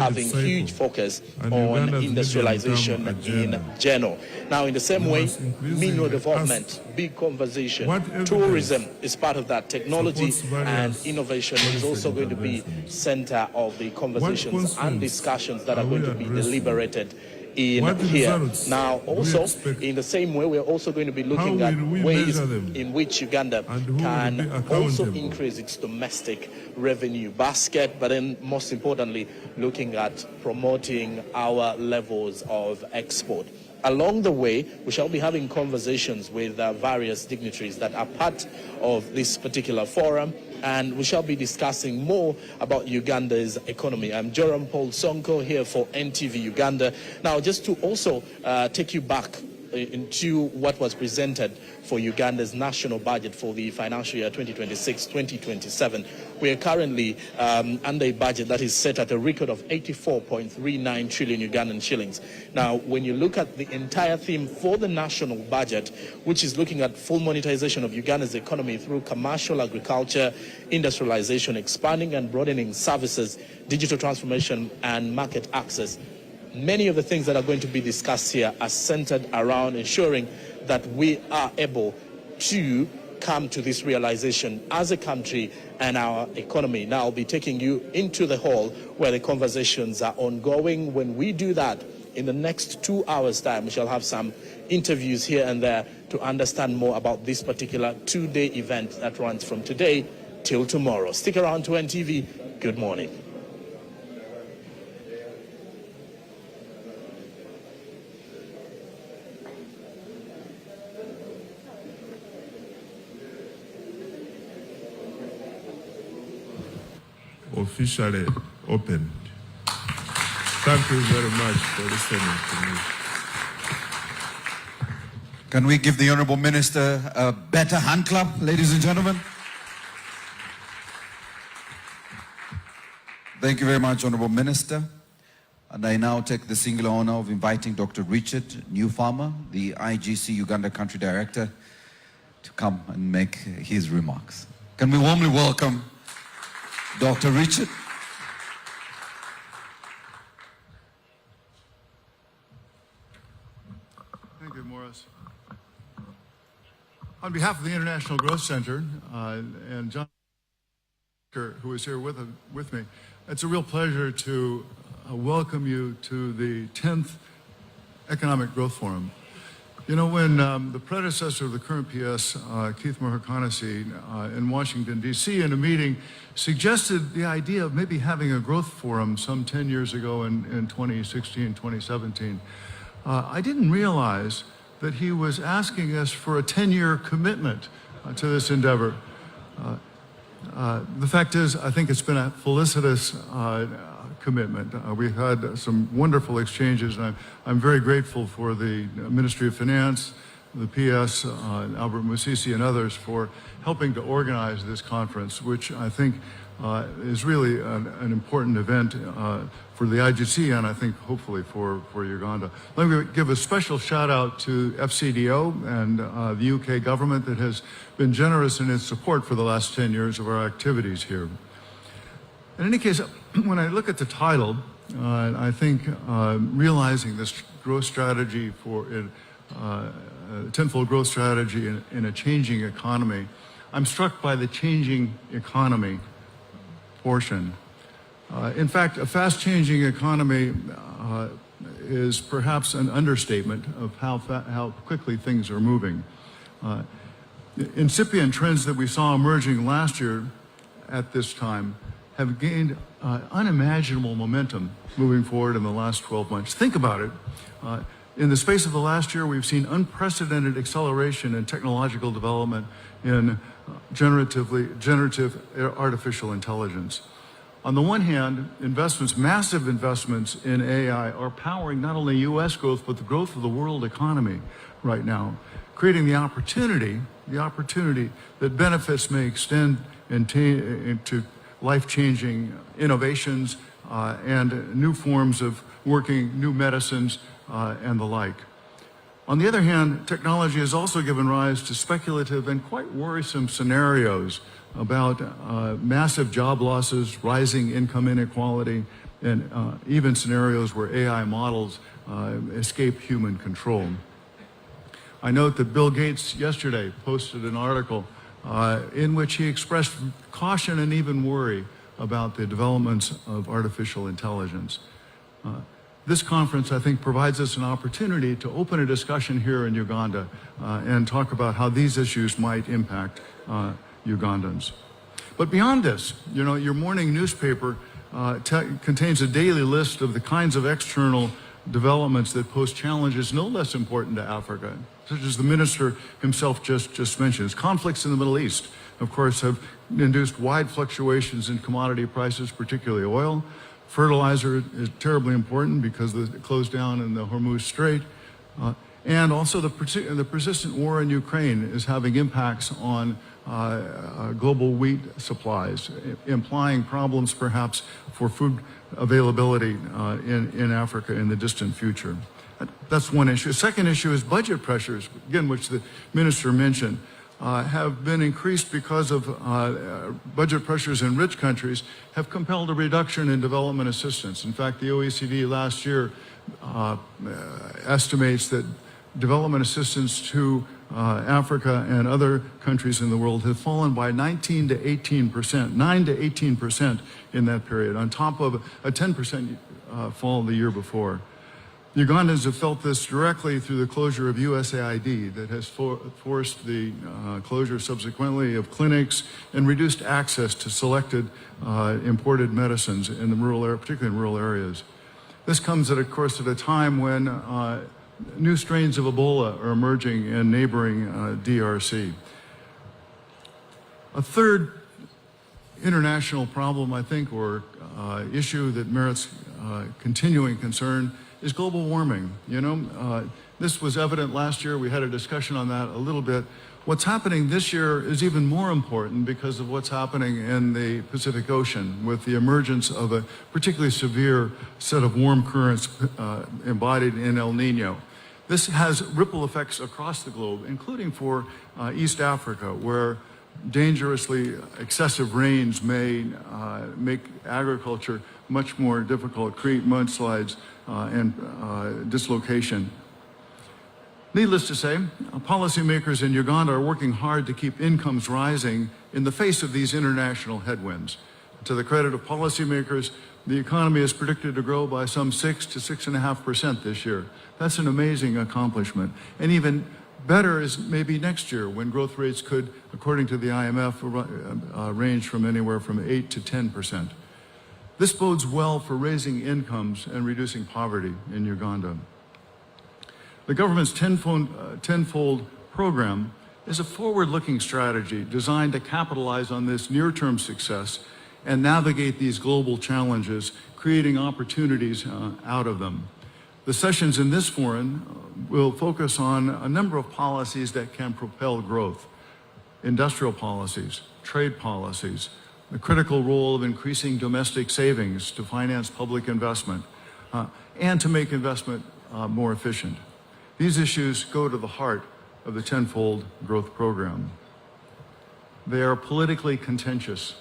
having huge focus on industrialization in general. Now, in the same way, mineral development, big conversation. Tourism is part of that. Technology and innovation is also going to be center of the conversations and discussions that are going to be deliberated in here. Now, also, in the same way, we're also going to be looking at ways in which Uganda can also increase its domestic revenue basket, but then most importantly, looking at promoting our levels of export. Along the way, we shall be having conversations with various dignitaries that are part of this particular forum, and we shall be discussing more about Uganda's economy. I'm Joram Paul Sonko here for NTV Uganda. Now, just to also take you back into what was presented for Uganda's national budget for the financial year 2026-2027. We are currently under a budget that is set at a record of 84.39 trillion Ugandan shillings. Now, when you look at the entire theme for the national budget, which is looking at full monetization of Uganda's economy through commercial agriculture, industrialization, expanding and broadening services, digital transformation, and market access, many of the things that are going to be discussed here are centered around ensuring that we are able to come to this realization as a country and our economy. Now, I'll be taking you into the hall where the conversations are ongoing. When we do that, in the next 2 hours' time, we shall have some interviews here and there to understand more about this particular two-day event that runs from today till tomorrow. Stick around to NTV. Good morning. Officially opened. Thank you very much for listening to me. Can we give the Honourable Minister a better hand clap, ladies and gentlemen? Thank you very much, Honourable Minister. And I now take the singular honour of inviting Dr. Richard Newfarmer, the IGC Uganda Country Director, to come and make his remarks. Can we warmly welcome Dr. Richard? Thank you, Morris. On behalf of the International Growth Center and John, who is here with me, it's a real pleasure to welcome you to the 10th Economic Growth Forum. You know, when the predecessor of the current PS, Keith Muhakanasi, in Washington, D.C., in a meeting, suggested the idea of maybe having a growth forum some 10 years ago in 2016, 2017, I didn't realize that he was asking us for a 10-year commitment to this endeavor. The fact is, I think it's been a felicitous commitment. We've had some wonderful exchanges, and I'm very grateful for the Ministry of Finance, the PS, Albert Musisi, and others for helping to organize this conference, which I think is really an important event for the IGC and I think hopefully for Uganda. Let me give a special shout out to FCDO and the UK government that has been generous in its support for the last 10 years of our activities here. In any case, when I look at the title, I think realizing this growth strategy for tenfold growth strategy in a changing economy, I'm struck by the changing economy portion. In fact, a fast-changing economy is perhaps an understatement of how quickly things are moving. Incipient trends that we saw emerging last year at this time have gained unimaginable momentum moving forward in the last 12 months. Think about it. In the space of the last year, we've seen unprecedented acceleration in technological development in generative artificial intelligence. On the one hand, massive investments in AI are powering not only U.S. growth, but the growth of the world economy right now, creating the opportunity that benefits may extend into life-changing innovations and new forms of working, new medicines, and the like. On the other hand, technology has also given rise to speculative and quite worrisome scenarios about massive job losses, rising income inequality, and even scenarios where AI models escape human control. I note that Bill Gates yesterday posted an article in which he expressed caution and even worry about the developments of artificial intelligence. This conference, I think, provides us an opportunity to open a discussion here in Uganda and talk about how these issues might impact Ugandans. But beyond this, you know, your morning newspaper contains a daily list of the kinds of external developments that pose challenges no less important to Africa, such as the minister himself just mentioned. Conflicts in the Middle East, of course, have induced wide fluctuations in commodity prices, particularly oil. Fertilizer is terribly important because of the close down in the Hormuz Strait. And also the persistent war in Ukraine is having impacts on global wheat supplies, implying problems perhaps for food availability in Africa in the distant future. That's one issue. The second issue is budget pressures, again, which the minister mentioned, have been increased because of budget pressures in rich countries have compelled a reduction in development assistance. In fact, the OECD last year estimates that development assistance to Africa and other countries in the world have fallen by 19 to 18%, 9 to 18% in that period, on top of a 10% fall the year before. Ugandans have felt this directly through the closure of USAID that has forced the closure subsequently of clinics and reduced access to selected imported medicines in the particularly in rural areas. This comes, of course, at a time when new strains of Ebola are emerging in neighboring DRC. A third international problem, I think, or issue that merits continuing concern is global warming. You know, this was evident last year. We had a discussion on that a little bit. What's happening this year is even more important because of what's happening in the Pacific Ocean with the emergence of a particularly severe set of warm currents embodied in El Nino. This has ripple effects across the globe, including for East Africa, where dangerously excessive rains may make agriculture much more difficult, create mudslides and dislocation. Needless to say, policymakers in Uganda are working hard to keep incomes rising in the face of these international headwinds. To the credit of policymakers, the economy is predicted to grow by some 6 to 6.5% this year. That's an amazing accomplishment. And even better is maybe next year, when growth rates could, according to the IMF, range from anywhere from 8 to 10%. This bodes well for raising incomes and reducing poverty in Uganda. The government's tenfold program is a forward-looking strategy designed to capitalize on this near-term success and navigate these global challenges, creating opportunities out of them. The sessions in this forum will focus on a number of policies that can propel growth: industrial policies, trade policies, the critical role of increasing domestic savings to finance public investment, and to make investment more efficient. These issues go to the heart of the tenfold growth program. They are politically contentious.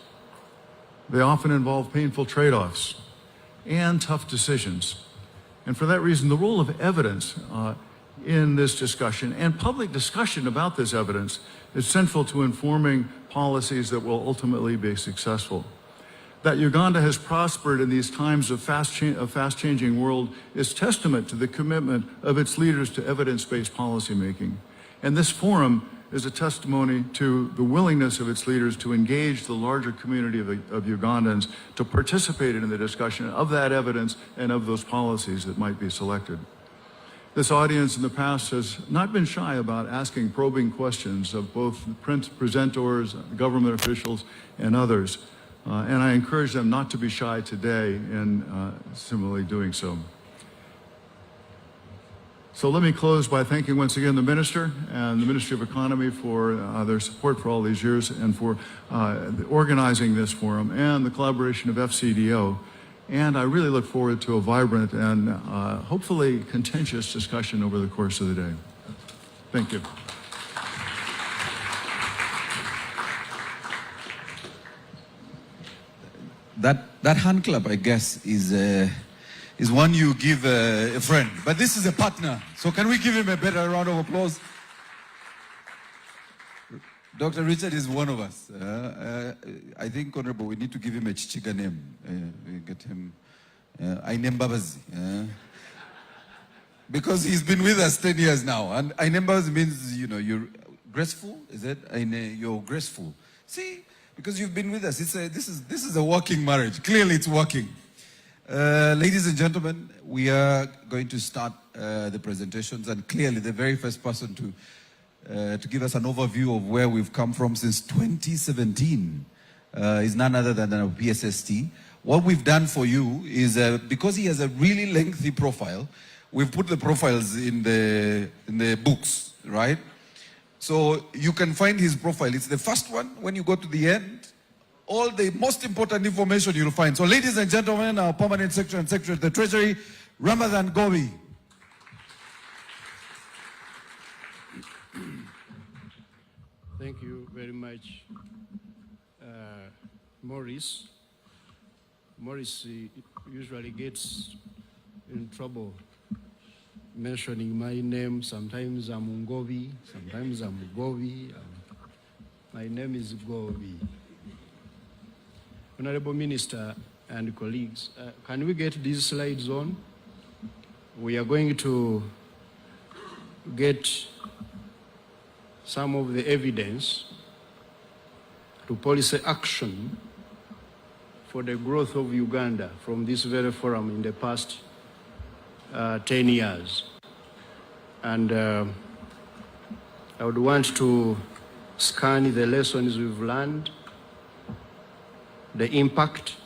They often involve painful trade-offs and tough decisions. And for that reason, the role of evidence in this discussion and public discussion about this evidence is central to informing policies that will ultimately be successful. That Uganda has prospered in these times of fast-changing world is testament to the commitment of its leaders to evidence-based policymaking. And this forum is a testimony to the willingness of its leaders to engage the larger community of Ugandans to participate in the discussion of that evidence and of those policies that might be selected. This audience in the past has not been shy about asking probing questions of both print presenters, government officials, and others. And I encourage them not to be shy today in similarly doing so. So let me close by thanking once again the Minister and the Ministry of Economy for their support for all these years and for organizing this forum and the collaboration of FCDO. And I really look forward to a vibrant and hopefully contentious discussion over the course of the day. Thank you. That That hand clap, I guess, is one you give a friend. But this is a partner. So can we give him a better round of applause? Dr. Richard is one of us. I think, Honorable, we need to give him a Chichiga name. We get him, Ainem Babazi. Because he's been with us 10 years now. And Ainem Babazi means, you know, you're graceful, is it? You're graceful. See, because you've been with us, this is a working marriage. Clearly it's working. Ladies and gentlemen, we are going to start the presentations, and clearly the very first person to give us an overview of where we've come from since 2017 is none other than our PSST. What we've done for you is, because he has a really lengthy profile, we've put the profiles in the books, right? So you can find his profile. It's the first one. When you go to the end, all the most important information you'll find. So ladies and gentlemen, our Permanent Secretary and Secretary of the Treasury, Ramadan Gobi. Thank you very much, Maurice. Maurice usually gets in trouble mentioning my name. Sometimes I'm Ngobi, sometimes I'm Gobi. My name is Gobi. Honorable Minister and colleagues, can we get these slides on? We are going to get some of the evidence to policy action for the growth of Uganda from this very forum in the past 10 years. And I would want to scan the lessons we've learned, the impact,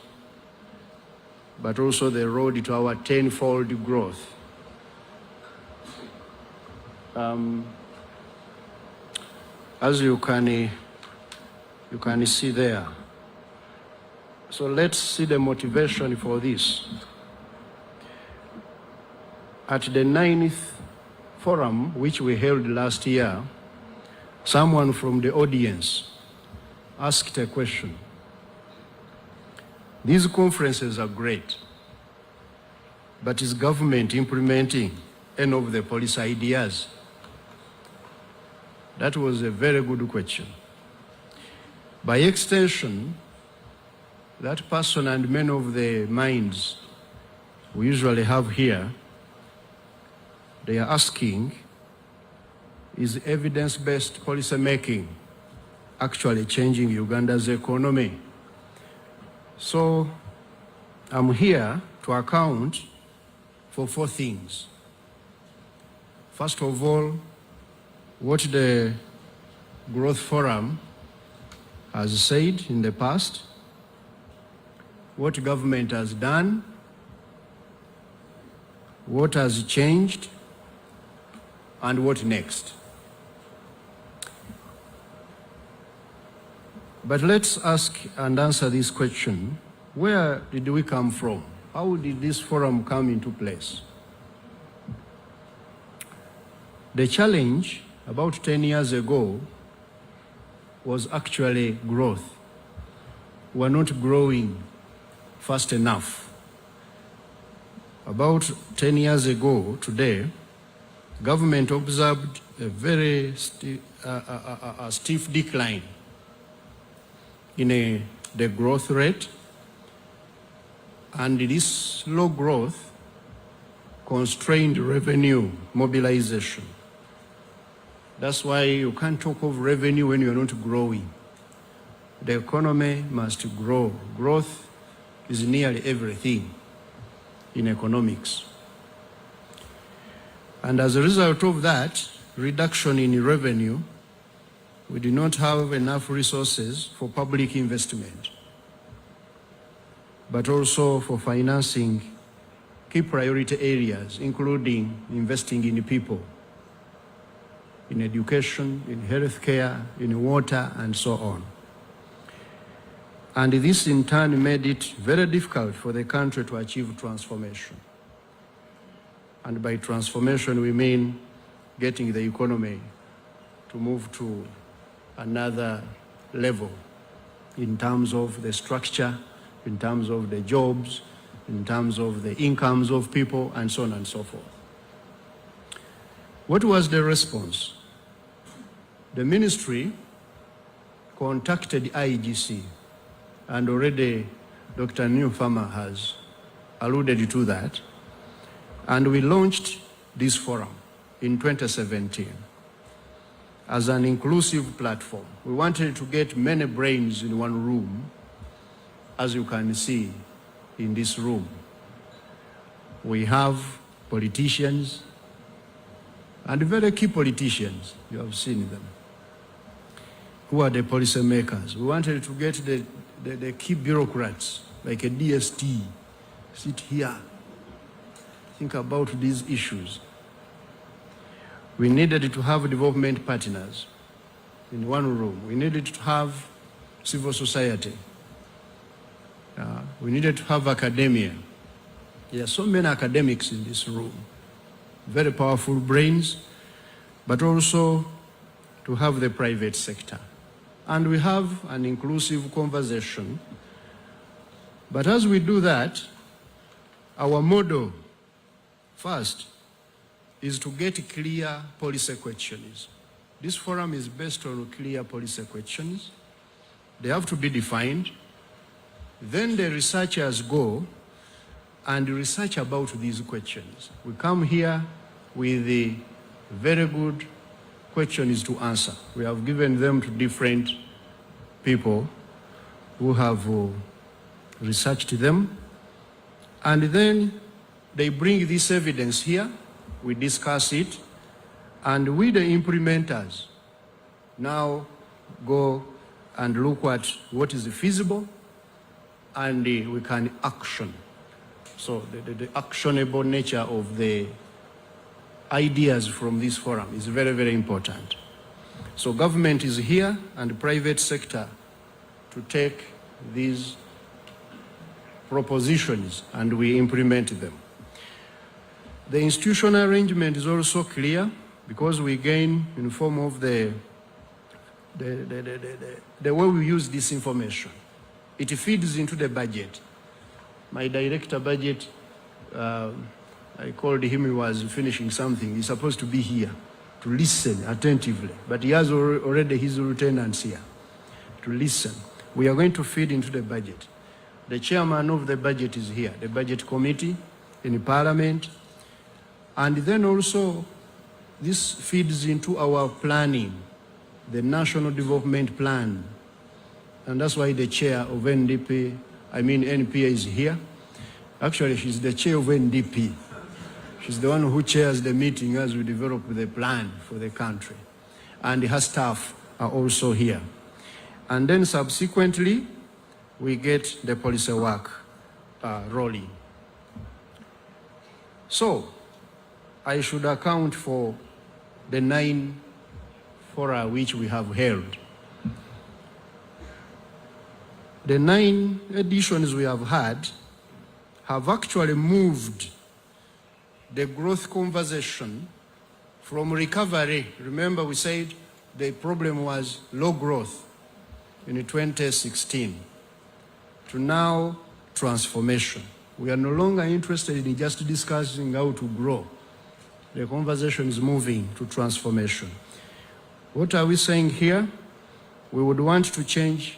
but also the road to our tenfold growth. As you can see there. So let's see the motivation for this. At the 9th forum, which we held last year, someone from the audience asked a question. These conferences are great, but is government implementing any of the policy ideas? That was a very good question. By extension, that person and many of the minds we usually have here, they are asking, is evidence-based policy making actually changing Uganda's economy? So I'm here to account for 4 things. First of all, what the Growth Forum has said in the past, what government has done, what has changed, and what next. But let's ask and answer this question. Where did we come from? How did this forum come into place? The challenge about 10 years ago was actually growth. We're not growing fast enough. About 10 years ago today, government observed a very steep decline in the growth rate, and this low growth constrained revenue mobilization. That's why you can't talk of revenue when you're not growing. The economy must grow. Growth is nearly everything in economics. And as a result of that reduction in revenue, we do not have enough resources for public investment, but also for financing key priority areas, including investing in people, in education, in healthcare, in water, and so on. And this in turn made it very difficult for the country to achieve transformation. And by transformation, we mean getting the economy to move to another level in terms of the structure, in terms of the jobs, in terms of the incomes of people, and so on and so forth. What was the response? The ministry contacted IGC, and already Dr. Newfarmer has alluded to that, and we launched this forum in 2017 as an inclusive platform. We wanted to get many brains in one room, as you can see in this room. We have politicians, and very key politicians, you have seen them, who are the policy makers. We wanted to get the key bureaucrats, like a DST, sit here, think about these issues. We needed to have development partners in one room. We needed to have civil society. We needed to have academia. There are so many academics in this room, very powerful brains, but also to have the private sector. And we have an inclusive conversation. But as we do that, our model first is to get clear policy questions. This forum is based on clear policy questions. They have to be defined. Then the researchers go and research about these questions. We come here with the very good questions to answer. We have given them to different people who have researched them. And then they bring this evidence here, we discuss it, and we, the implementers, now go and look at what is feasible, and we can action. So the actionable nature of the ideas from this forum is very, very important. So government is here and private sector to take these propositions and we implement them. The institutional arrangement is also clear because we gain in the form of the way we use this information. It feeds into the budget. My director budget, I called him, he was finishing something. He's supposed to be here to listen attentively, but he has already his lieutenants here to listen. We are going to feed into the budget. The chairman of the budget is here, the budget committee in Parliament, and then also this feeds into our planning, the National Development Plan, and that's why the chair of NPA is here. Actually, she's the chair of NDP. She's the one who chairs the meeting as we develop the plan for the country. And her staff are also here. And then subsequently, we get the policy work rolling. So, I should account for the 9 fora which we have held. The 9 editions we have had have actually moved the growth conversation from recovery. Remember, we said the problem was low growth in 2016 to now transformation. We are no longer interested in just discussing how to grow. The conversation is moving to transformation. What are we saying here? We would want to change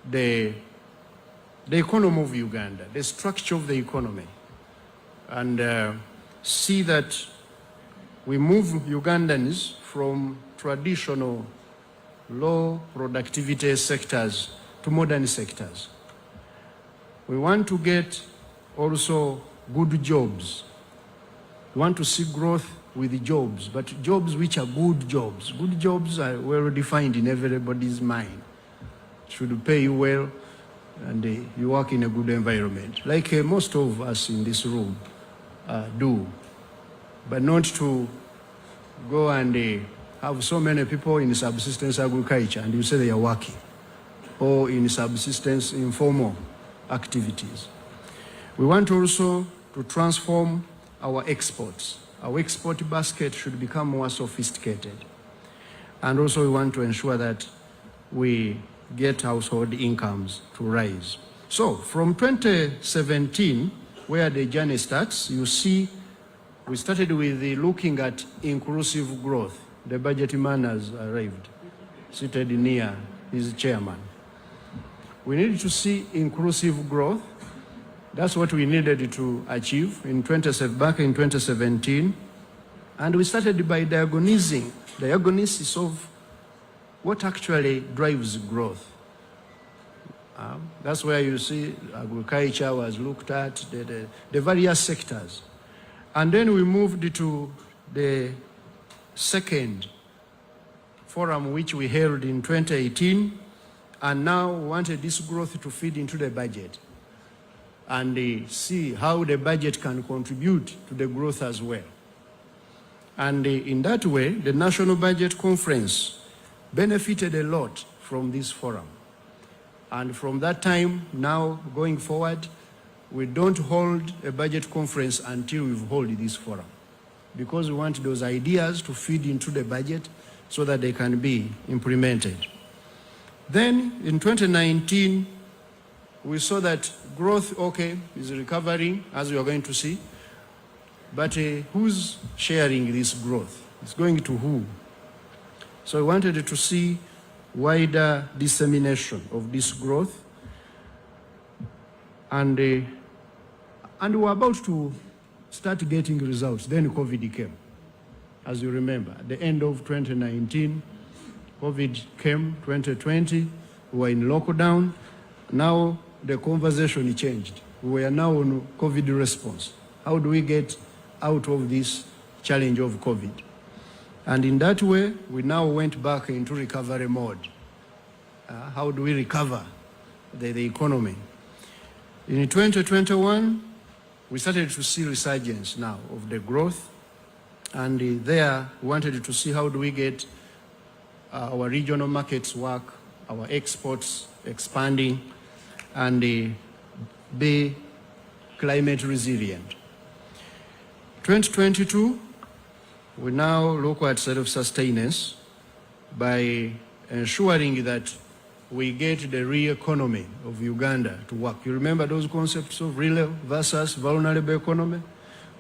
the economy of Uganda, the structure of the economy, and see that we move Ugandans from traditional low productivity sectors to modern sectors. We want to get also good jobs. We want to see growth with jobs, but jobs which are good jobs. Good jobs are well defined in everybody's mind. Should pay you well and you work in a good environment, like most of us in this room do, but not to go and have so many people in subsistence agriculture and you say they are working, or in subsistence informal activities. We want also to transform our exports. Our export basket should become more sophisticated. And also we want to ensure that we get household incomes to rise. So from 2017, where the journey starts, you see we started with looking at inclusive growth. The budget man has arrived, seated near his chairman. We needed to see inclusive growth. That's what we needed to achieve back in 2017. And we started by diagnosis of what actually drives growth. That's where you see agriculture was looked at, the various sectors. And then we moved to the second forum, which we held in 2018, and now we wanted this growth to feed into the budget and see how the budget can contribute to the growth as well. And in that way, the National Budget Conference benefited a lot from this forum. And from that time, now going forward, we don't hold a budget conference until we've held this forum, because we want those ideas to feed into the budget so that they can be implemented. Then in 2019, we saw that growth, is recovering, as we are going to see, but who's sharing this growth? It's going to who? So we wanted to see wider dissemination of this growth, and we were about to start getting results. Then COVID came, as you remember. At the end of 2019, COVID came, 2020, we were in lockdown. Now the conversation changed. We are now on COVID response. How do we get out of this challenge of COVID? And in that way, we now went back into recovery mode. How do we recover the economy? In 2021, we started to see resurgence now of the growth. And there, we wanted to see how do we get our regional markets work, our exports expanding, and be climate resilient. 2022, we now look at self-sustenance by ensuring that we get the real economy of Uganda to work. You remember those concepts of real versus vulnerable economy?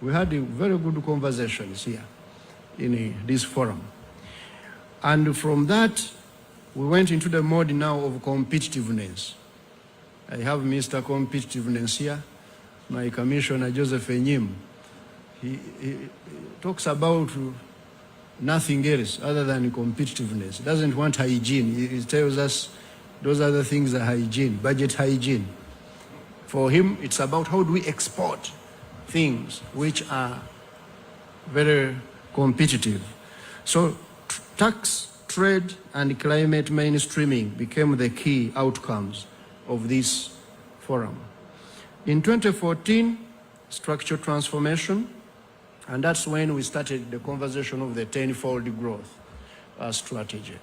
We had very good conversations here in this forum. And from that, we went into the mode now of competitiveness. I have Mr. Competitiveness here, my Commissioner Joseph Enyim. He talks about nothing else other than competitiveness. He doesn't want hygiene. He tells us those other things are hygiene, budget hygiene. For him, it's about how do we export things which are very competitive. So tax, trade, and climate mainstreaming became the key outcomes of this forum. In 2014, structural transformation, and that's when we started the conversation of the 10-fold growth strategy.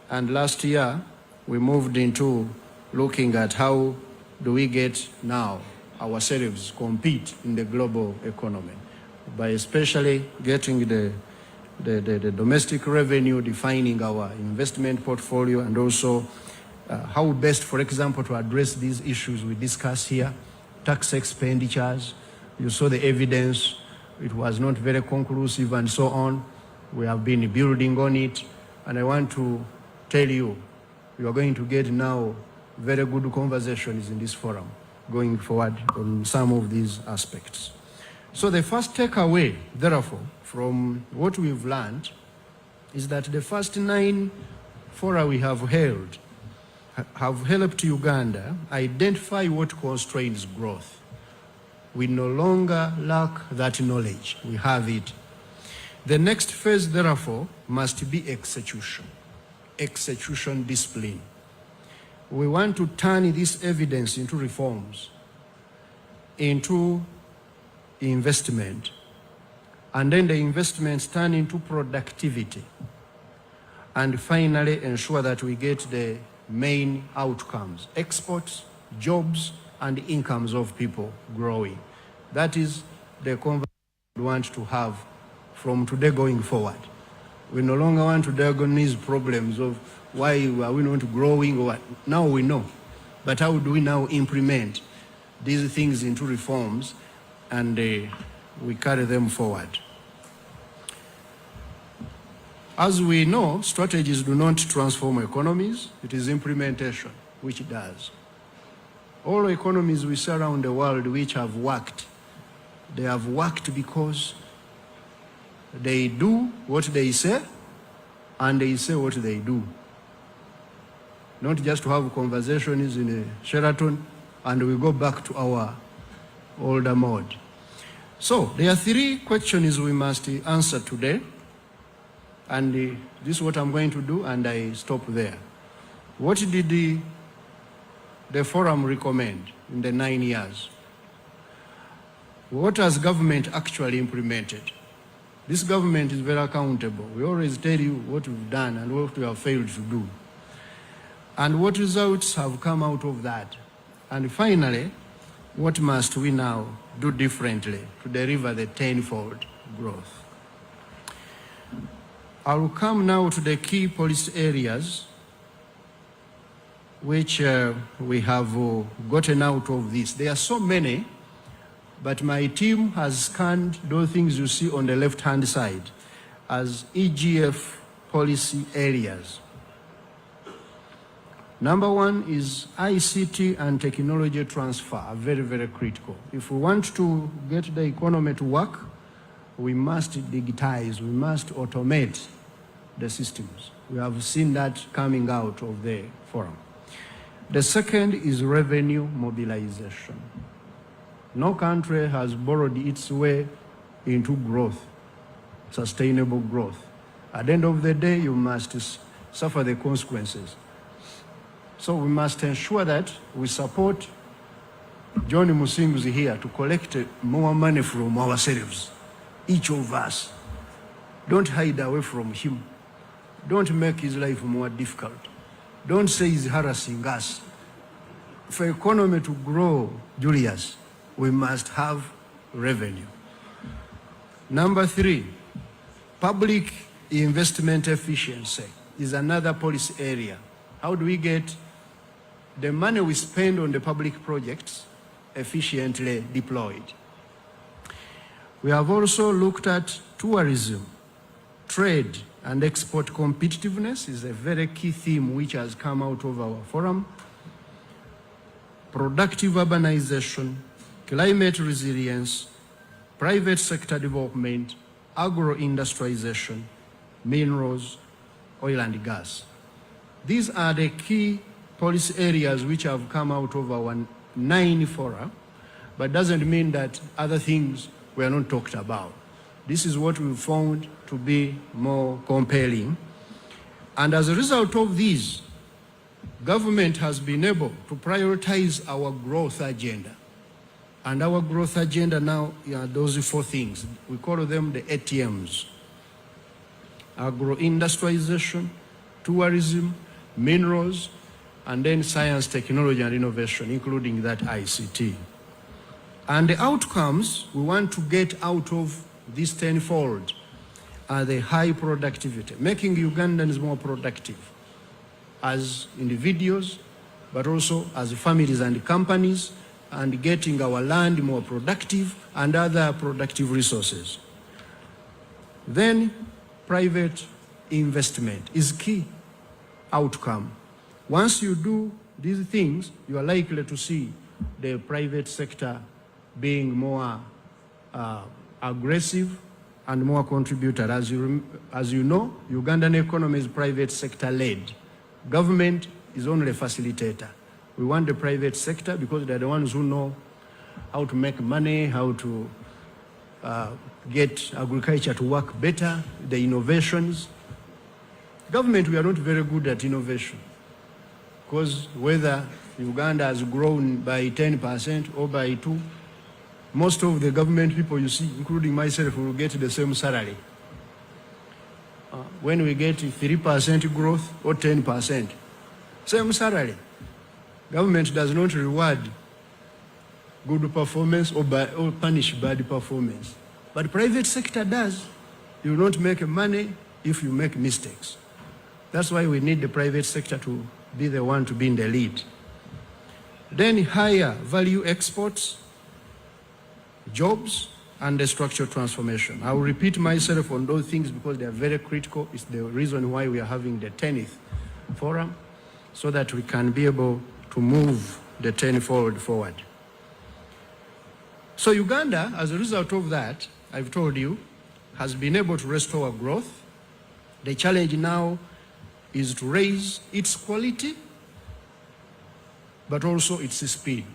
And last year, we moved into looking at how do we get now ourselves compete in the global economy by especially getting the domestic revenue, defining our investment portfolio, and also how best, for example, to address these issues we discuss here, tax expenditures. You saw the evidence. It was not very conclusive and so on. We have been building on it. And I want to tell you, you are going to get now very good conversations in this forum going forward on some of these aspects. So the first takeaway, therefore, from what we've learned is that the first 9 fora we have held have helped Uganda identify what constrains growth. We no longer lack that knowledge. We have it. The next phase, therefore, must be execution discipline. We want to turn this evidence into reforms, into investment, and then the investments turn into productivity, and finally ensure that we get the main outcomes, exports, jobs, and incomes of people growing. That is the conversation we want to have from today going forward. We no longer want to diagnose problems of why are we not growing or what. Now we know but how do we now implement these things into reforms and we carry them forward? As we know, strategies do not transform economies, it is implementation which does. All economies we see around the world which have worked, they have worked because they do what they say and they say what they do. Not just to have conversations in a Sheraton and we go back to our older mode. So there are three questions we must answer today. And this is what I'm going to do, and I stop there. What did the forum recommend in the 9 years? What has government actually implemented? This government is very accountable. We always tell you what we've done and what we have failed to do. And what results have come out of that? And finally, what must we now do differently to deliver the tenfold growth? I will come now to the key policy areas which we have gotten out of this. There are so many, but my team has scanned those things you see on the left-hand side as EGF policy areas. Number one is ICT and technology transfer are very, very critical. If we want to get the economy to work, we must digitize, we must automate the systems. We have seen that coming out of the forum. The second is revenue mobilization. No country has borrowed its way into growth, sustainable growth. At the end of the day, you must suffer the consequences. So we must ensure that we support John Musinguzi here to collect more money from ourselves, each of us. Don't hide away from him. Don't make his life more difficult. Don't say he's harassing us. For economy to grow, Julius, we must have revenue. Number three, public investment efficiency is another policy area. How do we get the money we spend on the public projects efficiently deployed? We have also looked at tourism, trade, and export competitiveness is a very key theme which has come out of our forum. Productive urbanization, climate resilience, private sector development, agro-industrialization, minerals, oil and gas. These are the key policy areas which have come out of our 9 fora, but doesn't mean that other things were not talked about. This is what we found to be more compelling. And as a result of these, government has been able to prioritize our growth agenda. And our growth agenda now are those 4 things. We call them the ATMs. Agro-industrialization, tourism, minerals, and then science, technology, and innovation, including that ICT. And the outcomes we want to get out of this tenfold are the high productivity, making Ugandans more productive as individuals, but also as families and companies, and getting our land more productive and other productive resources. Then private investment is key outcome. Once you do these things, you are likely to see the private sector being more aggressive and more contributor. As you know, Ugandan economy is private sector led. Government is only a facilitator. We want the private sector because they're the ones who know how to make money, how to get agriculture to work better, the innovations. Government, we are not very good at innovation because whether Uganda has grown by 10% or by 2%, most of the government people you see, including myself, will get the same salary. When we get 3% growth or 10%, same salary. Government does not reward good performance or punish bad performance. But private sector does. You will not make money if you make mistakes. That's why we need the private sector to be the one to be in the lead. Then higher value exports, jobs, and the structural transformation. I will repeat myself on those things because they are very critical. It's the reason why we are having the 10th forum, so that we can be able to move the 10 forward. So Uganda, as a result of that, I've told you, has been able to restore growth. The challenge now is to raise its quality, but also its speed.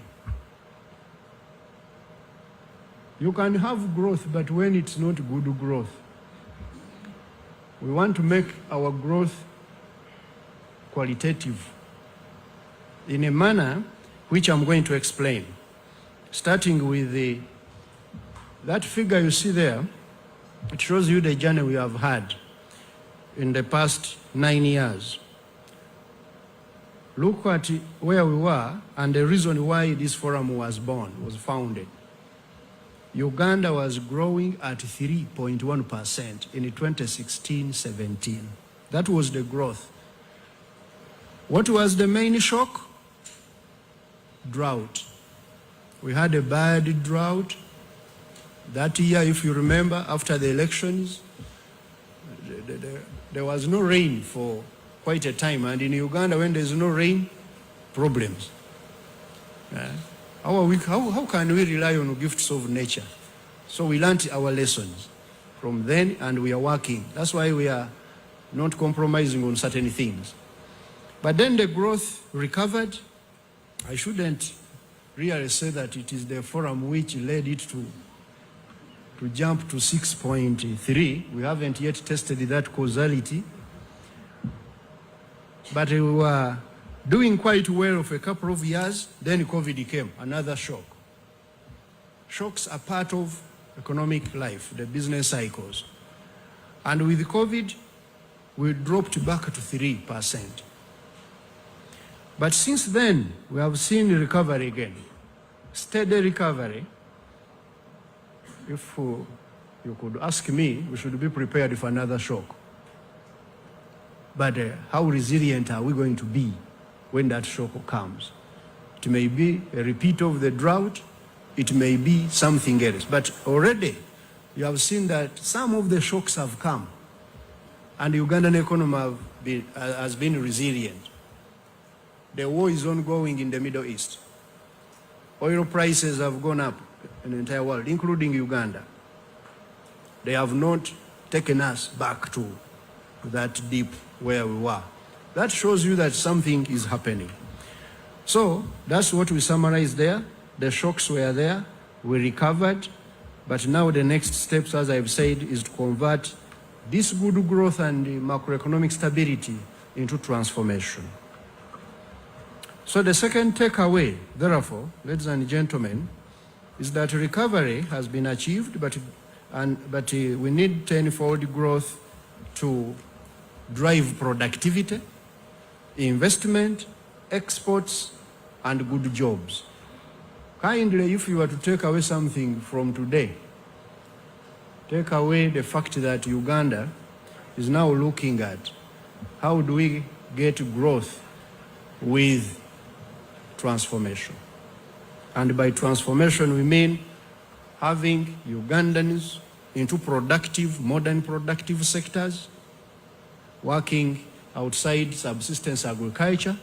You can have growth, but when it's not good growth. We want to make our growth qualitative in a manner which I'm going to explain. Starting with that figure you see there, it shows you the journey we have had in the past 9 years. Look at where we were and the reason why this forum was founded. Uganda was growing at 3.1% in 2016-17. That was the growth. What was the main shock? Drought. We had a bad drought. That year, if you remember, after the elections, there was no rain for quite a time. And in Uganda, when there's no rain, problems. How can we rely on gifts of nature? So we learned our lessons from then, and we are working. That's why we are not compromising on certain things. But then the growth recovered. I shouldn't really say that it is the forum which led it to jump to 6.3. We haven't yet tested that causality. But we were doing quite well for a couple of years. Then COVID came, another shock. Shocks are part of economic life, the business cycles. And with COVID, we dropped back to 3%. But since then, we have seen recovery again, steady recovery. If you could ask me, we should be prepared for another shock. But how resilient are we going to be when that shock comes? It may be a repeat of the drought, it may be something else. But already, you have seen that some of the shocks have come, and the Ugandan economy has been resilient. The war is ongoing in the Middle East. Oil prices have gone up in the entire world, including Uganda. They have not taken us back to that deep where we were. That shows you that something is happening. So that's what we summarize there. The shocks were there, we recovered, but now the next steps, as I've said, is to convert this good growth and macroeconomic stability into transformation. So the second takeaway, therefore, ladies and gentlemen, is that recovery has been achieved, but we need tenfold growth to drive productivity, investment, exports, and good jobs. Kindly, if you were to take away something from today, take away the fact that Uganda is now looking at how do we get growth with transformation. And by transformation, we mean having Ugandans into productive, modern productive sectors, working outside subsistence agriculture,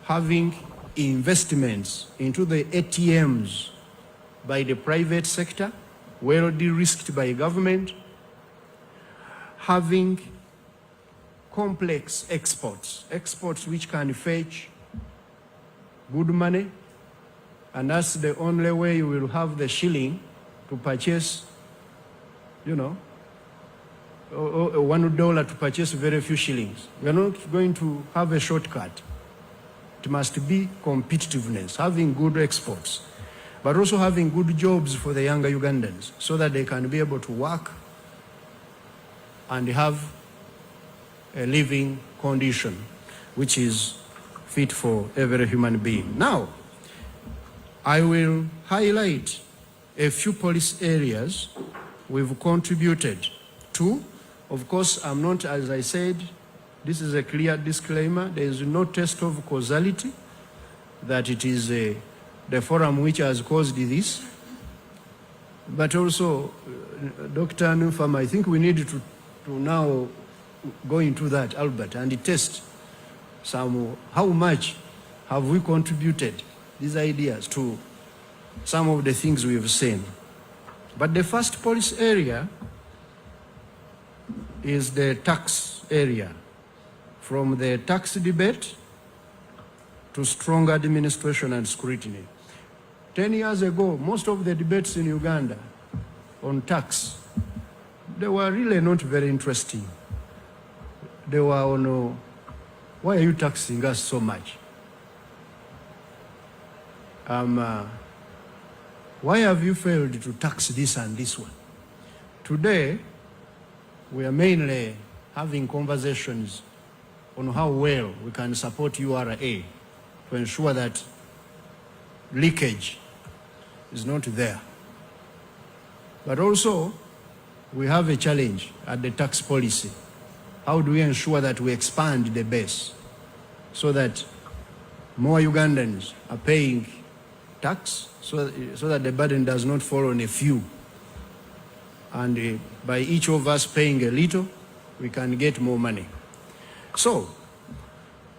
having investments into the ATMs by the private sector, well de-risked by government, having complex exports which can fetch good money, and that's the only way you will have the shilling to purchase, $1 to purchase very few shillings. We are not going to have a shortcut. It must be competitiveness, having good exports, but also having good jobs for the younger Ugandans so that they can be able to work and have a living condition which is fit for every human being. Now, I will highlight a few policy areas we've contributed to. Of course, I'm not, as I said, this is a clear disclaimer. There is no test of causality. that it is the forum which has caused this. But also, Dr. Nufama, I think we need to now go into that, Albert, and test how much have we contributed these ideas to some of the things we've seen. But the first policy area is the tax area. From the tax debate to strong administration and scrutiny. 10 years ago, most of the debates in Uganda on tax, they were really not very interesting. They were on, why are you taxing us so much? Why have you failed to tax this and this one? Today, we are mainly having conversations on how well we can support URA to ensure that leakage is not there. But also, we have a challenge at the tax policy. How do we ensure that we expand the base so that more Ugandans are paying tax so that the burden does not fall on a few? And by each of us paying a little, we can get more money. So,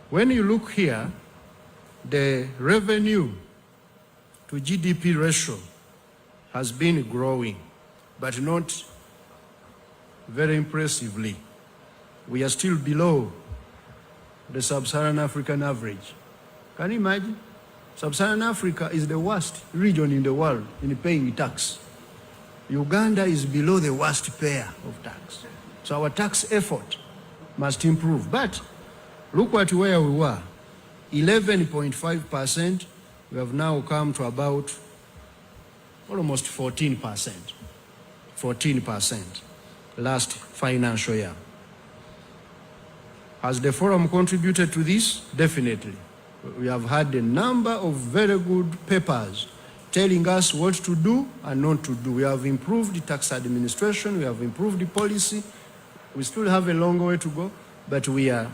when you look here, the revenue to GDP ratio has been growing, but not very impressively. We are still below the Sub-Saharan African average. Can you imagine? Sub-Saharan Africa is the worst region in the world in paying tax. Uganda is below the worst payer of tax. So our tax effort must improve. But look at where we were. 11.5%, we have now come to about almost 14%. 14% last financial year. Has the forum contributed to this? Definitely. We have had a number of very good papers telling us what to do and not to do. We have improved the tax administration, we have improved the policy. We still have a long way to go, but we are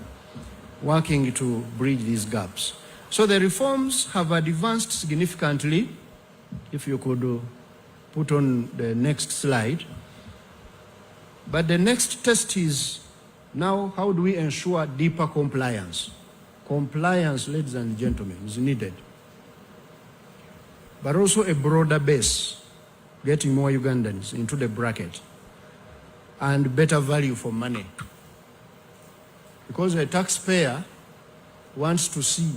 working to bridge these gaps. So the reforms have advanced significantly. If you could put on the next slide. But the next test is now, how do we ensure deeper compliance? Compliance, ladies and gentlemen, is needed. But also a broader base, getting more Ugandans into the bracket, and better value for money. Because a taxpayer wants to see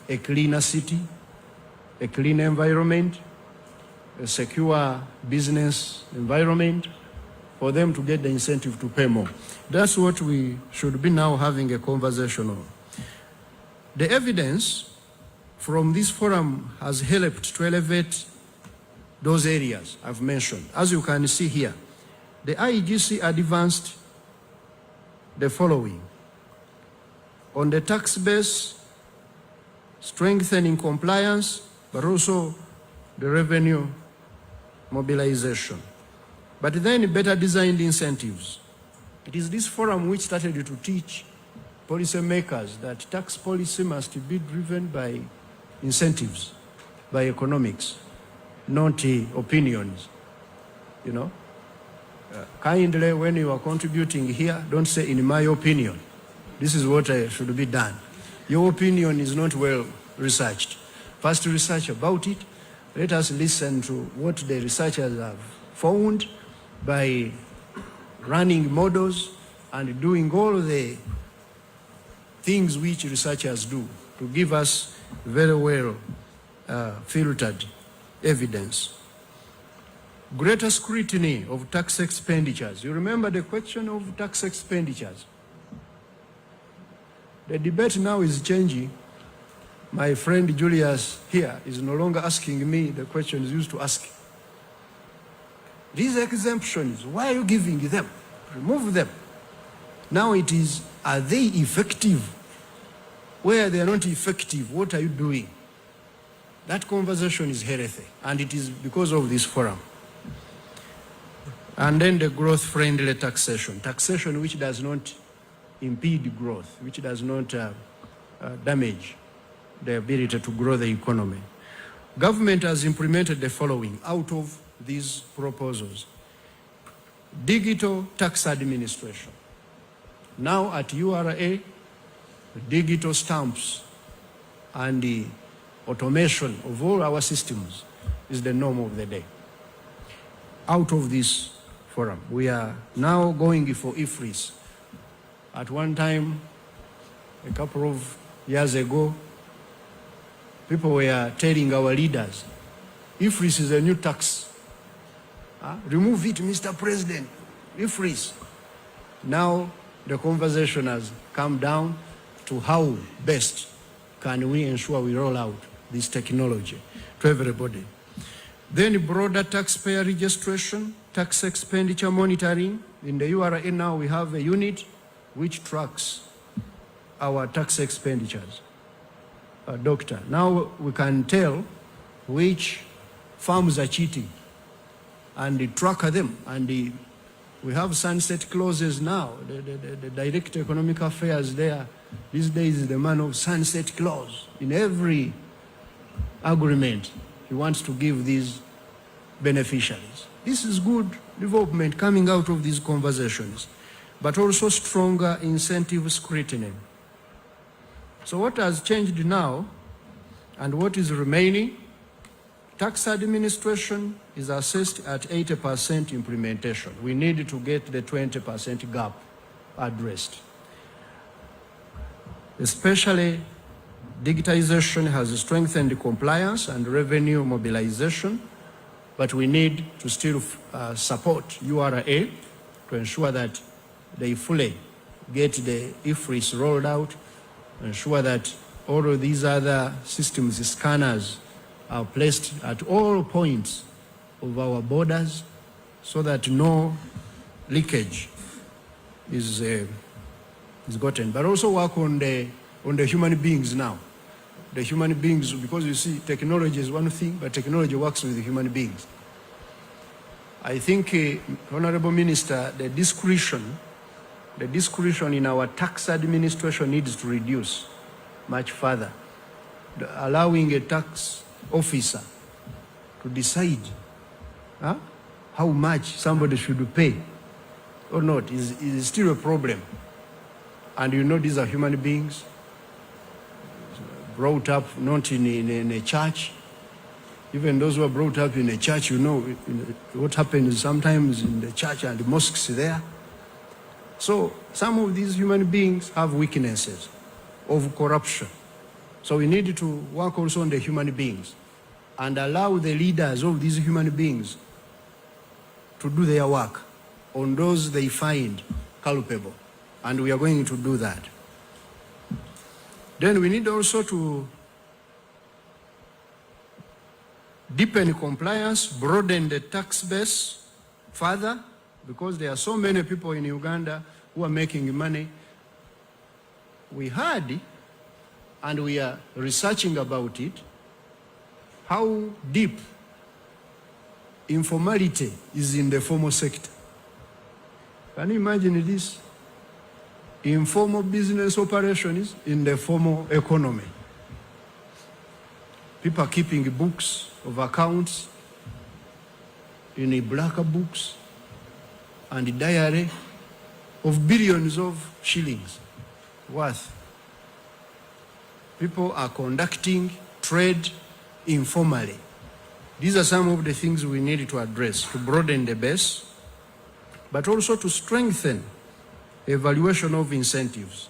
a cleaner city, a clean environment, a secure business environment, for them to get the incentive to pay more. That's what we should be now having a conversation on. The evidence from this forum has helped to elevate those areas I've mentioned. As you can see here, the IEGC advanced the following. On the tax base, strengthening compliance, but also the revenue mobilization. But then better designed incentives. It is this forum which started to teach policymakers that tax policy must be driven by incentives, by economics, not opinions. You know, kindly when you are contributing here, don't say in my opinion. This is what should be done. Your opinion is not well researched. First research about it. Let us listen to what the researchers have found by running models and doing all the things which researchers do to give us very well filtered evidence. Greater scrutiny of tax expenditures. You remember the question of tax expenditures? The debate now is changing. My friend Julius here is no longer asking me the questions he used to ask. These exemptions, why are you giving them? Remove them. Now it is, are they effective? Where they are not effective, what are you doing? That conversation is healthy, and it is because of this forum. And then the growth-friendly taxation. Taxation which does not impede growth, which does not damage the ability to grow the economy. Government has implemented the following out of these proposals. Digital tax administration. Now at URA, digital stamps and the automation of all our systems is the norm of the day. Out of this forum, we are now going for IFRIS. At one time, a couple of years ago, people were telling our leaders, IFRIS is a new tax. Remove it, Mr. President, IFRIS. Now the conversation has come down to how best can we ensure we roll out this technology to everybody. Then broader taxpayer registration, tax expenditure monitoring. In the URA now we have a unit which tracks our tax expenditures. Doctor, now we can tell which firms are cheating and track them. And we have sunset clauses now. The Director of Economic Affairs there these days is the man of sunset clause. In every agreement, he wants to give these beneficiaries. This is good development coming out of these conversations, but also stronger incentive scrutiny. So what has changed now and what is remaining? Tax administration is assessed at 80% implementation. We need to get the 20% gap addressed. Especially digitization has strengthened compliance and revenue mobilization, but we need to still support URA to ensure that they fully get the IFRIS rolled out, ensure that all of these other systems, scanners, are placed at all points of our borders so that no leakage is gotten. But also work on the human beings now. The human beings, because you see, technology is one thing, but technology works with the human beings. I think, Honorable Minister, the discretion in our tax administration needs to reduce much further. Allowing a tax officer to decide how much somebody should pay or not is still a problem. And you know these are human beings brought up not in a church. Even those who are brought up in a church, you know what happens sometimes in the church and the mosques there. So some of these human beings have weaknesses of corruption. So we need to work also on the human beings and allow the leaders of these human beings to do their work on those they find culpable. And we are going to do that. Then we need also to deepen compliance, broaden the tax base further, because there are so many people in Uganda who are making money. We heard, and we are researching about it, how deep informality is in the formal sector. Can you imagine this? Informal business operations in the formal economy. People are keeping books of accounts in black books and diary of billions of shillings worth. People are conducting trade informally. These are some of the things we need to address to broaden the base, but also to strengthen evaluation of incentives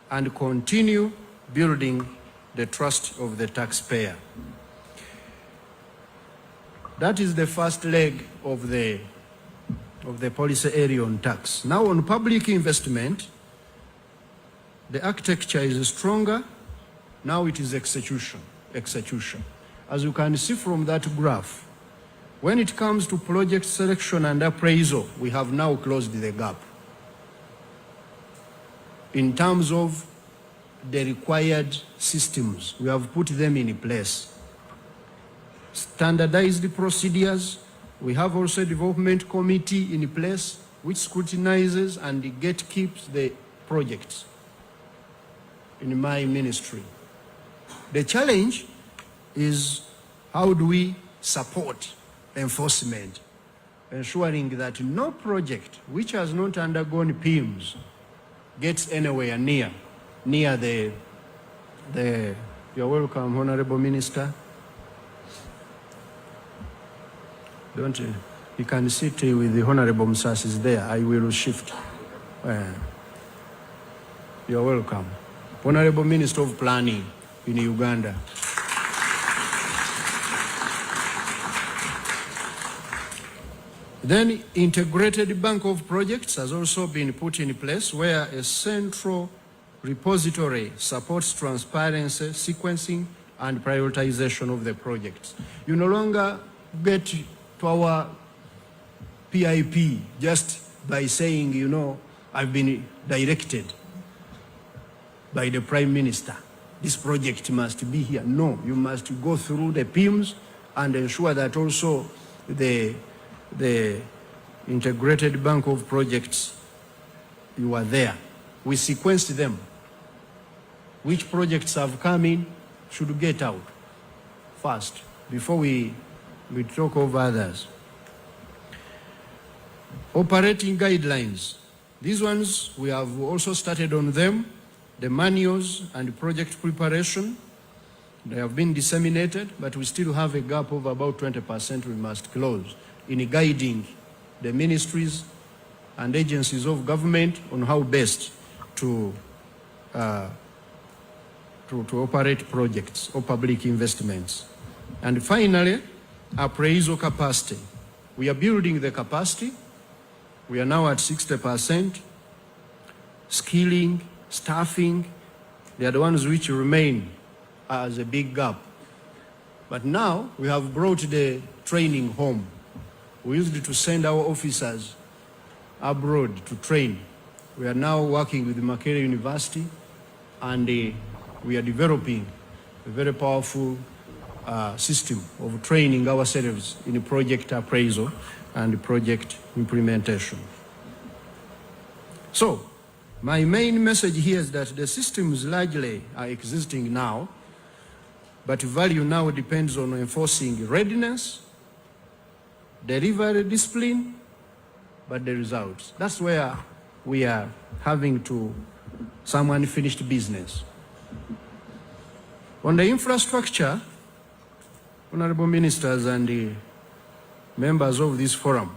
and continue building the trust of the taxpayer. That is the first leg of the policy area on tax. Now on public investment, the architecture is stronger. Now it is execution. As you can see from that graph, when it comes to project selection and appraisal, we have now closed the gap in terms of the required systems. We have put them in place. Standardized procedures. We have also a development committee in place which scrutinizes and gatekeeps the projects in my ministry. The challenge is how do we support enforcement, ensuring that no project which has not undergone PIMS gets anywhere near the you're welcome, Honorable Minister. Don't you? You can sit with the Honorable Musas is there. I will shift. You're welcome. Honorable Minister of Planning in Uganda. Then integrated bank of projects has also been put in place where a central repository supports transparency, sequencing, and prioritization of the projects. You no longer get to our PIP just by saying, you know, I've been directed by the Prime Minister. This project must be here. No, you must go through the PIMS and ensure that also the integrated bank of projects, you are there. We sequenced them. Which projects have come in should get out first before we talk of others. Operating guidelines. These ones, we have also started on them. The manuals and project preparation, they have been disseminated, but we still have a gap of about 20% we must close in guiding the ministries and agencies of government on how best to operate projects or public investments. And finally, appraisal capacity. We are building the capacity. We are now at 60%. Skilling, staffing, they are the ones which remain as a big gap. But now we have brought the training home. We used to send our officers abroad to train. We are now working with Makerere University, and we are developing a very powerful system of training ourselves in project appraisal and project implementation. So, my main message here is that the systems largely are existing now, but value now depends on enforcing readiness, delivery discipline, but the results. That's where we are having to some unfinished business. On the infrastructure, honorable ministers and the members of this forum,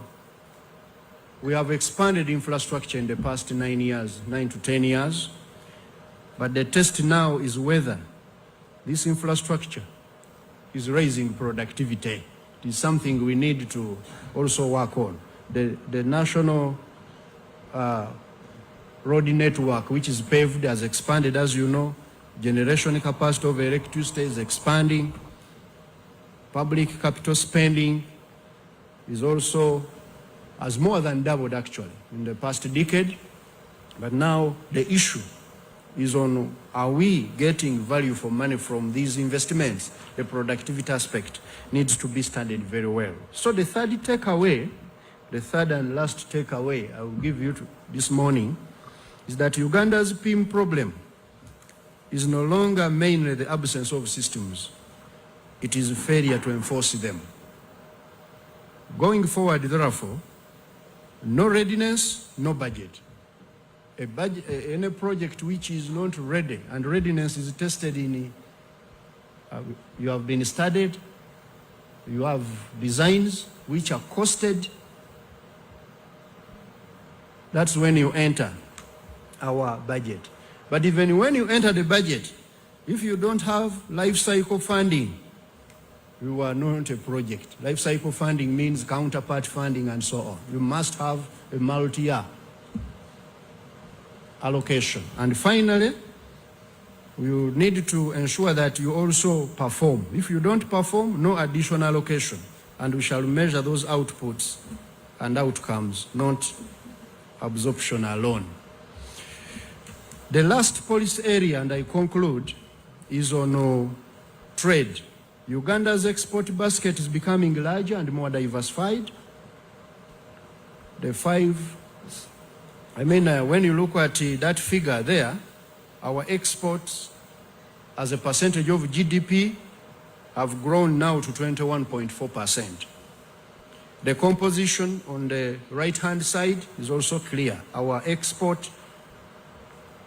we have expanded infrastructure in the past 9 to 10 years, but the test now is whether this infrastructure is raising productivity. It is something we need to also work on. The national road network, which is paved, has expanded, as you know. Generation capacity of electricity is expanding. Public capital spending is also has more than doubled actually in the past decade. But now the issue is on, are we getting value for money from these investments? The productivity aspect needs to be studied very well. So the third takeaway, the third and last takeaway I will give you this morning is that Uganda's PIM problem is no longer mainly the absence of systems. It is a failure to enforce them. Going forward, therefore, no readiness, no budget. Any project which is not ready, and readiness is tested in, you have been studied, you have designs which are costed. That's when you enter our budget. But even when you enter the budget, if you don't have life cycle funding, you are not a project. Life cycle funding means counterpart funding and so on. You must have a multi-year allocation. And finally, you need to ensure that you also perform. If you don't perform, no additional allocation. And we shall measure those outputs and outcomes, not absorption alone. The last policy area, and I conclude, is on trade. Uganda's export basket is becoming larger and more diversified. When you look at that figure there, our exports as a percentage of GDP have grown now to 21.4%. The composition on the right-hand side is also clear. Our export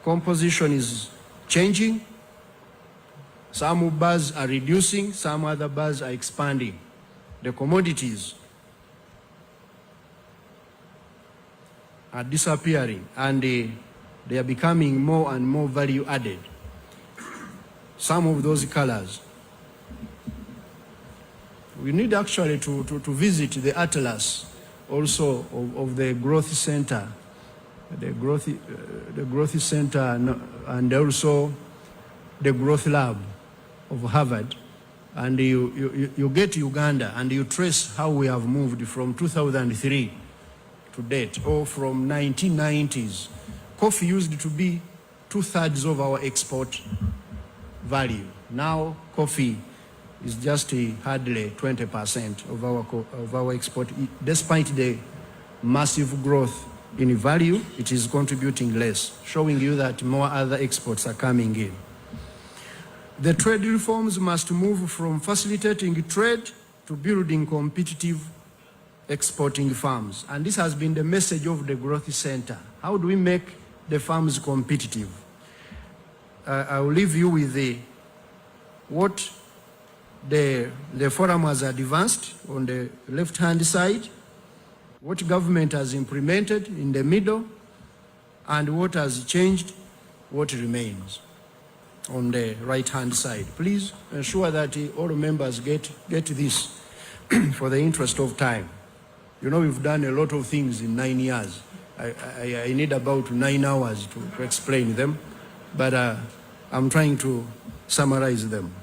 composition is changing. Some bars are reducing, some other bars are expanding. The commodities are disappearing, and they are becoming more and more value added. Some of those colors. We need actually to visit the atlas also of the growth center, the growth center, and also the growth lab of Harvard. And you get Uganda and you trace how we have moved from 2003 to date, or from 1990s. Coffee used to be 2/3 of our export value. Now coffee is just hardly 20% of our export. Despite the massive growth in value, it is contributing less, showing you that more other exports are coming in. The trade reforms must move from facilitating trade to building competitive exporting farms. And this has been the message of the Growth Center. How do we make the farms competitive? I will leave you with what the forum has advanced on the left-hand side, what government has implemented in the middle, and what has changed, what remains on the right-hand side. Please ensure that all members get this for the interest of time. You know, we've done a lot of things in 9 years. I need about 9 hours to explain them, but I'm trying to summarize them.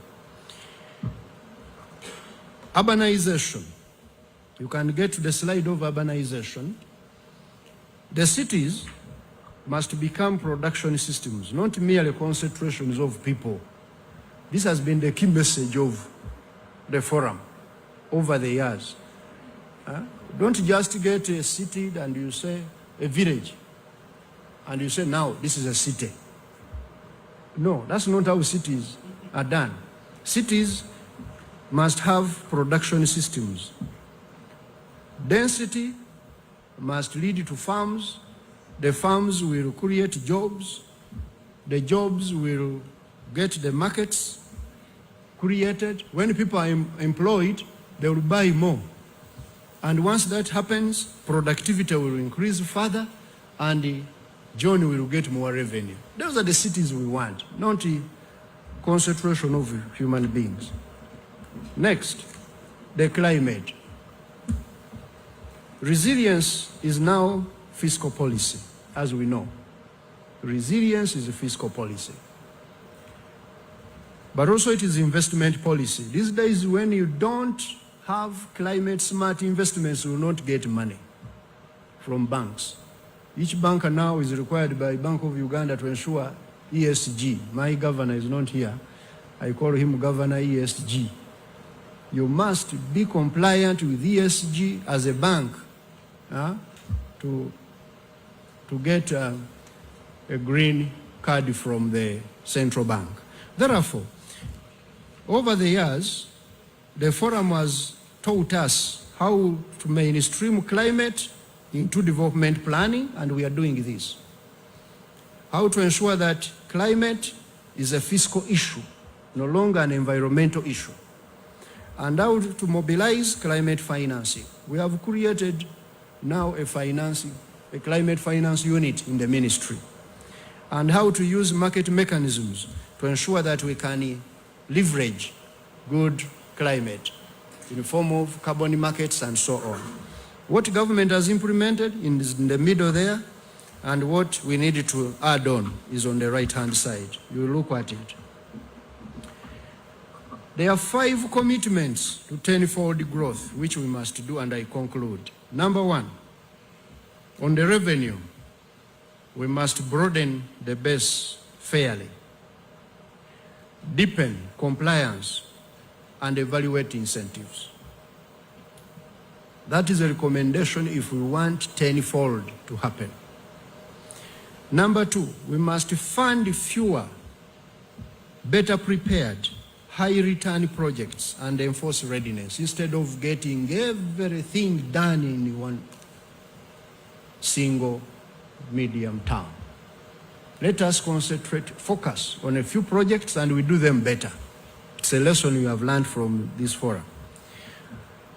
Urbanization. You can get to the slide of urbanization. The cities must become production systems, not merely concentrations of people. This has been the key message of the forum over the years. Don't just get a city and you say a village, and you say now this is a city. No, that's not how cities are done. Cities must have production systems. Density must lead to farms. The farms will create jobs. The jobs will get the markets created. When people are employed, they will buy more. And once that happens, productivity will increase further, and John will get more revenue. Those are the cities we want, not the concentration of human beings. Next, the climate. Resilience is now fiscal policy, as we know. Resilience is a fiscal policy. But also it is investment policy. These days, when you don't have climate smart investments, you will not get money from banks. Each banker now is required by Bank of Uganda to ensure ESG. My governor is not here. I call him Governor ESG. You must be compliant with ESG as a bank to get a green card from the central bank. Therefore, over the years, the forum has taught us how to mainstream climate into development planning, and we are doing this. How to ensure that climate is a fiscal issue, no longer an environmental issue. And how to mobilize climate financing. We have created now a climate finance unit in the ministry. And how to use market mechanisms to ensure that we can leverage good climate in the form of carbon markets and so on. What government has implemented in the middle there, and what we need to add on is on the right-hand side. You look at it. There are 5 commitments to tenfold growth, which we must do, and I conclude. Number 1, on the revenue, we must broaden the base fairly, deepen compliance, and evaluate incentives. That is a recommendation if we want tenfold to happen. Number 2, we must fund fewer better prepared, high return projects and enforce readiness instead of getting everything done in one single medium term. Let us concentrate, focus on a few projects and we do them better. It's a lesson we have learned from this forum.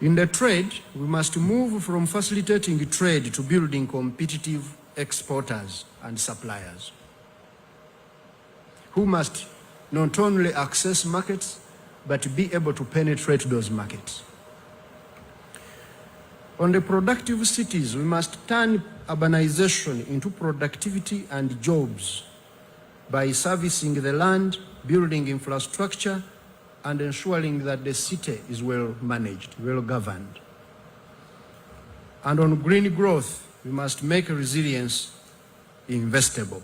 In the trade, we must move from facilitating trade to building competitive exporters and suppliers who must not only access markets, but be able to penetrate those markets. On the productive cities, we must turn urbanization into productivity and jobs by servicing the land, building infrastructure, and ensuring that the city is well managed, well governed. And on green growth, we must make resilience investable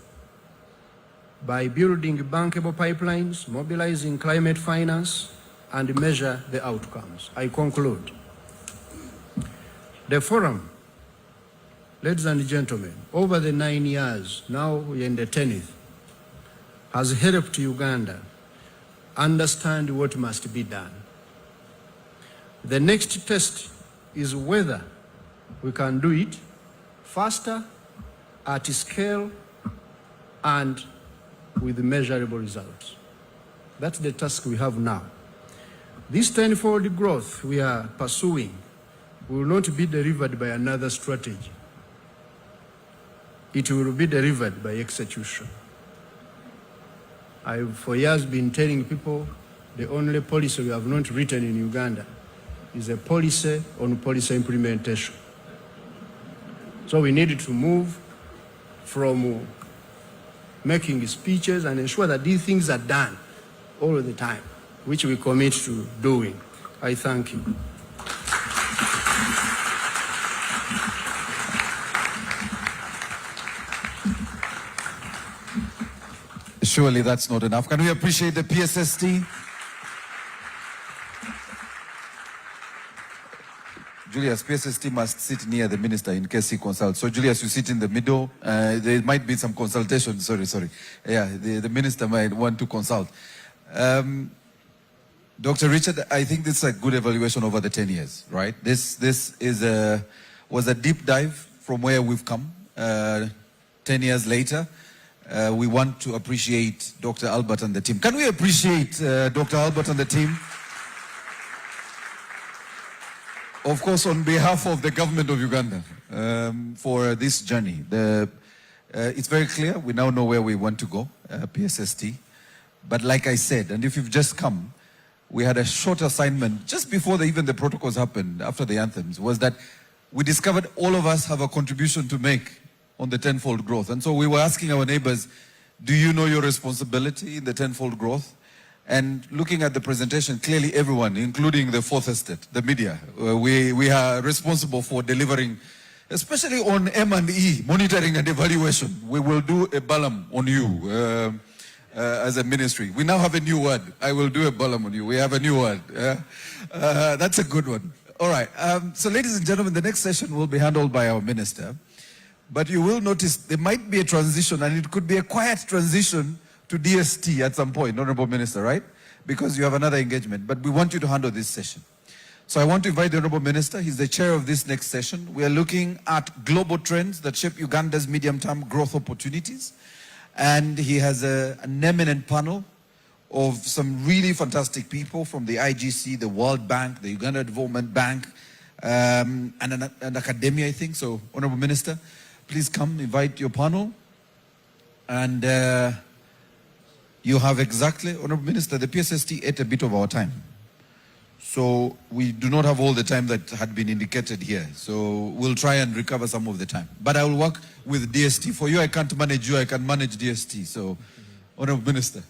by building bankable pipelines, mobilizing climate finance, and measure the outcomes. I conclude. The forum, ladies and gentlemen, over the 9 years, now we're in the 10th, has helped Uganda understand what must be done. The next test is whether we can do it faster, at scale, and with measurable results. That's the task we have now. This tenfold growth we are pursuing will not be delivered by another strategy. It will be delivered by execution. I've for years been telling people the only policy we have not written in Uganda is a policy on policy implementation. So we need to move from making speeches and ensure that these things are done all the time, which we commit to doing. I thank you. Surely that's not enough. Can we appreciate the PSST? Julius, PSST must sit near the minister in case he consults. So Julius, you sit in the middle. There might be some consultation. Sorry. Yeah, the minister might want to consult. Dr. Richard, I think this is a good evaluation over the 10 years, right? This was a deep dive from where we've come 10 years later. We want to appreciate Dr. Albert and the team. Can we appreciate Dr. Albert and the team? Of course, on behalf of the government of Uganda, for this journey. It's very clear, we now know where we want to go, PSST. But like I said, and if you've just come, we had a short assignment just before even the protocols happened, after the anthems, was that we discovered all of us have a contribution to make on the tenfold growth. And so we were asking our neighbors, do you know your responsibility in the tenfold growth? And looking at the presentation, clearly everyone, including the Fourth Estate, the media, we are responsible for delivering, especially on M&E, monitoring and evaluation. We will do a balam on you as a ministry. We now have a new word. I will do a balam on you. We have a new word. That's a good one. All right. So ladies and gentlemen, the next session will be handled by our minister. But you will notice there might be a transition, and it could be a quiet transition to DST at some point, Honorable Minister, right? Because you have another engagement, but we want you to handle this session. So I want to invite the Honorable Minister. He's the chair of this next session. We are looking at global trends that shape Uganda's medium-term growth opportunities. And he has an eminent panel of some really fantastic people from the IGC, the World Bank, the Uganda Development Bank, and an academia, I think. So, Honorable Minister, please come, invite your panel. And you have exactly, Honorable Minister, the PSST ate a bit of our time. So we do not have all the time that had been indicated here. So we'll try and recover some of the time. But I will work with DST. For you, I can't manage you, I can manage DST. So, Honorable Minister.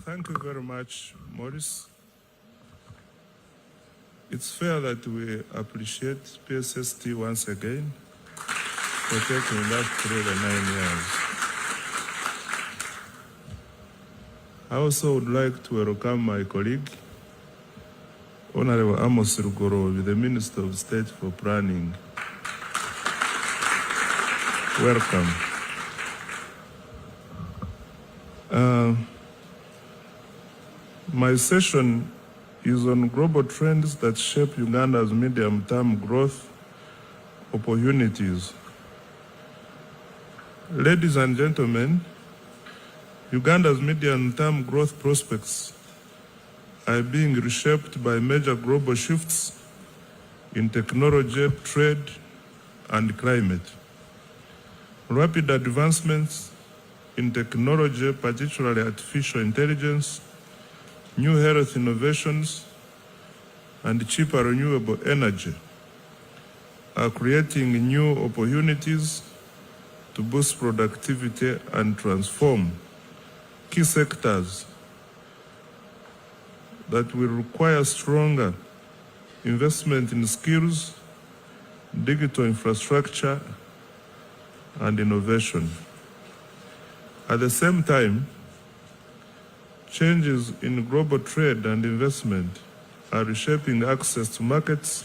Thank you very much, Maurice. It's fair that we appreciate PSST once again for taking that through the 9 years. I also would like to welcome my colleague, Honorable Amos Rugoro, the Minister of State for Planning. Welcome. My session is on global trends that shape Uganda's medium-term growth opportunities. Ladies and gentlemen, Uganda's medium-term growth prospects are being reshaped by major global shifts in technology, trade, and climate. Rapid advancements in technology, particularly artificial intelligence, new health innovations, and cheaper renewable energy are creating new opportunities to boost productivity and transform key sectors that will require stronger investment in skills, digital infrastructure, and innovation. At the same time, changes in global trade and investment are reshaping access to markets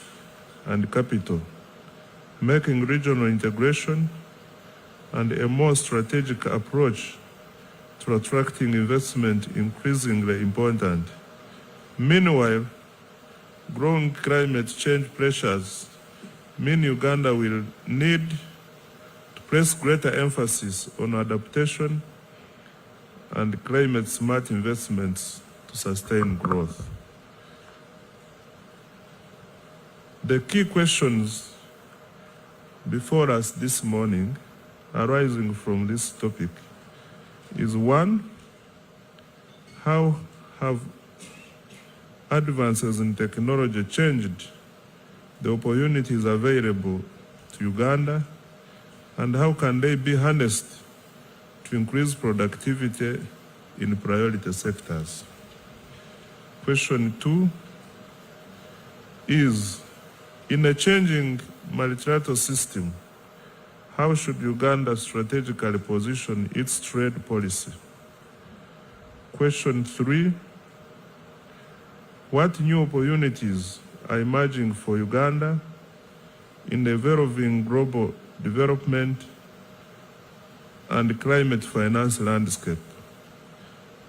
and capital, making regional integration and a more strategic approach to attracting investment increasingly important. Meanwhile, growing climate change pressures mean Uganda will need to place greater emphasis on adaptation and climate-smart investments to sustain growth. The key questions before us this morning arising from this topic is: one, how have advances in technology changed the opportunities available to Uganda, and how can they be harnessed to increase productivity in priority sectors? Question two is, in a changing multilateral system, how should Uganda strategically position its trade policy? Question three, what new opportunities are emerging for Uganda in the evolving global development and climate finance landscape?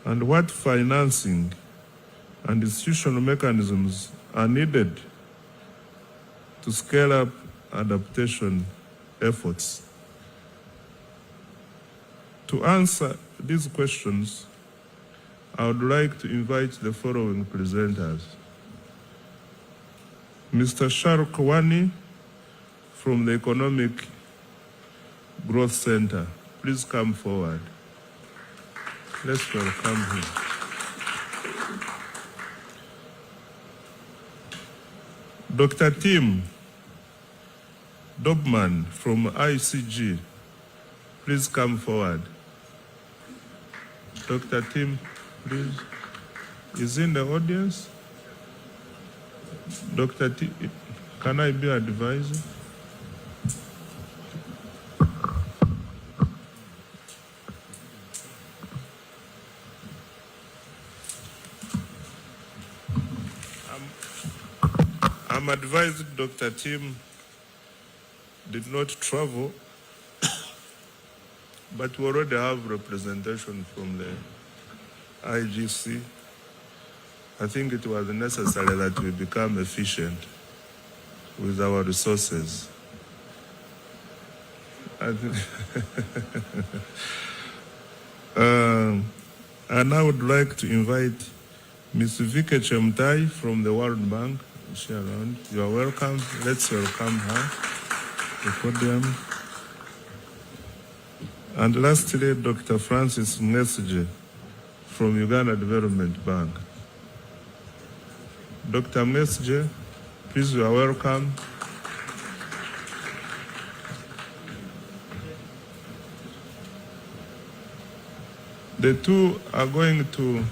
And what financing and institutional mechanisms are needed to scale up adaptation efforts? To answer these questions, I would like to invite the following presenters. Mr. Shahrukh Wani from the Economic Growth Center. Please come forward. Let's welcome him. Dr. Tim Dobman from ICG. Please come forward. Dr. Tim, please. Is in the audience? Dr. T, can I be advised? I'm advised Dr. Tim did not travel, but we already have representation from the IGC. I think it was necessary that we become efficient with our resources. And I would like to invite Ms. Vike Chemtai from the World Bank. Is she around? You are welcome. Let's welcome her to the podium. And lastly, Dr. Francis Mnesije from Uganda Development Bank. Dr. Mnesije, please, you are welcome. The two are going to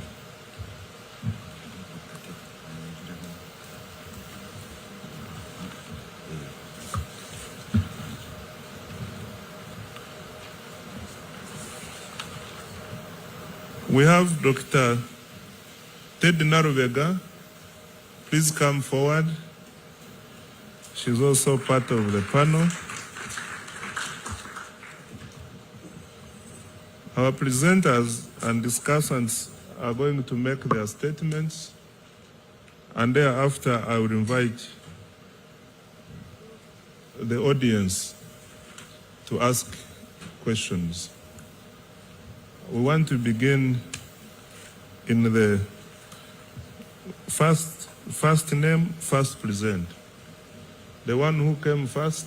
we have Dr. Ted Naruvega. Please come forward. She's also part of the panel. Our presenters and discussants are going to make their statements, and thereafter I will invite the audience to ask questions. We want to begin in the first name, first present. The one who came first,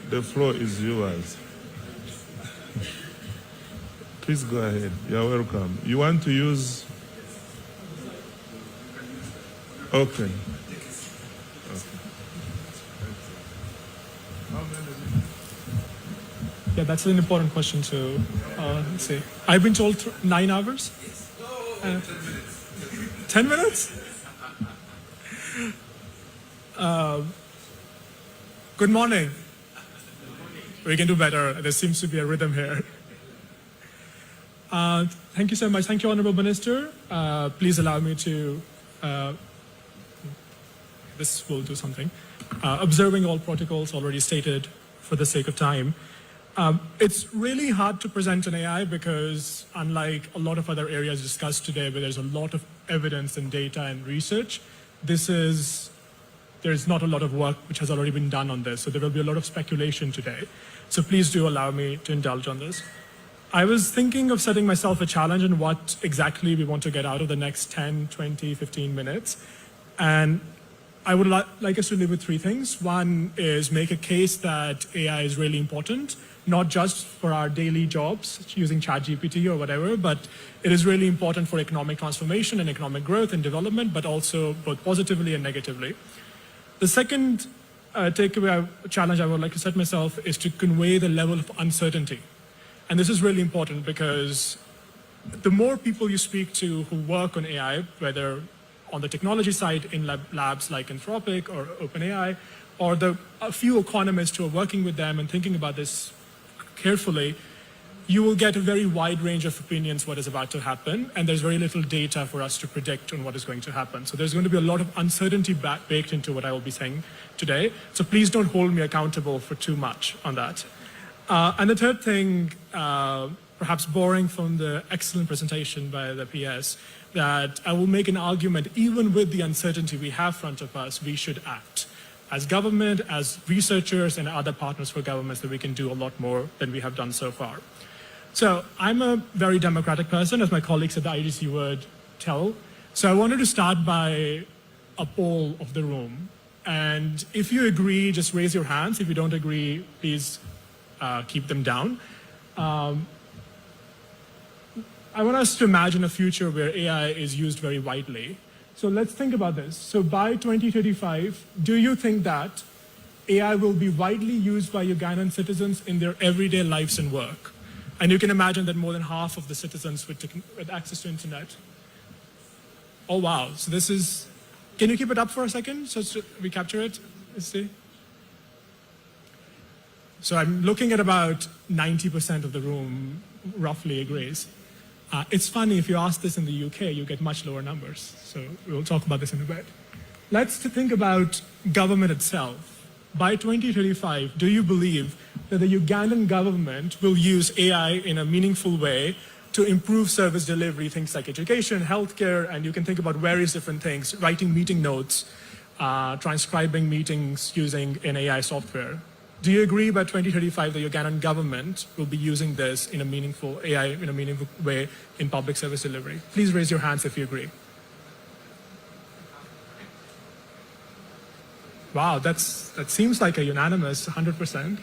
the floor is yours. Please go ahead. You're welcome. You want to use? Okay. Yeah, that's an important question to say. I've been told 9 hours? 10 minutes? Good morning. We can do better. There seems to be a rhythm here. Thank you so much. Thank you, Honorable Minister. Please allow me to, this will do something. Observing all protocols already stated for the sake of time. It's really hard to present an AI because unlike a lot of other areas discussed today where there's a lot of evidence and data and research, there's not a lot of work which has already been done on this. So there will be a lot of speculation today. So please do allow me to indulge on this. I was thinking of setting myself a challenge on what exactly we want to get out of the next 10, 20, 15 minutes. And I would like us to live with 3 things. One is make a case that AI is really important, not just for our daily jobs using ChatGPT or whatever, but it is really important for economic transformation and economic growth and development, but also both positively and negatively. The second takeaway challenge I would like to set myself is to convey the level of uncertainty. And this is really important because the more people you speak to who work on AI, whether on the technology side in labs like Anthropic or OpenAI, or a few economists who are working with them and thinking about this carefully, you will get a very wide range of opinions what is about to happen, and there's very little data for us to predict on what is going to happen. So there's going to be a lot of uncertainty baked into what I will be saying today. So please don't hold me accountable for too much on that. And the third thing, perhaps borrowing from the excellent presentation by the PS, that I will make an argument, even with the uncertainty we have in front of us, we should act. As government, as researchers and other partners for governments, that we can do a lot more than we have done so far. So I'm a very democratic person, as my colleagues at the IGC would tell. So I wanted to start by a poll of the room. And if you agree, just raise your hands. If you don't agree, please keep them down. I want us to imagine a future where AI is used very widely. So let's think about this. So by 2035, do you think that AI will be widely used by Ugandan citizens in their everyday lives and work? And you can imagine that more than half of the citizens with access to internet. Oh, wow. So this is, can you keep it up for a second so we capture it? Let's see. So I'm looking at about 90% of the room roughly agrees. It's funny, if you ask this in the UK, you get much lower numbers. So we'll talk about this in a bit. Let's think about government itself. By 2035, do you believe that the Ugandan government will use AI in a meaningful way to improve service delivery, things like education, healthcare, and you can think about various different things, writing meeting notes, transcribing meetings using an AI software? Do you agree by 2035 the Ugandan government will be using this in a meaningful AI in a meaningful way in public service delivery? Please raise your hands if you agree. Wow, that seems like a unanimous 100%.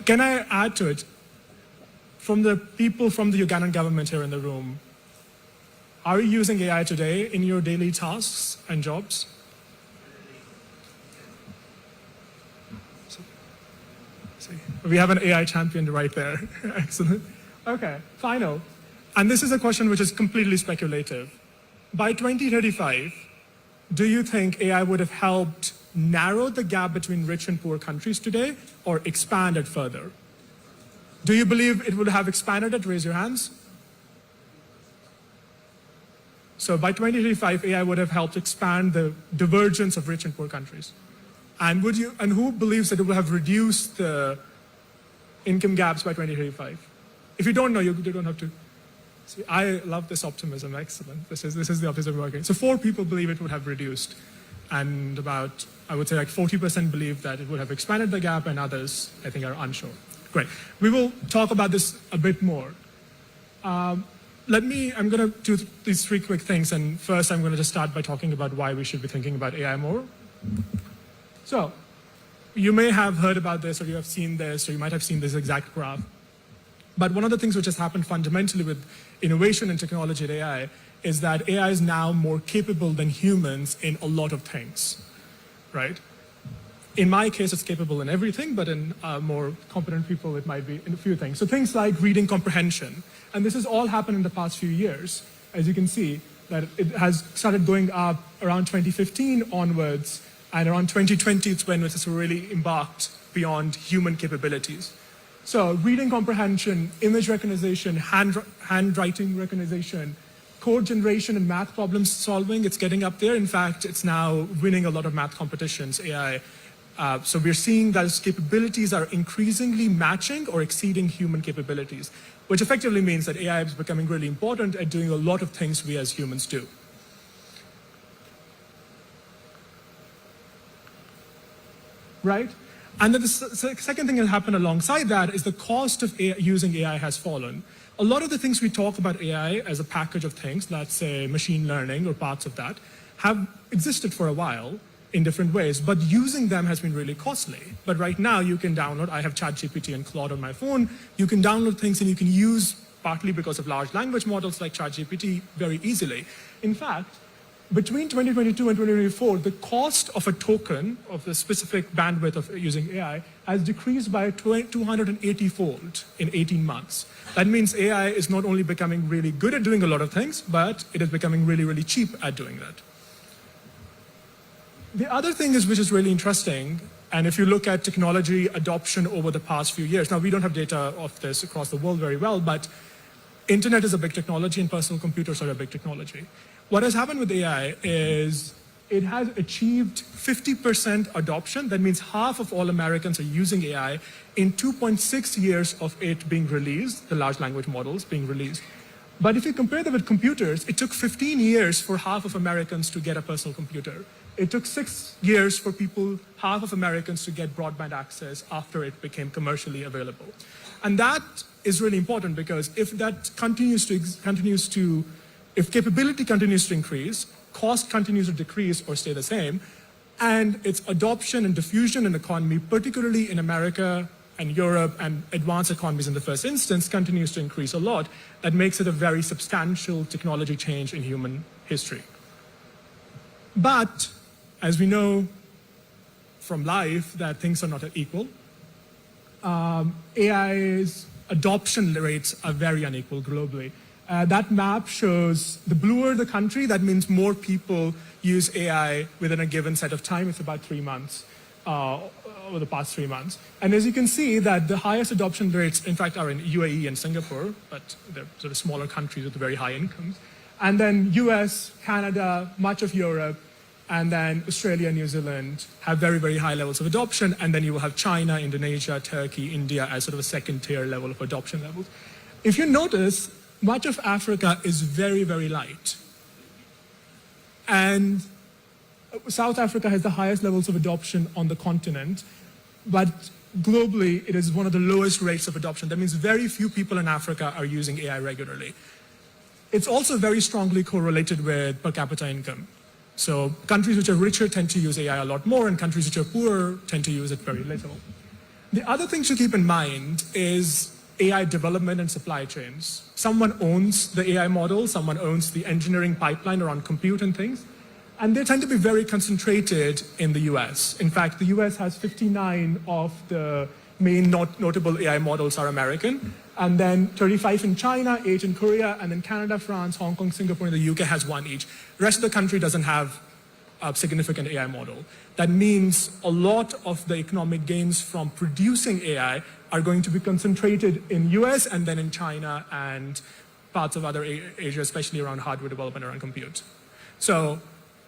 Can I add to it? From the people from the Ugandan government here in the room, are you using AI today in your daily tasks and jobs? We have an AI champion right there. Excellent. Okay, final. And this is a question which is completely speculative. By 2035, do you think AI would have helped narrow the gap between rich and poor countries today or expand it further? Do you believe it would have expanded it? Raise your hands. So by 2035, AI would have helped expand the divergence of rich and poor countries. And who believes that it will have reduced the income gaps by 2035? If you don't know, you don't have to. See, I love this optimism. Excellent. This is the optimism working. So 4 people believe it would have reduced, and about, I would say, like 40% believe that it would have expanded the gap, and others, I think, are unsure. Great. We will talk about this a bit more. I'm going to do these 3 quick things, and first I'm going to just start by talking about why we should be thinking about AI more. So, you may have heard about this, or you have seen this, or you might have seen this exact graph. But one of the things which has happened fundamentally with innovation and technology at AI is that AI is now more capable than humans in a lot of things, right? In my case, it's capable in everything, but in more competent people, it might be in a few things. So things like reading comprehension. And this has all happened in the past few years. As you can see, that it has started going up around 2015 onwards, and around 2020, it's when it's really embarked beyond human capabilities. So reading comprehension, image recognition, handwriting recognition, code generation and math problem solving, it's getting up there. In fact, it's now winning a lot of math competitions, AI. So we're seeing that its capabilities are increasingly matching or exceeding human capabilities, which effectively means that AI is becoming really important at doing a lot of things we as humans do. Right? And then the second thing that happened alongside that is the cost of using AI has fallen. A lot of the things we talk about AI as a package of things, let's say machine learning or parts of that, have existed for a while in different ways, but using them has been really costly. But right now you can download, I have ChatGPT and Claude on my phone, you can download things and you can use, partly because of large language models like ChatGPT, very easily. In fact, between 2022 and 2024, the cost of a token of the specific bandwidth of using AI has decreased by 280-fold in 18 months. That means AI is not only becoming really good at doing a lot of things, but it is becoming really, really cheap at doing that. The other thing is, which is really interesting, and if you look at technology adoption over the past few years, now we don't have data of this across the world very well, but internet is a big technology and personal computers are a big technology. What has happened with AI is it has achieved 50% adoption. That means half of all Americans are using AI in 2.6 years of it being released, the large language models being released. But if you compare that with computers, it took 15 years for half of Americans to get a personal computer. It took 6 years for half of Americans to get broadband access after it became commercially available. And that is really important because if that if capability continues to increase, cost continues to decrease or stay the same, and its adoption and diffusion in the economy, particularly in America and Europe and advanced economies in the first instance, continues to increase a lot, that makes it a very substantial technology change in human history. But, as we know from life, that things are not equal. AI's adoption rates are very unequal globally. That map shows the bluer the country, that means more people use AI within a given set of time. It's about 3 months, over the past 3 months. And as you can see that the highest adoption rates, in fact, are in UAE and Singapore, but they're sort of smaller countries with very high incomes. And then US, Canada, much of Europe, and then Australia and New Zealand have very, very high levels of adoption. And then you will have China, Indonesia, Turkey, India as sort of a second tier level of adoption levels. If you notice, much of Africa is very, very light. And South Africa has the highest levels of adoption on the continent, but globally it is one of the lowest rates of adoption. That means very few people in Africa are using AI regularly. It's also very strongly correlated with per capita income. So countries which are richer tend to use AI a lot more, and countries which are poorer tend to use it very little. The other thing to keep in mind is AI development and supply chains. Someone owns the AI model, someone owns the engineering pipeline around compute and things, and they tend to be very concentrated in the US. In fact, the US has 59 of the main notable AI models are American, and then 35 in China, 8 in Korea, and then Canada, France, Hong Kong, Singapore, and the UK has 1 each. The rest of the country doesn't have a significant AI model. That means a lot of the economic gains from producing AI are going to be concentrated in US and then in China and parts of other Asia, especially around hardware development, around compute. So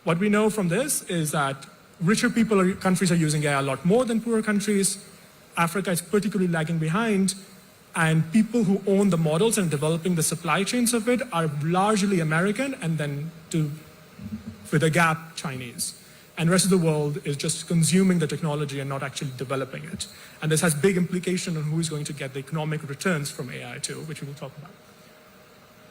what we know from this is that richer countries are using AI a lot more than poorer countries. Africa is particularly lagging behind. And people who own the models and developing the supply chains of it are largely American and then with a gap, Chinese. And the rest of the world is just consuming the technology and not actually developing it. And this has big implication on who's going to get the economic returns from AI too, which we will talk about.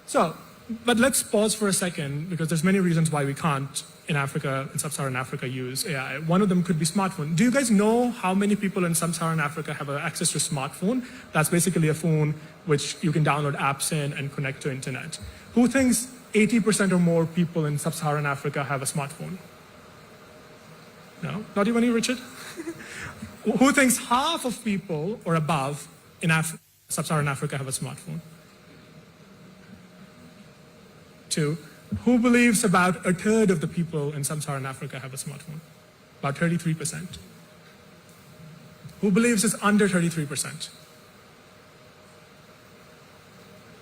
So, but let's pause for a second because there's many reasons why we can't in Africa, in sub-Saharan Africa, use AI. One of them could be smartphone. Do you guys know how many people in sub-Saharan Africa have access to a smartphone? That's basically a phone which you can download apps in and connect to internet. Who thinks 80% or more people in sub-Saharan Africa have a smartphone? No? Not even you, Richard? Who thinks half of people or above in sub-Saharan Africa have a smartphone? 2. Who believes about a third of the people in sub-Saharan Africa have a smartphone? About 33%. Who believes it's under 33%?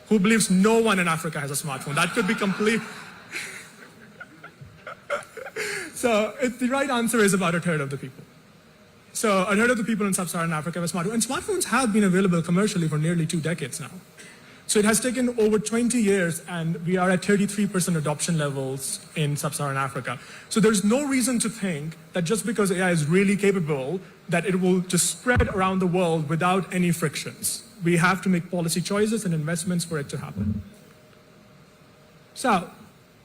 Who believes no one in Africa has a smartphone? That could be complete. So the right answer is about a third of the people. So a third of the people in sub-Saharan Africa have a smartphone. And smartphones have been available commercially for nearly 2 decades now. So it has taken over 20 years and we are at 33% adoption levels in sub-Saharan Africa. So there's no reason to think that just because AI is really capable, that it will just spread around the world without any frictions. We have to make policy choices and investments for it to happen. So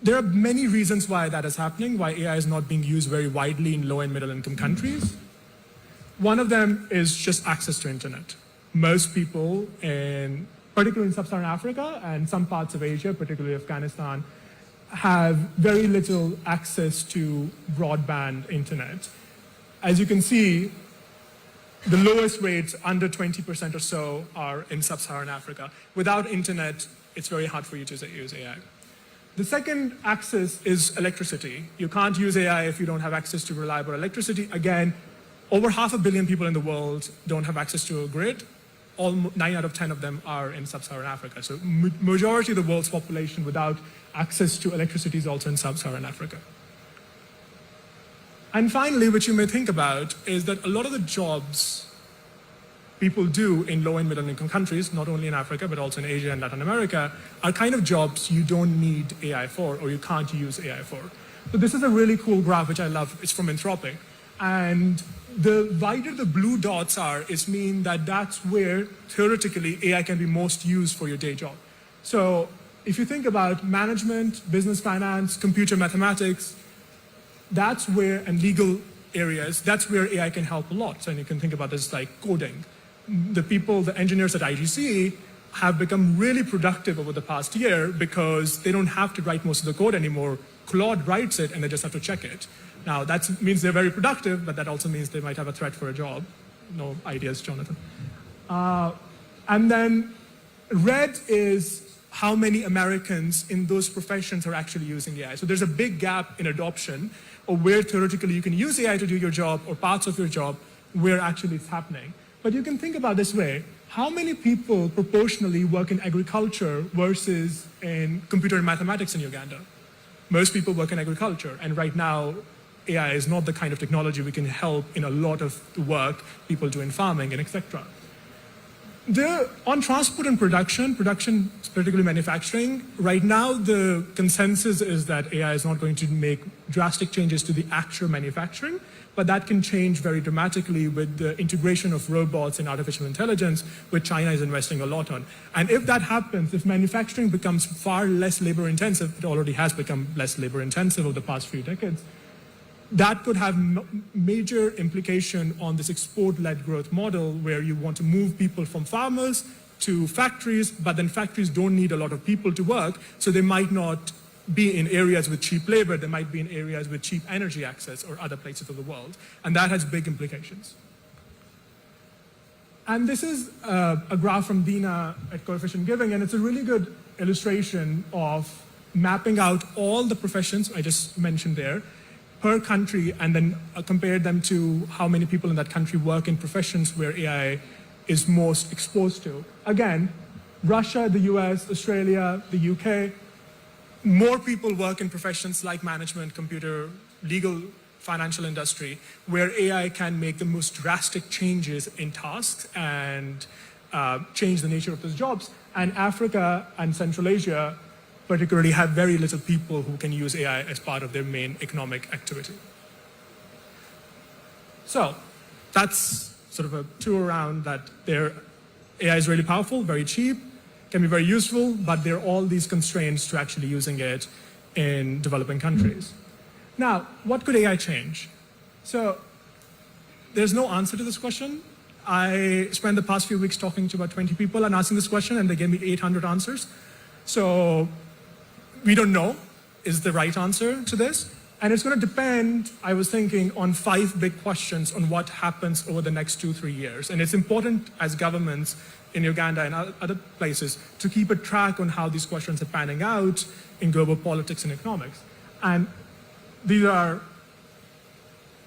there are many reasons why that is happening, why AI is not being used very widely in low and middle income countries. One of them is just access to internet. Most people particularly in sub-Saharan Africa and some parts of Asia, particularly Afghanistan, have very little access to broadband internet. As you can see, the lowest rates, under 20% or so, are in sub-Saharan Africa. Without internet, it's very hard for you to use AI. The second axis is electricity. You can't use AI if you don't have access to reliable electricity. Again, over 500 million people in the world don't have access to a grid. 9 out of 10 of them are in sub-Saharan Africa. So majority of the world's population without access to electricity is also in sub-Saharan Africa. And finally, which you may think about, is that a lot of the jobs people do in low and middle income countries, not only in Africa, but also in Asia and Latin America, are kind of jobs you don't need AI for or you can't use AI for. So this is a really cool graph, which I love. It's from Anthropic. And the wider the blue dots are, it means that that's where, theoretically, AI can be most used for your day job. So if you think about management, business finance, computer mathematics, that's where, and legal areas, that's where AI can help a lot. So you can think about this like coding. The engineers at IGC have become really productive over the past year because they don't have to write most of the code anymore. Claude writes it and they just have to check it. Now, that means they're very productive, but that also means they might have a threat for a job. No ideas, Jonathan. And then red is how many Americans in those professions are actually using AI. So there's a big gap in adoption of where theoretically you can use AI to do your job or parts of your job where actually it's happening. But you can think about this way. How many people proportionally work in agriculture versus in computer and mathematics in Uganda? Most people work in agriculture, and right now, AI is not the kind of technology we can help in a lot of the work people do in farming and etc. On transport and production, particularly manufacturing, right now the consensus is that AI is not going to make drastic changes to the actual manufacturing, but that can change very dramatically with the integration of robots and artificial intelligence, which China is investing a lot on. And if that happens, if manufacturing becomes far less labor intensive, it already has become less labor intensive over the past few decades, that could have major implication on this export-led growth model where you want to move people from farmers to factories, but then factories don't need a lot of people to work, so they might not be in areas with cheap labor, they might be in areas with cheap energy access or other places of the world, and that has big implications. And this is a graph from Dina at Coefficient Giving, and it's a really good illustration of mapping out all the professions I just mentioned there, per country, and then compare them to how many people in that country work in professions where AI is most exposed to. Again, Russia, the US, Australia, the UK, more people work in professions like management, computer, legal, financial industry, where AI can make the most drastic changes in tasks and change the nature of those jobs. And Africa and Central Asia particularly have very little people who can use AI as part of their main economic activity. So that's sort of a tour around that AI is really powerful, very cheap, can be very useful, but there are all these constraints to actually using it in developing countries. Now, what could AI change? So there's no answer to this question. I spent the past few weeks talking to about 20 people and asking this question, and they gave me 800 answers. So we don't know is the right answer to this. And it's going to depend, I was thinking, on 5 big questions on what happens over the next 2-3 years. And it's important as governments in Uganda and other places to keep a track on how these questions are panning out in global politics and economics. And these are: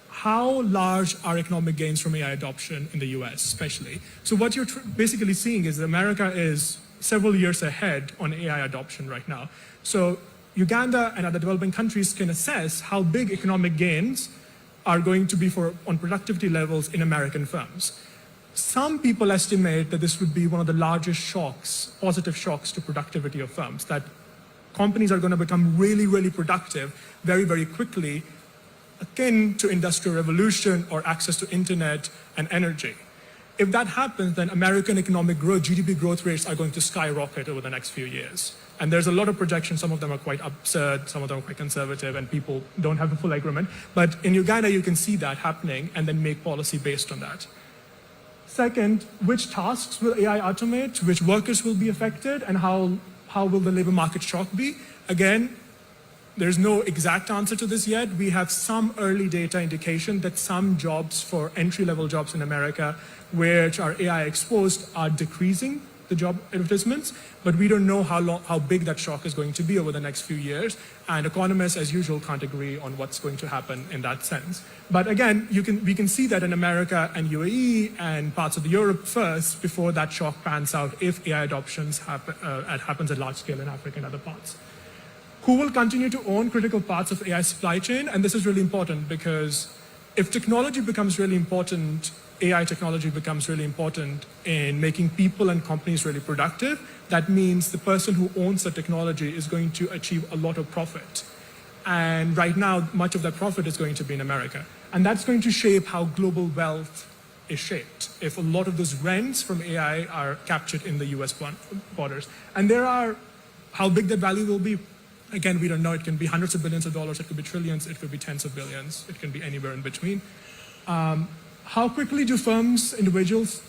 how large are economic gains from AI adoption in the US, especially? So what you're basically seeing is that America is several years ahead on AI adoption right now. So Uganda and other developing countries can assess how big economic gains are going to be on productivity levels in American firms. Some people estimate that this would be one of the largest shocks, positive shocks to productivity of firms, that companies are going to become really, really productive very, very quickly, akin to industrial revolution or access to internet and energy. If that happens, then American economic growth, GDP growth rates are going to skyrocket over the next few years. And there's a lot of projections. Some of them are quite absurd, some of them are quite conservative, and people don't have the full agreement. But in Uganda, you can see that happening and then make policy based on that. Second, which tasks will AI automate? Which workers will be affected? And how will the labor market shock be? Again, there's no exact answer to this yet. We have some early data indication that some jobs for entry-level jobs in America, which are AI exposed, are decreasing the job advertisements, but we don't know how big that shock is going to be over the next few years. And economists, as usual, can't agree on what's going to happen in that sense. But again, we can see that in America and UAE and parts of Europe first, before that shock pans out, if AI adoptions happens at large scale in Africa and other parts. Who will continue to own critical parts of AI supply chain? And this is really important, because if technology becomes really important, AI technology becomes really important in making people and companies really productive, that means the person who owns the technology is going to achieve a lot of profit. And right now, much of that profit is going to be in America. And that's going to shape how global wealth is shaped, if a lot of those rents from AI are captured in the US borders. And how big that value will be, again, we don't know. It can be hundreds of billions of dollars, it could be trillions, it could be tens of billions, it can be anywhere in between. How quickly do firms, individuals,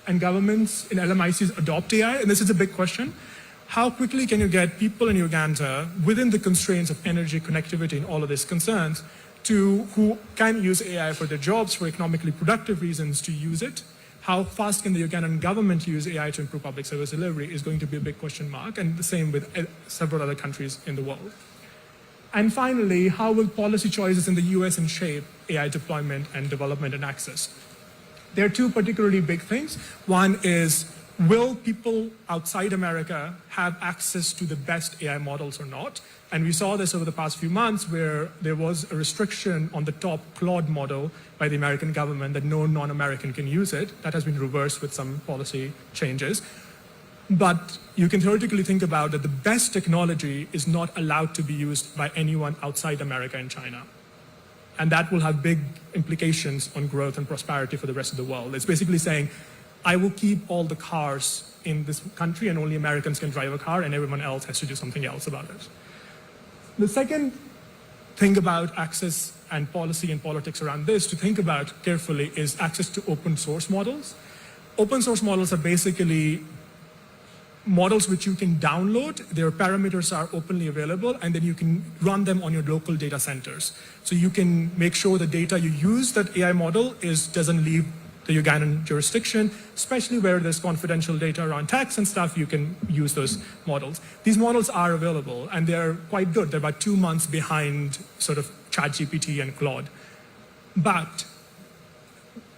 and governments in LMICs adopt AI? And this is a big question. How quickly can you get people in Uganda, within the constraints of energy, connectivity, and all of these concerns, who can use AI for their jobs, for economically productive reasons, to use it? How fast can the Ugandan government use AI to improve public service delivery is going to be a big question mark, and the same with several other countries in the world. And finally, how will policy choices in the US shape AI deployment and development and access? There are 2 particularly big things. One is, will people outside America have access to the best AI models or not? And we saw this over the past few months, where there was a restriction on the top Claude model by the American government that no non-American can use it. That has been reversed with some policy changes. But you can theoretically think about that the best technology is not allowed to be used by anyone outside America and China. And that will have big implications on growth and prosperity for the rest of the world. It's basically saying, I will keep all the cars in this country and only Americans can drive a car and everyone else has to do something else about it. The second thing about access and policy and politics around this to think about carefully is access to open source models. Open source models are basically models which you can download, their parameters are openly available, and then you can run them on your local data centers. So you can make sure the data you use, that AI model, doesn't leave the Ugandan jurisdiction, especially where there's confidential data around tax and stuff, you can use those models. These models are available, and they're quite good. They're about 2 months behind sort of ChatGPT and Claude. But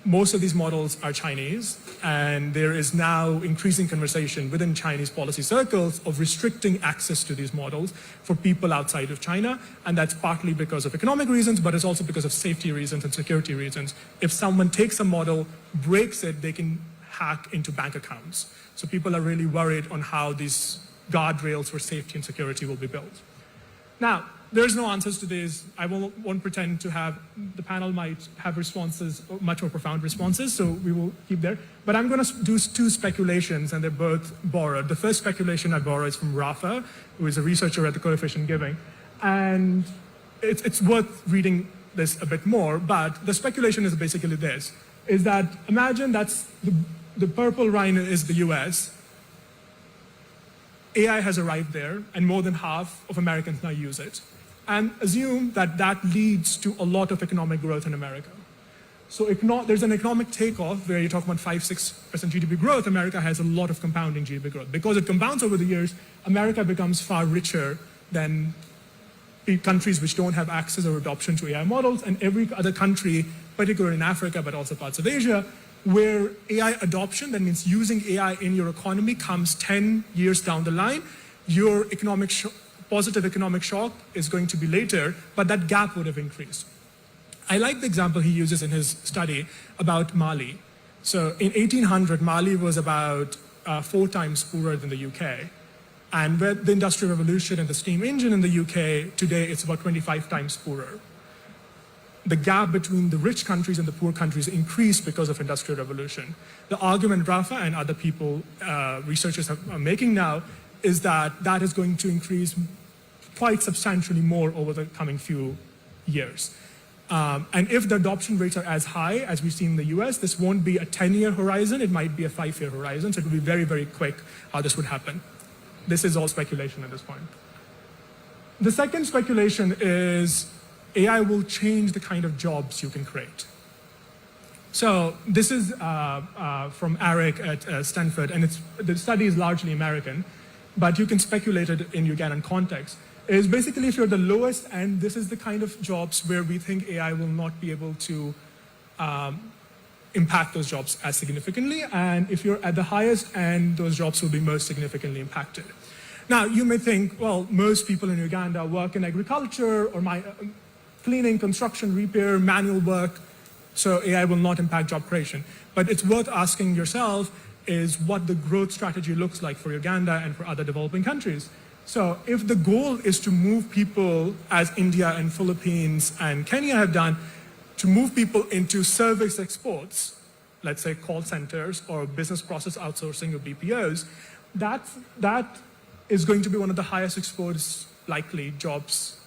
most of these models are Chinese, and there is now increasing conversation within Chinese policy circles of restricting access to these models for people outside of China, and that's partly because of economic reasons, but it's also because of safety reasons and security reasons. If someone takes a model, breaks it, they can hack into bank accounts. So people are really worried on how these guardrails for safety and security will be built. Now, there's no answers to this. I won't pretend to have, the panel might have responses, much more profound responses, so we will keep there. But I'm going to do two speculations, and they're both borrowed. The first speculation I borrow is from Rafa, who is a researcher at the Coefficient Giving. And it's worth reading this a bit more, but the speculation is basically this, is that imagine that's the purple line is the US. AI has arrived there, and more than half of Americans now use it. And assume that that leads to a lot of economic growth in America. So there's an economic takeoff where you talk about 5-6% GDP growth. America has a lot of compounding GDP growth. Because it compounds over the years, America becomes far richer than countries which don't have access or adoption to AI models, and every other country, particularly in Africa, but also parts of Asia, where AI adoption, that means using AI in your economy, comes 10 years down the line. Your positive economic shock is going to be later, but that gap would have increased. I like the example he uses in his study about Mali. So in 1800, Mali was about 4 times poorer than the UK. And with the Industrial Revolution and the steam engine in the UK, today it's about 25 times poorer. The gap between the rich countries and the poor countries increased because of Industrial Revolution. The argument Rafa and other people, researchers are making now, is that that is going to increase quite substantially more over the coming few years. And if the adoption rates are as high as we've seen in the US, this won't be a 10-year horizon, it might be a 5-year horizon, so it will be very, very quick how this would happen. This is all speculation at this point. The second speculation is AI will change the kind of jobs you can create. So this is from Eric at Stanford, and the study is largely American, but you can speculate it in Ugandan context. Is basically if you're the lowest end, this is the kind of jobs where we think AI will not be able to impact those jobs as significantly. And if you're at the highest end, those jobs will be most significantly impacted. Now, you may think, well, most people in Uganda work in agriculture or cleaning, construction, repair, manual work, so AI will not impact job creation. But it's worth asking yourself is what the growth strategy looks like for Uganda and for other developing countries. So if the goal is to move people, as India and Philippines and Kenya have done, to move people into service exports, let's say call centers or business process outsourcing or BPOs, that is going to be one of the highest exports likely jobs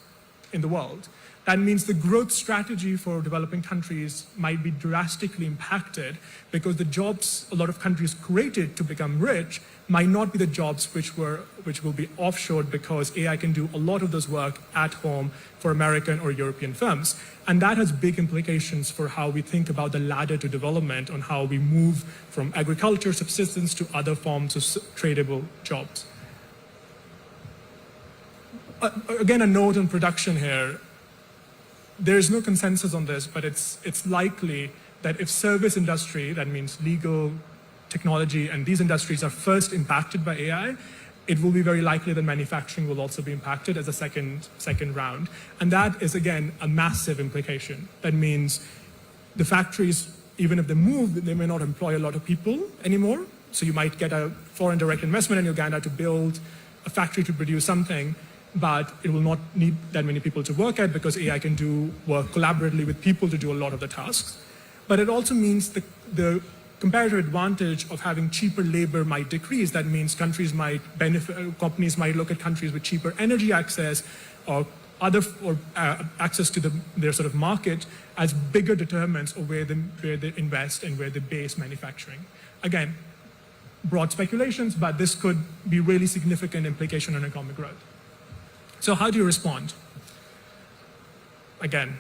in the world. That means the growth strategy for developing countries might be drastically impacted because the jobs a lot of countries created to become rich might not be the jobs which will be offshored because AI can do a lot of those work at home for American or European firms. And that has big implications for how we think about the ladder to development on how we move from agriculture, subsistence to other forms of tradable jobs. Again, a note on production here. There's no consensus on this, but it's likely that if service industry, that means legal, technology, and these industries are first impacted by AI, it will be very likely that manufacturing will also be impacted as a second round. And that is, again, a massive implication. That means the factories, even if they move, they may not employ a lot of people anymore. So you might get a foreign direct investment in Uganda to build a factory to produce something, but it will not need that many people to work at because AI can do work collaboratively with people to do a lot of the tasks. But it also means the comparative advantage of having cheaper labor might decrease. That means countries might benefit, companies might look at countries with cheaper energy access or access to their sort of market as bigger determinants of where they invest and where they base manufacturing. Again, broad speculations, but this could be really significant implication on economic growth. So how do you respond? Again,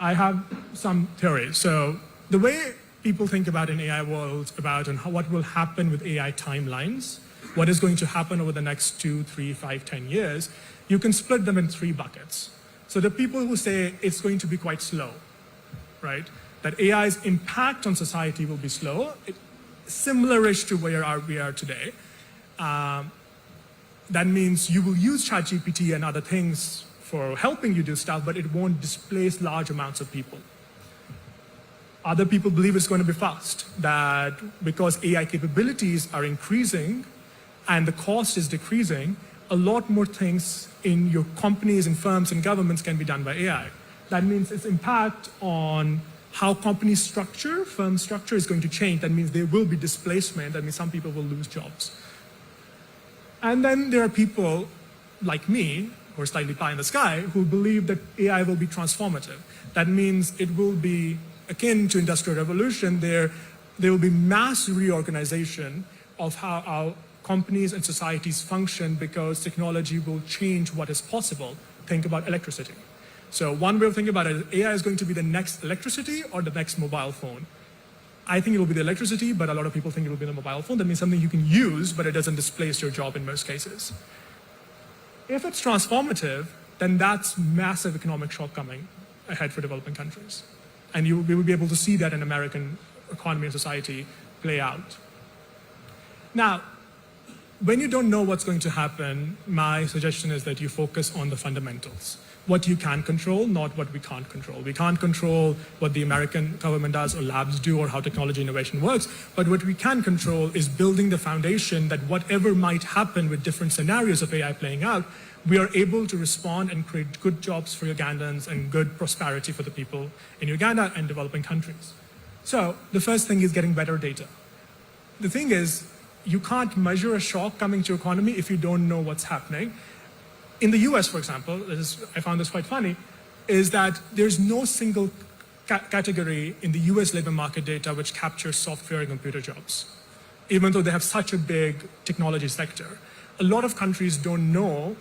I have some theories. So the way people think about in AI world about what will happen with AI timelines, what is going to happen over the next 2, 3, 5, 10 years, you can split them in 3 buckets. So the people who say it's going to be quite slow, right? That AI's impact on society will be slow, similar-ish to where we are today. That means you will use ChatGPT and other things for helping you do stuff, but it won't displace large amounts of people. Other people believe it's going to be fast, that because AI capabilities are increasing and the cost is decreasing, a lot more things in your companies and firms and governments can be done by AI. That means its impact on how companies structure, firm structure is going to change. That means there will be displacement. That means some people will lose jobs. And then there are people like me, who are slightly pie in the sky, who believe that AI will be transformative. That means it will be akin to Industrial Revolution. There will be mass reorganization of how our companies and societies function because technology will change what is possible. Think about electricity. So one way of thinking about it is AI is going to be the next electricity or the next mobile phone. I think it will be the electricity, but a lot of people think it will be the mobile phone. That means something you can use, but it doesn't displace your job in most cases. If it's transformative, then that's massive economic shock coming ahead for developing countries. And we will be able to see that in American economy and society play out. Now, when you don't know what's going to happen, my suggestion is that you focus on the fundamentals. What you can control, not what we can't control. We can't control what the American government does or labs do or how technology innovation works, but what we can control is building the foundation that whatever might happen with different scenarios of AI playing out, we are able to respond and create good jobs for Ugandans and good prosperity for the people in Uganda and developing countries. So the first thing is getting better data. The thing is, you can't measure a shock coming to your economy if you don't know what's happening. In the US, for example, I found this quite funny, is that there's no single category in the US labor market data which captures software and computer jobs, even though they have such a big technology sector. A lot of countries don't know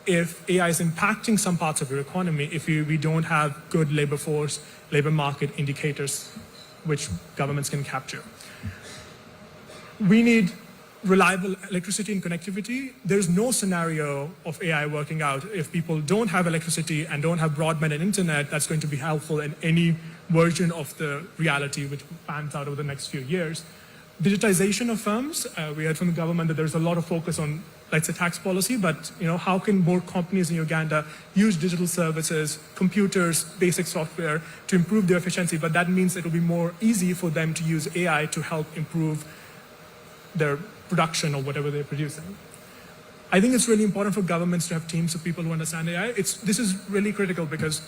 if AI is impacting some parts of your economy if we don't have good labor force, labor market indicators which governments can capture. We need reliable electricity and connectivity. There's no scenario of AI working out if people don't have electricity and don't have broadband and internet that's going to be helpful in any version of the reality which pans out over the next few years. Digitization of firms, we heard from the government that there's a lot of focus on, let's say, tax policy, but how can more companies in Uganda use digital services, computers, basic software to improve their efficiency? But that means it will be more easy for them to use AI to help improve their production or whatever they're producing. I think it's really important for governments to have teams of people who understand AI. This is really critical because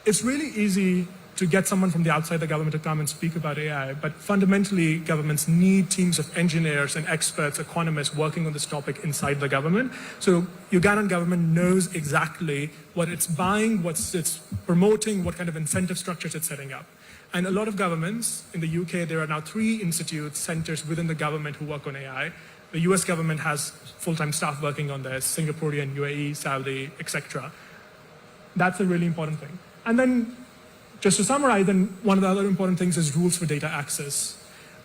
it's really easy to get someone from the outside the government to come and speak about AI, but fundamentally governments need teams of engineers and experts, economists working on this topic inside the government. So Ugandan government knows exactly what it's buying, what it's promoting, what kind of incentive structures it's setting up. And a lot of governments, in the UK, there are now 3 institutes, centers within the government who work on AI. The US government has full-time staff working on this, Singaporean, UAE, Saudi, etc. That's a really important thing. And then, just to summarize, then one of the other important things is rules for data access.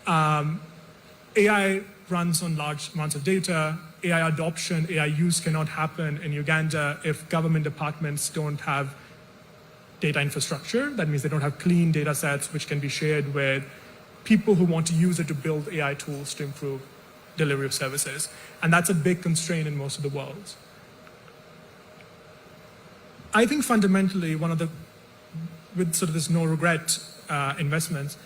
AI runs on large amounts of data. AI adoption, AI use cannot happen in Uganda if government departments don't have data infrastructure. That means they don't have clean data sets which can be shared with people who want to use it to build AI tools to improve delivery of services. And that's a big constraint in most of the world. I think fundamentally with sort of this no regret investments,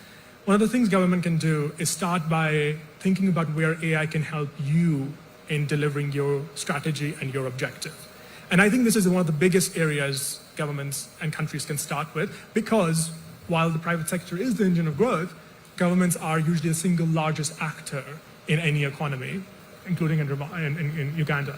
one of the things government can do is start by thinking about where AI can help you in delivering your strategy and your objective. And I think this is one of the biggest areas governments and countries can start with, because while the private sector is the engine of growth, governments are usually the single largest actor in any economy, including in Uganda.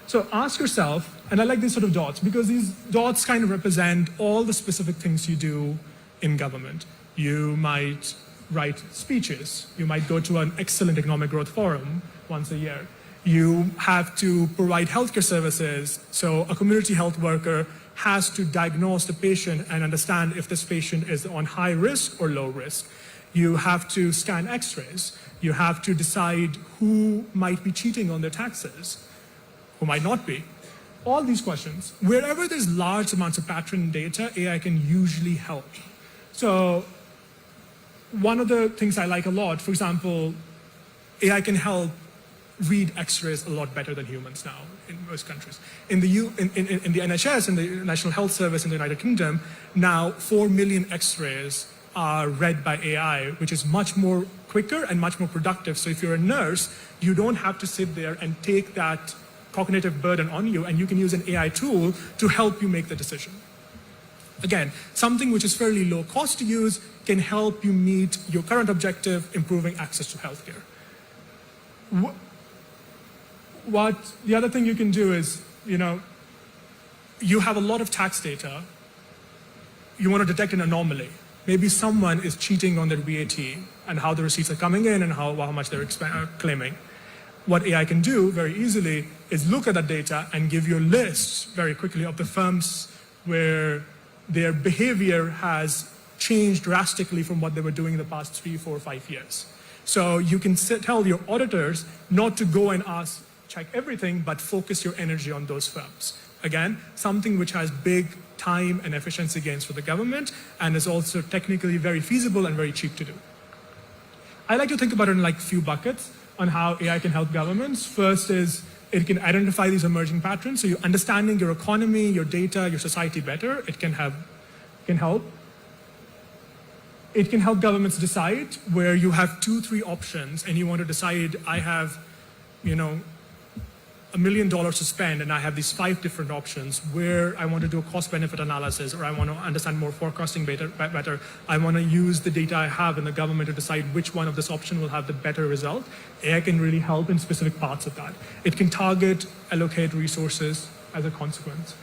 So ask yourself, and I like these sort of dots, because these dots kind of represent all the specific things you do in government. You might write speeches. You might go to an excellent economic growth forum once a year. You have to provide healthcare services. So a community health worker has to diagnose the patient and understand if this patient is on high risk or low risk. You have to scan x-rays. You have to decide who might be cheating on their taxes, who might not be. All these questions. Wherever there's large amounts of pattern data, AI can usually help. So one of the things I like a lot, for example, AI can help read x-rays a lot better than humans now in most countries. In the NHS, in the National Health Service in the United Kingdom, now 4 million x-rays are read by AI, which is much more quicker and much more productive. So if you're a nurse, you don't have to sit there and take that cognitive burden on you, and you can use an AI tool to help you make the decision. Again, something which is fairly low cost to use can help you meet your current objective, improving access to healthcare. The other thing you can do is, you have a lot of tax data. You want to detect an anomaly. Maybe someone is cheating on their VAT and how the receipts are coming in and how much they're claiming. What AI can do very easily is look at that data and give you a list very quickly of the firms where their behavior has changed drastically from what they were doing in the past 3, 4, 5 years. So you can tell your auditors not to go and check everything, but focus your energy on those firms. Again, something which has big time and efficiency gains for the government and is also technically very feasible and very cheap to do. I like to think about it in like few buckets on how AI can help governments. First is it can identify these emerging patterns. So you're understanding your economy, your data, your society better. It can help. It can help governments decide where you have 2, 3 options and you want to decide, I have, $1 million to spend and I have these 5 different options where I want to do a cost-benefit analysis, or I want to understand more forecasting better. I want to use the data I have in the government to decide which one of this option will have the better result. AI can really help in specific parts of that. It can target, allocate resources as a consequence.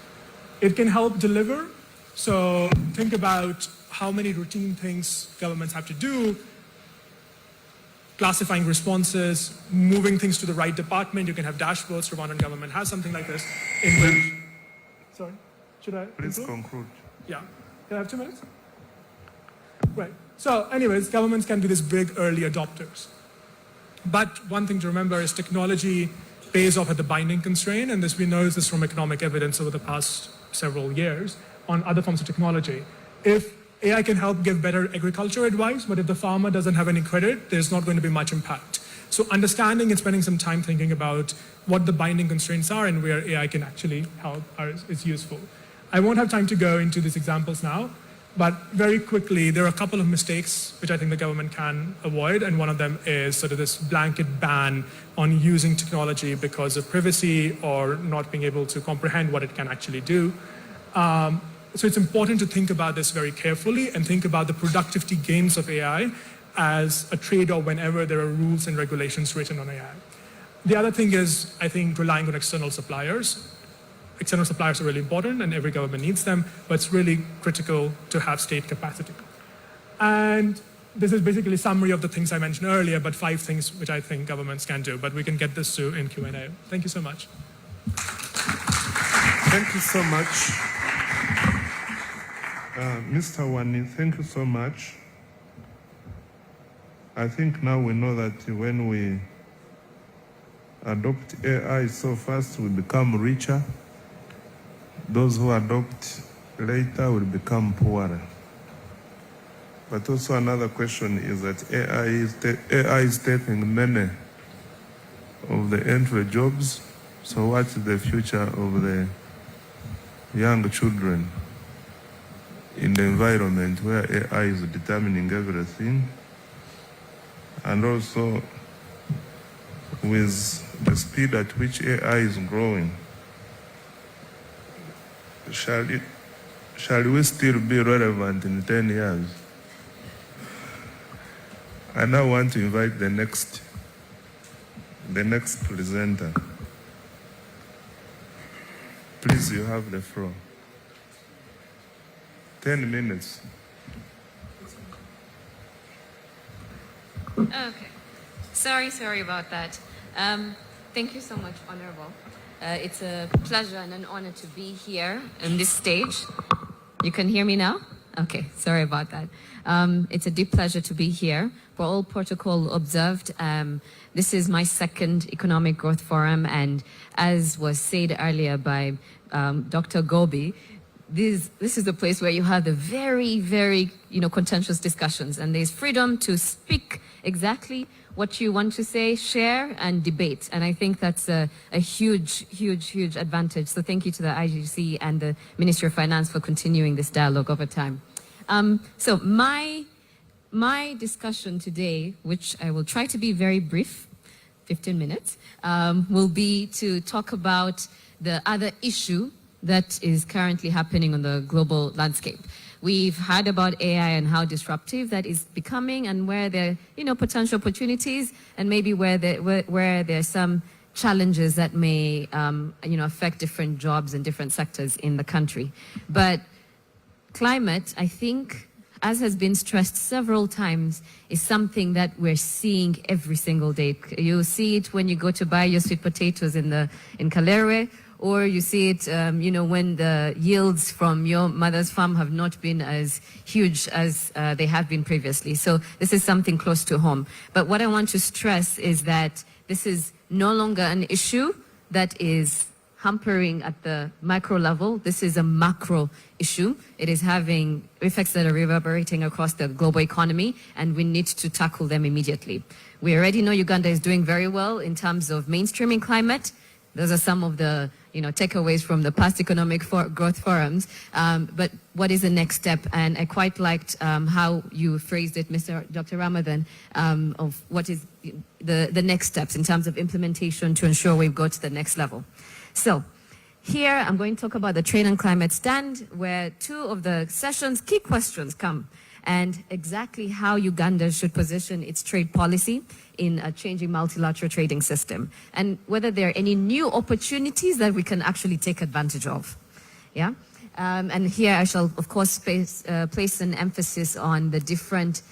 It can help deliver. So think about how many routine things governments have to do, classifying responses, moving things to the right department. You can have dashboards. Rwandan government has something like this. Sorry, should I? Please conclude. Yeah. Can I have 2 minutes? Right. So anyways, governments can be these big early adopters. But one thing to remember is technology pays off at the binding constraint, and we know this from economic evidence over the past several years on other forms of technology. If AI can help give better agriculture advice, but if the farmer doesn't have any credit, there's not going to be much impact. So understanding and spending some time thinking about what the binding constraints are and where AI can actually help is useful. I won't have time to go into these examples now, but very quickly, there are a couple of mistakes which I think the government can avoid, and one of them is sort of this blanket ban on using technology because of privacy or not being able to comprehend what it can actually do. So it's important to think about this very carefully and think about the productivity gains of AI as a trade-off whenever there are rules and regulations written on AI. The other thing is, I think, relying on external suppliers. External suppliers are really important and every government needs them, but it's really critical to have state capacity. And this is basically a summary of the things I mentioned earlier, but 5 things which I think governments can do, but we can get this to in Q&A. Thank you so much. Thank you so much. Mr. Wani, thank you so much. I think now we know that when we adopt AI so fast, we become richer. Those who adopt later will become poorer. But also another question is that AI is taking many of the entry jobs. So what is the future of the young children in the environment where AI is determining everything? And also with the speed at which AI is growing, shall we still be relevant in 10 years? I now want to invite the next presenter. Please, you have the floor. 10 minutes. Okay. Sorry about that. Thank you so much, Honorable. It's a pleasure and an honor to be here on this stage. You can hear me now? Okay, sorry about that. It's a deep pleasure to be here. For all protocol observed, this is my 2nd Economic Growth Forum, and as was said earlier by Dr. Gobi, this is the place where you have the very, very, contentious discussions, and there's freedom to speak exactly what you want to say, share, and debate. And I think that's a huge, huge, huge advantage. So thank you to the IGC and the Ministry of Finance for continuing this dialogue over time. So my my discussion today, which I will try to be very brief, 15 minutes, will be to talk about the other issue that is currently happening on the global landscape. We've heard about AI and how disruptive that is becoming, and where there are, potential opportunities, and maybe where there are some challenges that may, affect different jobs and different sectors in the country. But climate, I think, as has been stressed several times, is something that we're seeing every single day. You see it when you go to buy your sweet potatoes in Kalere, or you see it, when the yields from your mother's farm have not been as huge as they have been previously. So this is something close to home. But what I want to stress is that this is no longer an issue that is hampering at the micro level. This is a macro issue. It is having effects that are reverberating across the global economy, and we need to tackle them immediately. We already know Uganda is doing very well in terms of mainstreaming climate. Those are some of the takeaways from the past economic growth forums. But what is the next step? And I quite liked how you phrased it, Dr. Ramadan, of what is the next steps in terms of implementation to ensure we go to the next level. So here I'm going to talk about the trade and climate stand, where two of the session's key questions come, and exactly how Uganda should position its trade policy in a changing multilateral trading system, and whether there are any new opportunities that we can actually take advantage of. Yeah, and here I shall, of course, place an emphasis on the different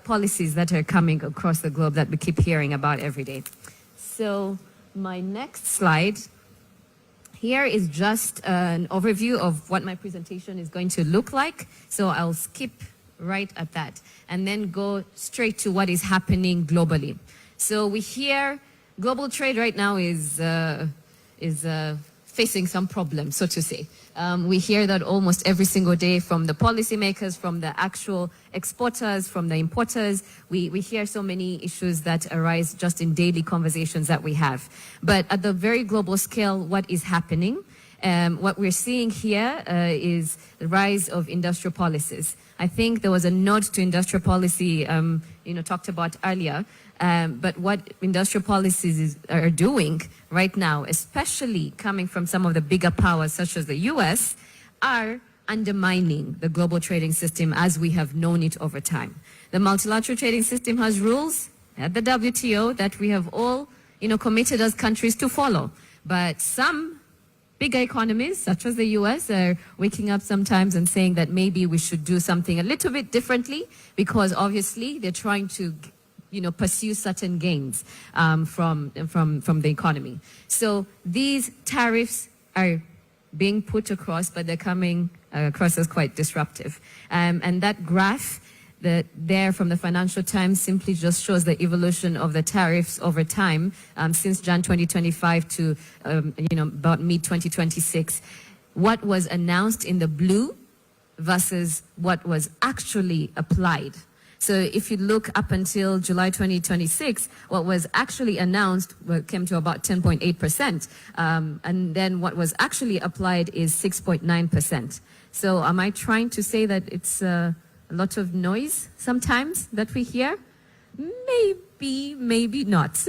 policies that are coming across the globe that we keep hearing about every day. So my next slide here is just an overview of what my presentation is going to look like. So I'll skip right at that and then go straight to what is happening globally. So we hear global trade right now is facing some problems, so to say. We hear that almost every single day from the policymakers, from the actual exporters, from the importers. We hear so many issues that arise just in daily conversations that we have. But at the very global scale, what is happening? What we're seeing here is the rise of industrial policies. I think there was a nod to industrial policy, talked about earlier. But what industrial policies are doing right now, especially coming from some of the bigger powers such as the US, are undermining the global trading system as we have known it over time. The multilateral trading system has rules at the WTO that we have all, committed as countries to follow. But some bigger economies, such as the US, are waking up sometimes and saying that maybe we should do something a little bit differently, because obviously they're trying to pursue certain gains from the economy. So these tariffs are being put across, but they're coming across as quite disruptive. And that graph there from the Financial Times simply just shows the evolution of the tariffs over time since Jan 2025 to about mid-2026. What was announced in the blue versus what was actually applied. So if you look up until July 2026, what was actually announced came to about 10.8%. And then what was actually applied is 6.9%. So am I trying to say that it's a lot of noise sometimes that we hear? Maybe, maybe not.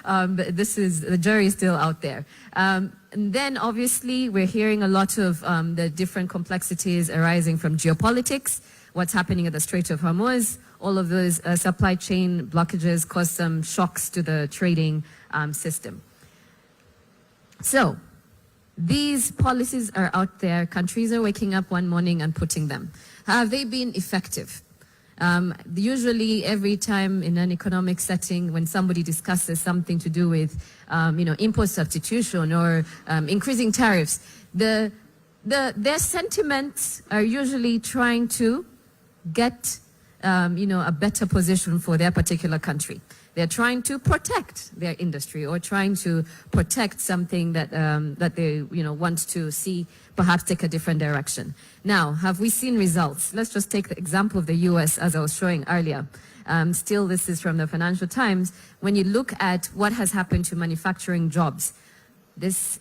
But the jury is still out there. And then obviously we're hearing a lot of the different complexities arising from geopolitics, what's happening at the Strait of Hormuz. All of those supply chain blockages cause some shocks to the trading system. So these policies are out there. Countries are waking up one morning and putting them. Have they been effective? Usually every time in an economic setting when somebody discusses something to do with import substitution or increasing tariffs, their sentiments are usually trying to get a better position for their particular country. They're trying to protect their industry or trying to protect something that that they want to see perhaps take a different direction. Now, have we seen results? Let's just take the example of the US as I was showing earlier. Still, this is from the Financial Times. When you look at what has happened to manufacturing jobs, this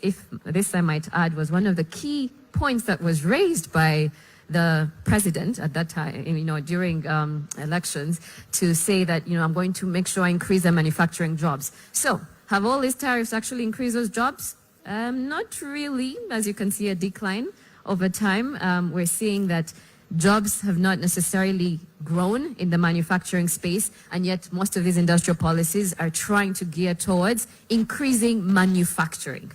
I might add, was one of the key points that was raised by the president at that time, during elections, to say that, I'm going to make sure I increase the manufacturing jobs. So, have all these tariffs actually increased those jobs? Not really. As you can see, a decline over time. We're seeing that jobs have not necessarily grown in the manufacturing space, and yet most of these industrial policies are trying to gear towards increasing manufacturing.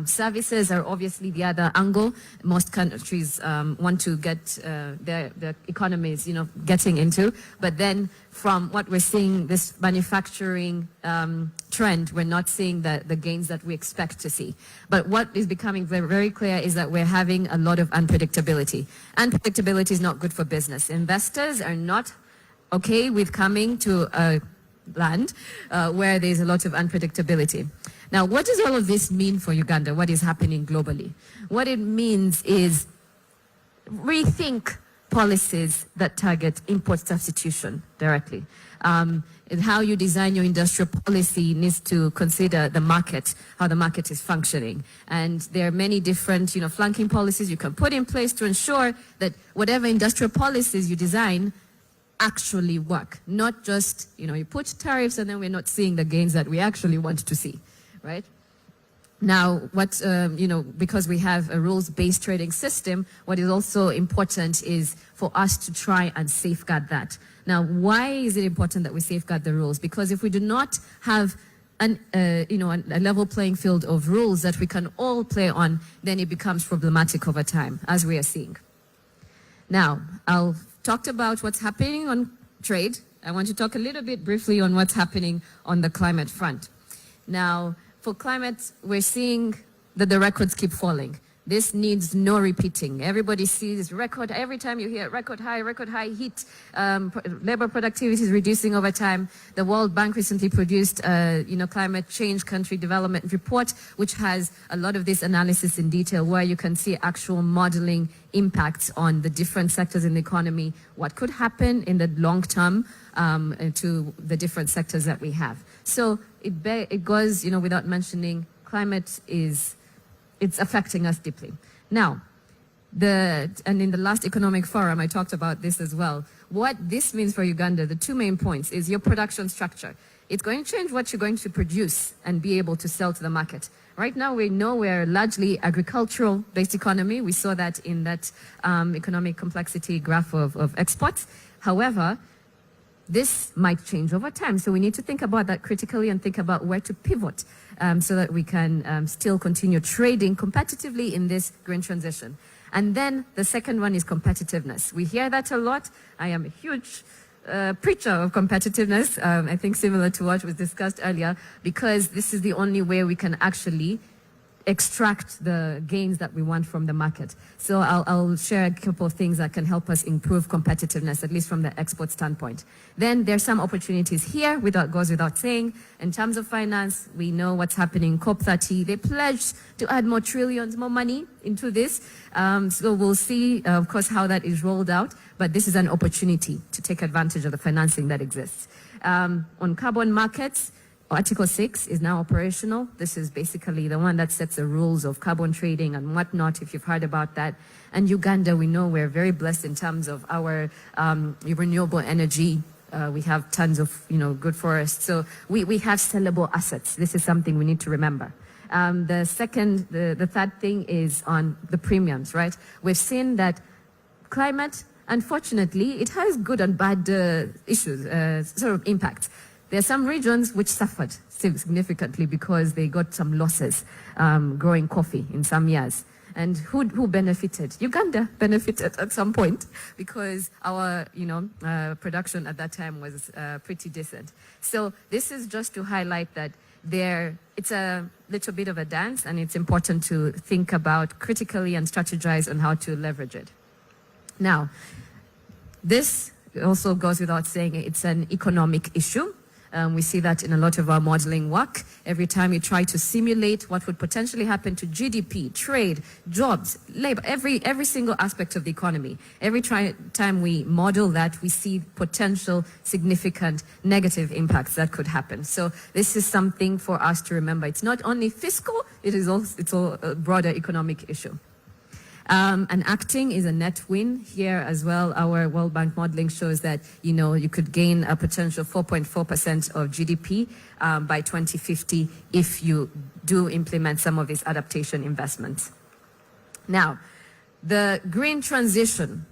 Services are obviously the other angle. Most countries want to get their economies, getting into. But then from what we're seeing, this manufacturing trend, we're not seeing the gains that we expect to see. But what is becoming very, very clear is that we're having a lot of unpredictability. Unpredictability is not good for business. Investors are not okay with coming to a land where there's a lot of unpredictability. Now, what does all of this mean for Uganda? What is happening globally? What it means is rethink policies that target import substitution directly. And how you design your industrial policy needs to consider the market, how the market is functioning. And there are many different, flanking policies you can put in place to ensure that whatever industrial policies you design actually work. Not just, you put tariffs and then we're not seeing the gains that we actually want to see. Right? Now, what, because we have a rules-based trading system, what is also important is for us to try and safeguard that. Now, why is it important that we safeguard the rules? Because if we do not have a level playing field of rules that we can all play on, then it becomes problematic over time, as we are seeing. Now, I've talked about what's happening on trade. I want to talk a little bit briefly on what's happening on the climate front. Now, for climate, we're seeing that the records keep falling. This needs no repeating. Everybody sees record, every time you hear record high heat, labor productivity is reducing over time. The World Bank recently produced a climate change country development report, which has a lot of this analysis in detail, where you can see actual modeling impacts on the different sectors in the economy, what could happen in the long term to the different sectors that we have. So it goes, without mentioning, climate it's affecting us deeply. Now, and in the last economic forum, I talked about this as well. What this means for Uganda, the two main points, is your production structure. It's going to change what you're going to produce and be able to sell to the market. Right now, we know we're largely agricultural-based economy. We saw that in that economic complexity graph of exports. However, this might change over time. So we need to think about that critically and think about where to pivot so that we can still continue trading competitively in this green transition. And then the second one is competitiveness. We hear that a lot. I am a huge preacher of competitiveness, I think similar to what was discussed earlier, because this is the only way we can actually extract the gains that we want from the market. So I'll share a couple of things that can help us improve competitiveness, at least from the export standpoint. Then there's some opportunities here, goes without saying. In terms of finance, we know what's happening in COP30. They pledged to add more trillions, more money into this. So we'll see, of course, how that is rolled out. But this is an opportunity to take advantage of the financing that exists. On carbon markets, Article 6 is now operational. This is basically the one that sets the rules of carbon trading and whatnot, if you've heard about that. And Uganda, we know we're very blessed in terms of our renewable energy. We have tons of, good forests. So we have sellable assets. This is something we need to remember. The third thing is on the premiums, right? We've seen that climate, unfortunately, it has good and bad issues, sort of impacts. There are some regions which suffered significantly because they got some losses growing coffee in some years. And who benefited? Uganda benefited at some point because our, production at that time was pretty decent. So this is just to highlight that it's a little bit of a dance, and it's important to think about critically and strategize on how to leverage it. Now, this also goes without saying, it's an economic issue. We see that in a lot of our modeling work. Every time you try to simulate what would potentially happen to GDP, trade, jobs, labor, every single aspect of the economy, every time we model that, we see potential significant negative impacts that could happen. So this is something for us to remember. It's not only fiscal, it's a broader economic issue. And acting is a net win here as well. Our World Bank modeling shows that, you know, you could gain a potential 4.4% of GDP by 2050 if you do implement some of these adaptation investments. Now, the green transition.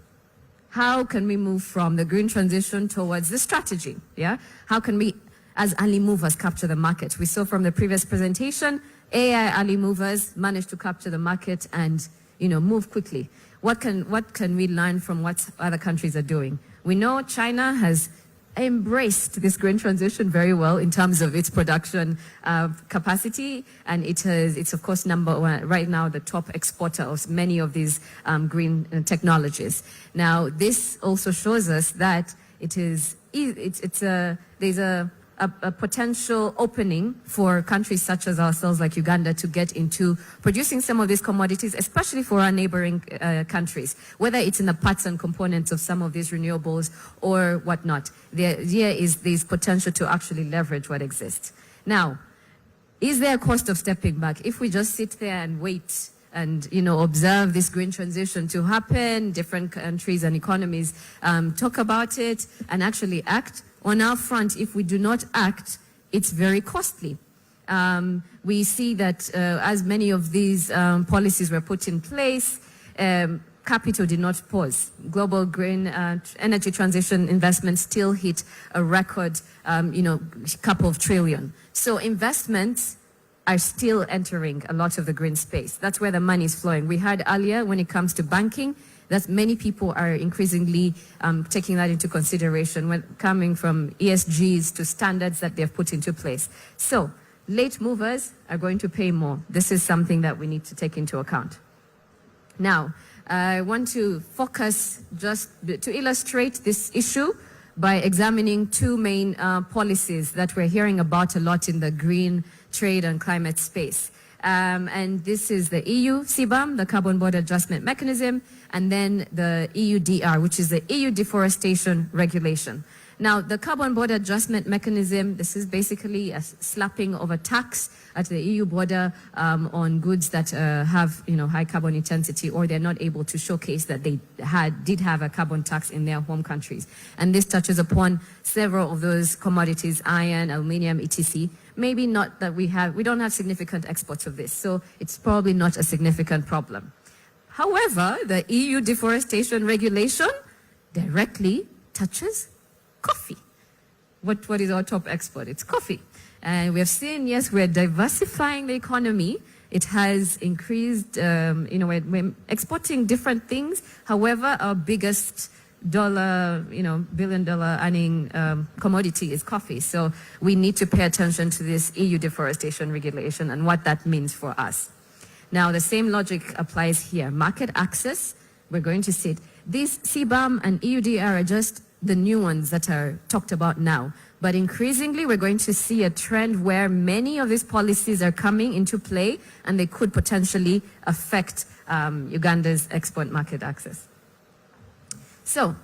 How can we move from the green transition towards the strategy? Yeah. How can we, as early movers, capture the market? We saw from the previous presentation, AI early movers managed to capture the market and, you know, move quickly. What can we learn from what other countries are doing? We know China has embraced this green transition very well in terms of its production capacity, and it's of course number one right now, the top exporter of many of these green technologies. Now, this also shows us that there's a potential opening for countries such as ourselves, like Uganda, to get into producing some of these commodities, especially for our neighboring countries, whether it's in the parts and components of some of these renewables or whatnot. The idea is there's potential to actually leverage what exists. Now, is there a cost of stepping back? If we just sit there and wait and, you know, observe this green transition to happen, different countries and economies talk about it and actually act, on our front, if we do not act, it's very costly. We see that as many of these policies were put in place, capital did not pause. Global green energy transition investments still hit a record, couple of trillion. So investments are still entering a lot of the green space. That's where the money is flowing. We heard earlier when it comes to banking, that many people are increasingly taking that into consideration when coming from ESGs to standards that they've put into place. So late movers are going to pay more. This is something that we need to take into account. Now, I want to focus just to illustrate this issue by examining two main policies that we're hearing about a lot in the green trade and climate space. And this is the EU CBAM, the Carbon Border Adjustment Mechanism, and then the EUDR, which is the EU Deforestation Regulation. Now, the Carbon Border Adjustment Mechanism, this is basically a slapping of a tax at the EU border on goods that have, high carbon intensity, or they're not able to showcase that they did have a carbon tax in their home countries. And this touches upon several of those commodities, iron, aluminium, etc. Maybe not that we don't have significant exports of this, so it's probably not a significant problem. However, the EU Deforestation Regulation directly touches coffee. What is our top export? It's coffee. And we have seen, yes, we're diversifying the economy. It has increased, we're exporting different things. However, our biggest billion-dollar earning commodity is coffee. So we need to pay attention to this EU Deforestation Regulation and what that means for us. Now, the same logic applies here. Market access, we're going to see it. These CBAM and EUDR are just the new ones that are talked about now. But increasingly, we're going to see a trend where many of these policies are coming into play, and they could potentially affect Uganda's export market access. So,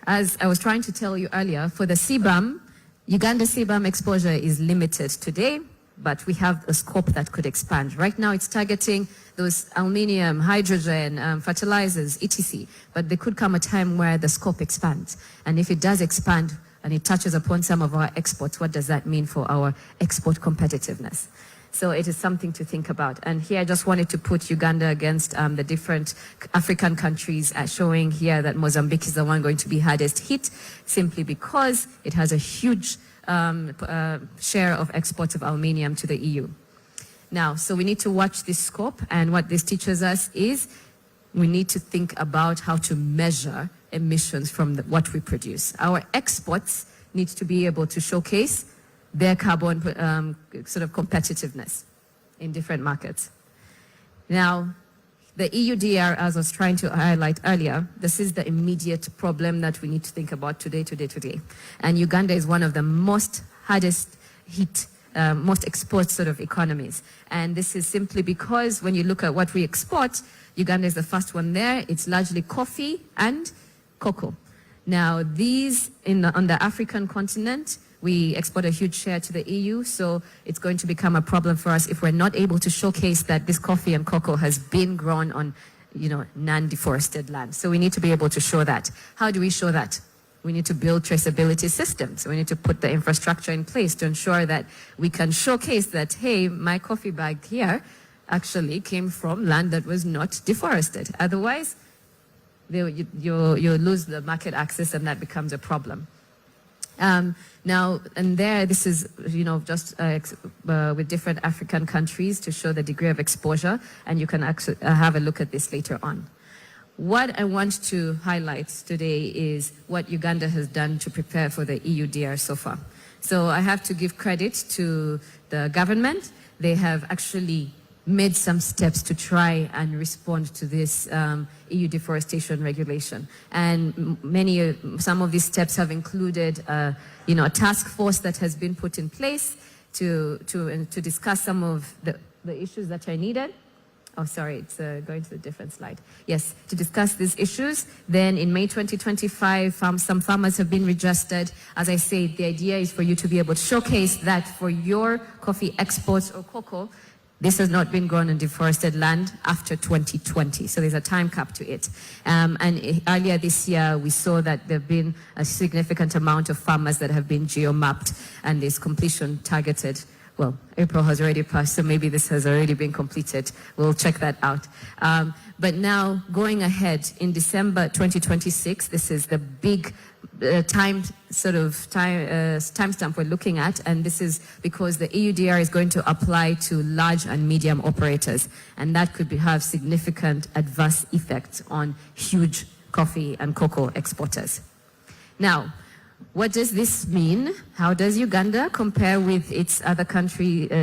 as I was trying to tell you earlier, for the CBAM, Uganda CBAM exposure is limited today, but we have a scope that could expand. Right now, it's targeting those aluminium, hydrogen, fertilizers, etc. But there could come a time where the scope expands. And if it does expand and it touches upon some of our exports, what does that mean for our export competitiveness? So it is something to think about. And here I just wanted to put Uganda against the different African countries, showing here that Mozambique is the one going to be hardest hit, simply because it has a huge share of exports of aluminium to the EU. Now, so we need to watch this scope, and what this teaches us is we need to think about how to measure emissions from what we produce. Our exports need to be able to showcase their carbon sort of competitiveness in different markets. Now, the EUDR, as I was trying to highlight earlier, this is the immediate problem that we need to think about today. And Uganda is one of the most hardest hit, most export sort of economies. And this is simply because when you look at what we export, Uganda is the first one there. It's largely coffee and cocoa. Now, these on the African continent, we export a huge share to the EU, so it's going to become a problem for us if we're not able to showcase that this coffee and cocoa has been grown on non-deforested land. So we need to be able to show that. How do we show that? We need to build traceability systems. We need to put the infrastructure in place to ensure that we can showcase that, hey, my coffee bag here actually came from land that was not deforested. Otherwise, you lose the market access and that becomes a problem. Now, and there, this is, just with different African countries to show the degree of exposure, and you can actually have a look at this later on. What I want to highlight today is what Uganda has done to prepare for the EUDR so far. So I have to give credit to the government. They have actually made some steps to try and respond to this EU deforestation regulation. And some of these steps have included, a task force that has been put in place to discuss some of the issues that are needed. Oh, sorry, it's going to a different slide. Yes, to discuss these issues. Then in May 2025, some farmers have been registered. As I said, the idea is for you to be able to showcase that for your coffee exports or cocoa, this has not been grown on deforested land after 2020. So there's a time cap to it. And earlier this year, we saw that there have been a significant amount of farmers that have been geo-mapped, and there's completion targeted. Well, April has already passed, so maybe this has already been completed. We'll check that out. But now, going ahead, in December 2026, this is the big timestamp we're looking at, and this is because the EUDR is going to apply to large and medium operators, and that could have significant adverse effects on huge coffee and cocoa exporters. Now, what does this mean? How does Uganda compare with its other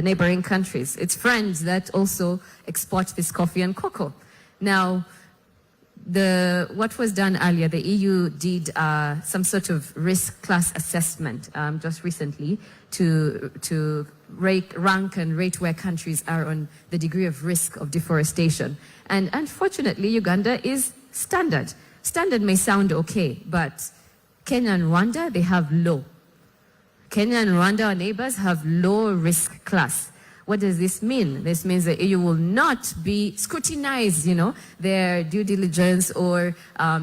neighboring countries, its friends that also export this coffee and cocoa? Now, what was done earlier, the EU did some sort of risk class assessment just recently to rank and rate where countries are on the degree of risk of deforestation. And unfortunately, Uganda is standard. Standard may sound okay, but Kenya and Rwanda, they have low. Kenya and Rwanda, our neighbors, have low risk class. What does this mean? This means that EU will not be scrutinized, their due diligence or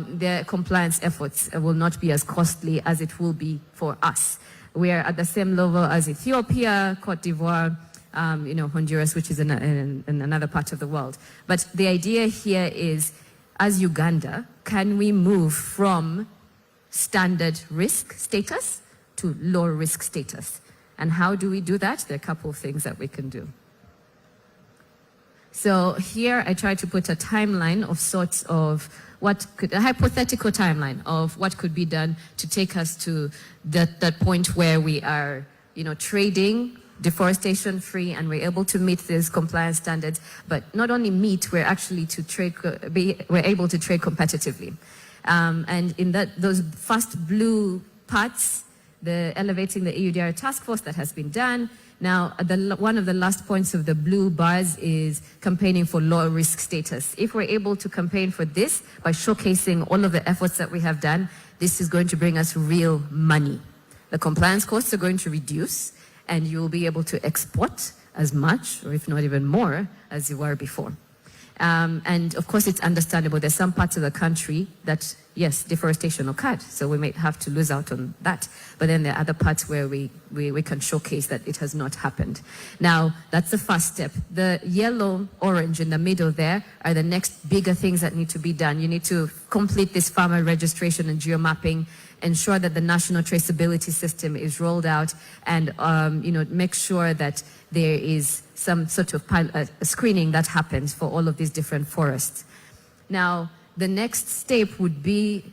their compliance efforts will not be as costly as it will be for us. We are at the same level as Ethiopia, Cote d'Ivoire, Honduras, which is in another part of the world. But the idea here is, as Uganda, can we move from standard risk status to low risk status? And how do we do that? There are a couple of things that we can do. So here I try to put a timeline of sorts of a hypothetical timeline of what could be done to take us to that point where we are, trading deforestation free and we're able to meet these compliance standards, but not only meet, we're able to trade competitively. And in those first blue parts, the elevating the EUDR task force that has been done. Now, one of the last points of the blue bars is campaigning for low risk status. If we're able to campaign for this by showcasing all of the efforts that we have done, this is going to bring us real money. The compliance costs are going to reduce, and you will be able to export as much, or if not even more, as you were before. And of course, it's understandable. There's some parts of the country that, yes, deforestation occurred, so we may have to lose out on that. But then there are other parts where we can showcase that it has not happened. Now, that's the first step. The yellow, orange in the middle there are the next bigger things that need to be done. You need to complete this farmer registration and geomapping, ensure that the national traceability system is rolled out, and make sure that there is some sort of screening that happens for all of these different forests. Now, the next step would be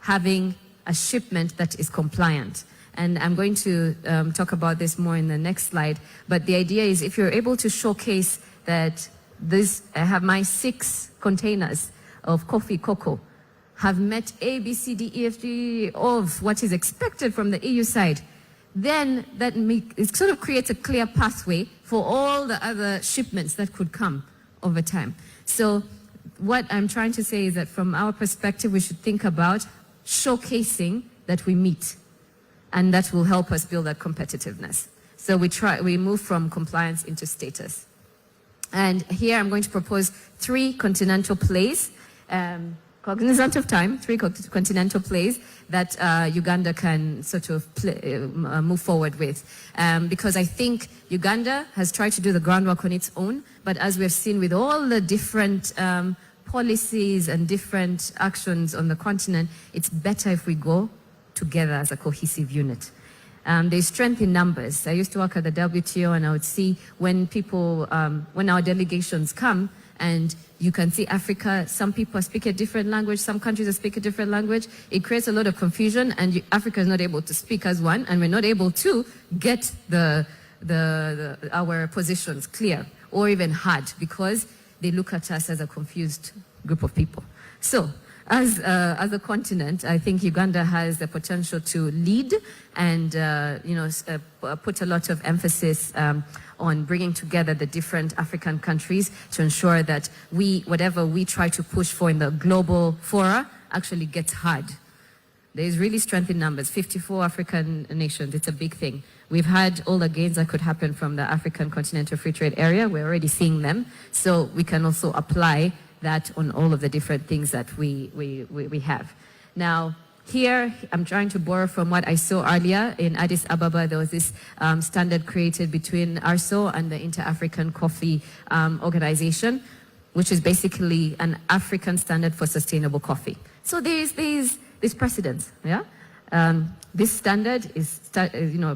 having a shipment that is compliant. And I'm going to talk about this more in the next slide. But the idea is, if you're able to showcase that I have my 6 containers of coffee, cocoa, have met A, B, C, D, E, F, G of what is expected from the EU side, then it sort of creates a clear pathway for all the other shipments that could come over time. So what I'm trying to say is that from our perspective, we should think about showcasing that we meet, and that will help us build that competitiveness. So we move from compliance into status. And here I'm going to propose 3 continental plays, cognizant of time, 3 continental plays that Uganda can sort of move forward with. Because I think Uganda has tried to do the groundwork on its own, but as we've seen with all the different policies and different actions on the continent, it's better if we go together as a cohesive unit. There's strength in numbers. I used to work at the WTO, and I would see when people, when our delegations come, and you can see Africa, some people speak a different language, some countries speak a different language. It creates a lot of confusion, and Africa is not able to speak as one, and we're not able to get our positions clear or even heard, because they look at us as a confused group of people. So, as a continent, I think Uganda has the potential to lead and put a lot of emphasis on bringing together the different African countries to ensure that whatever we try to push for in the global fora actually gets heard. There is really strength in numbers. 54 African nations, it's a big thing. We've had all the gains that could happen from the African Continental Free Trade Area. We're already seeing them. So we can also apply that on all of the different things that we have. Now, here, I'm trying to borrow from what I saw earlier in Addis Ababa. There was this standard created between ARSO and the Inter-African Coffee Organization, which is basically an African standard for sustainable coffee. So there's precedence, yeah? This standard is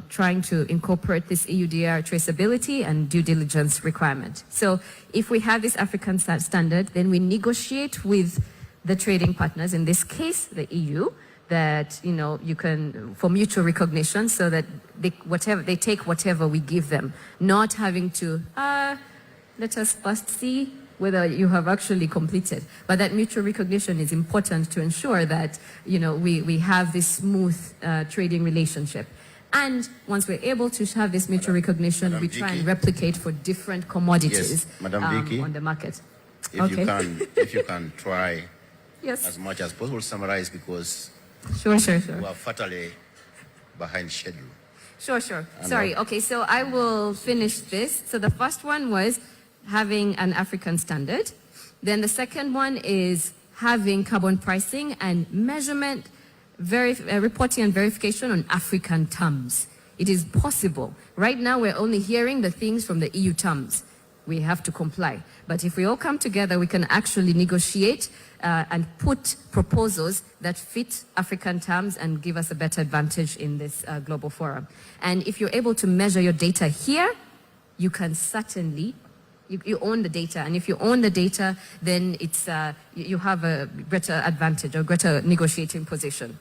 trying to incorporate this EUDR traceability and due diligence requirement. So if we have this African standard, then we negotiate with the trading partners, in this case, the EU, that, you can, for mutual recognition, so that they take whatever we give them, not having to, let us first see whether you have actually completed. But that mutual recognition is important to ensure that, we have this smooth trading relationship. And once we're able to have this mutual recognition, Madam we try Vicky. and replicate for different commodities Yes, Madam Vicky. on the market. If you can try Yes. as much as possible to summarize, because Sure. we are fatally behind schedule. Sure. Sorry. Okay, so I will finish this. So the first one was having an African standard. Then the second one is having carbon pricing and measurement, reporting and verification on African terms. It is possible. Right now, we're only hearing the things from the EU terms. We have to comply. But if we all come together, we can actually negotiate and put proposals that fit African terms and give us a better advantage in this global forum. And if you're able to measure your data here, you can certainly, you own the data. And if you own the data, then it's, you have a greater advantage or greater negotiating position.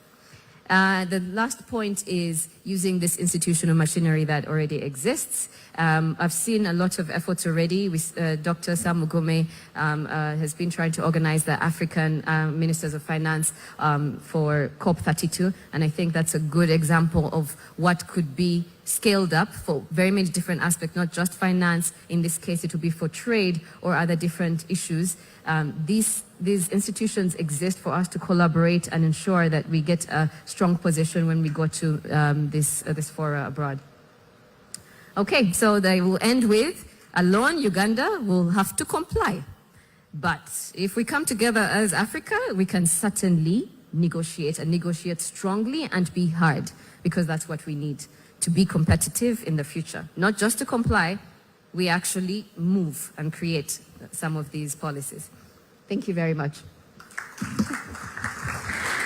The last point is using this institutional machinery that already exists. I've seen a lot of efforts already. Dr. Sam Mugume has been trying to organize the African Ministers of Finance for COP32, and I think that's a good example of what could be scaled up for very many different aspects, not just finance. In this case, it would be for trade or other different issues. These institutions exist for us to collaborate and ensure that we get a strong position when we go to this fora abroad. Okay, so they will end with, alone Uganda will have to comply. But if we come together as Africa, we can certainly negotiate and negotiate strongly and be heard, because that's what we need to be competitive in the future. Not just to comply, we actually move and create some of these policies. Thank you very much.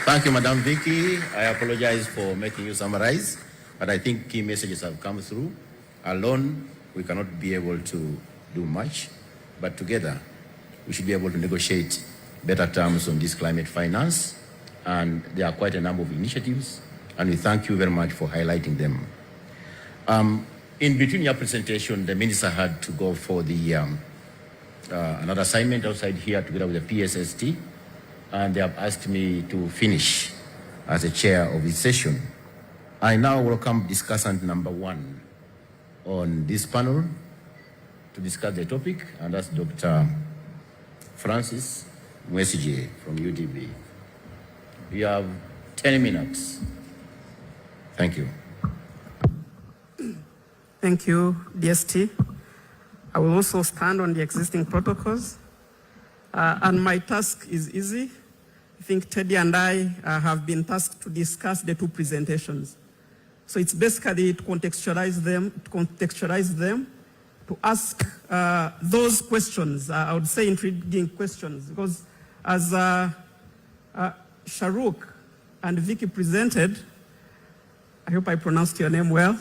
Thank you, Madam Vicky. I apologize for making you summarize, but I think key messages have come through. Alone, we cannot be able to do much, but together, we should be able to negotiate better terms on this climate finance, and there are quite a number of initiatives, and we thank you very much for highlighting them. In between your presentation, the minister had to go for the another assignment outside here together with the PSST, and they have asked me to finish as a chair of this session. I now welcome discussant number 1 on this panel to discuss the topic, and that's Dr. Francis Mwesige from UTB. You have 10 minutes. Thank you. Thank you, DST. I will also stand on the existing protocols. And my task is easy. I think Teddy and I have been tasked to discuss the two presentations. So it's basically to contextualize them, to ask those questions, I would say intriguing questions, because as Shahrukh and Vicky presented, I hope I pronounced your name well,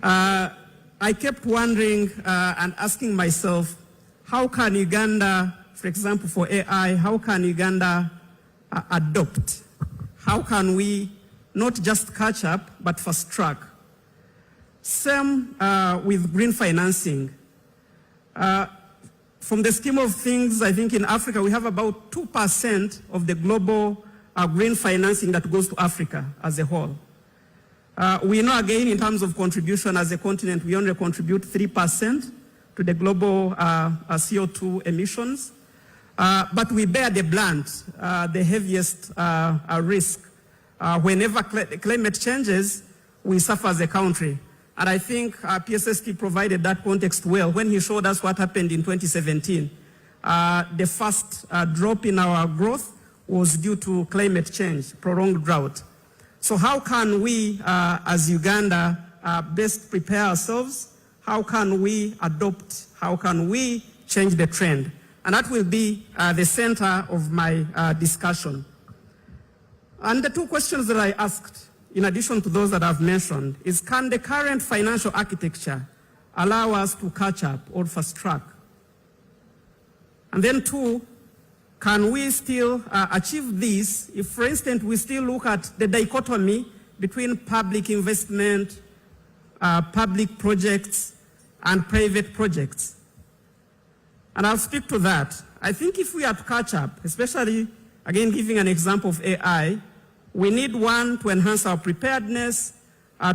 I kept wondering and asking myself, how can Uganda, for example, for AI, how can Uganda adopt? How can we not just catch up, but fast track? Same with green financing. From the scheme of things, I think in Africa we have about 2% of the global green financing that goes to Africa as a whole. We know again in terms of contribution as a continent, we only contribute 3% to the global CO2 emissions. But we bear the brunt, the heaviest risk. Whenever climate changes, we suffer as a country. And I think PSST provided that context well when he showed us what happened in 2017. The first drop in our growth was due to climate change, prolonged drought. So how can we, as Uganda, best prepare ourselves? How can we adopt? How can we change the trend? And that will be the center of my discussion. And the two questions that I asked, in addition to those that I've mentioned, is can the current financial architecture allow us to catch up or fast track? And then two, can we still achieve this if, for instance, we still look at the dichotomy between public investment, public projects, and private projects? And I'll speak to that. I think if we are to catch up, especially, again, giving an example of AI, we need one to enhance our preparedness,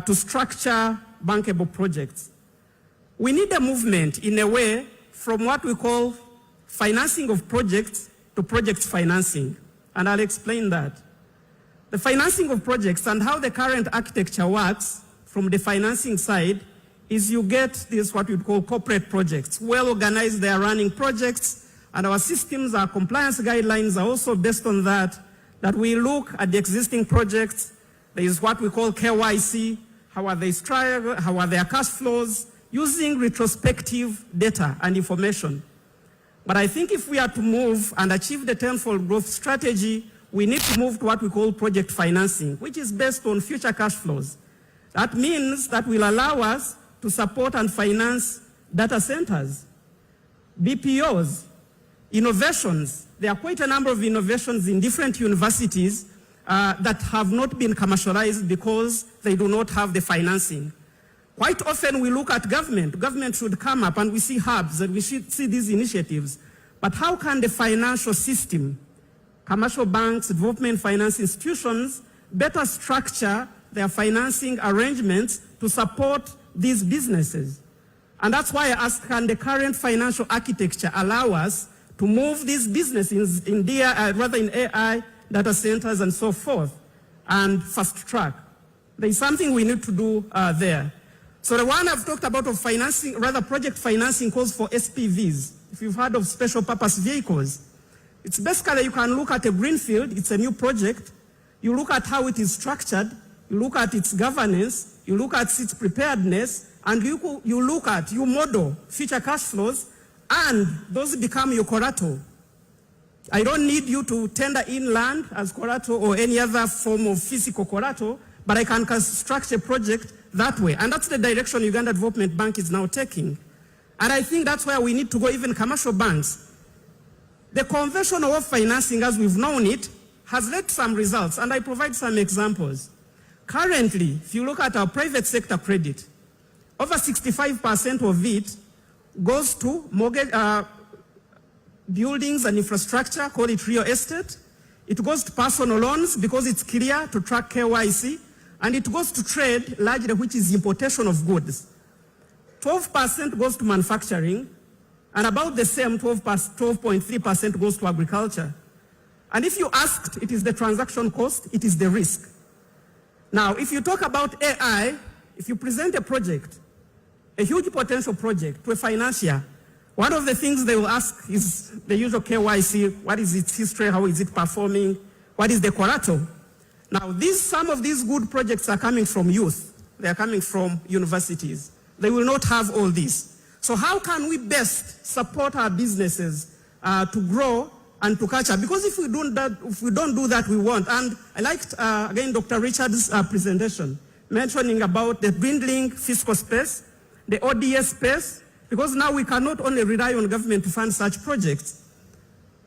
to structure bankable projects. We need a movement in a way from what we call financing of projects to project financing. And I'll explain that. The financing of projects and how the current architecture works from the financing side is you get this, what we call corporate projects, well-organized, they are running projects, and our systems, our compliance guidelines are also based on that we look at the existing projects. There is what we call KYC, how are they structured, how are their cash flows, using retrospective data and information. But I think if we are to move and achieve the tenfold growth strategy, we need to move to what we call project financing, which is based on future cash flows. That means that will allow us to support and finance data centers, BPOs, innovations. There are quite a number of innovations in different universities that have not been commercialized because they do not have the financing. Quite often we look at government. Government should come up and we see hubs and we should see these initiatives. But how can the financial system, commercial banks, development finance institutions, better structure their financing arrangements to support these businesses? And that's why I ask, can the current financial architecture allow us to move these businesses in AI, data centers and so forth, and fast track? There is something we need to do there. So the one I've talked about of financing, rather project financing, calls for SPVs. If you've heard of special purpose vehicles, it's basically you can look at a greenfield, it's a new project, you look at how it is structured, you look at its governance, you look at its preparedness, and you model future cash flows, and those become your collateral. I don't need you to tender in land as collateral or any other form of physical collateral, but I can construct a project that way. And that's the direction Uganda Development Bank is now taking. And I think that's where we need to go, even commercial banks. The conventional wealth financing, as we've known it, has led to some results, and I provide some examples. Currently, if you look at our private sector credit, over 65% of it goes to mortgage, buildings and infrastructure, call it real estate. It goes to personal loans because it's clear to track KYC, and it goes to trade largely, which is importation of goods. 12% goes to manufacturing, and about the same 12.3% goes to agriculture. And if you asked, it is the transaction cost, it is the risk. Now, if you talk about AI, if you present a project, a huge potential project to a financier, One of the things they will ask is the usual KYC. What is its history? How is it performing? What is the collateral? Now, some of these good projects are coming from youth. They are coming from universities. They will not have all this. So how can we best support our businesses to grow and to catch up? Because if we don't do that, we won't. And I liked, again, Dr. Richard's presentation, mentioning about the dwindling fiscal space, the ODS space, because now we cannot only rely on government to fund such projects.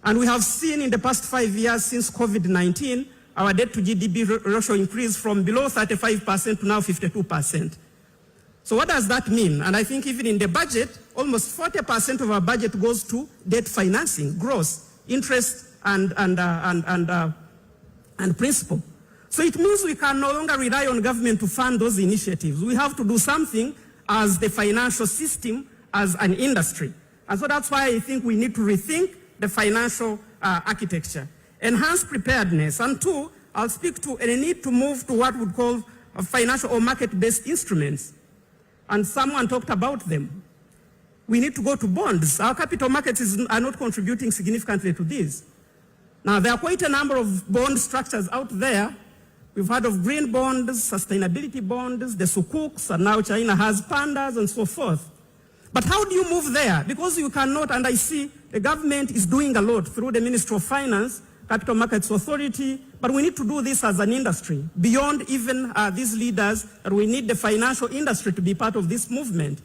And we have seen in the past 5 years since COVID-19, our debt to GDP ratio increased from below 35% to now 52%. So what does that mean? And I think even in the budget, almost 40% of our budget goes to debt financing, gross, interest and principal. So it means we can no longer rely on government to fund those initiatives. We have to do something as the financial system, as an industry. And so that's why I think we need to rethink the financial architecture. Enhance preparedness. And two, I'll speak to a need to move to what we would call financial or market-based instruments. And someone talked about them. We need to go to bonds. Our capital markets are not contributing significantly to this. Now, there are quite a number of bond structures out there. We've heard of green bonds, sustainability bonds, the sukuks, and now China has pandas and so forth. But how do you move there? Because you cannot, and I see the government is doing a lot through the Ministry of Finance, Capital Markets Authority, but we need to do this as an industry. Beyond even these leaders, that we need the financial industry to be part of this movement.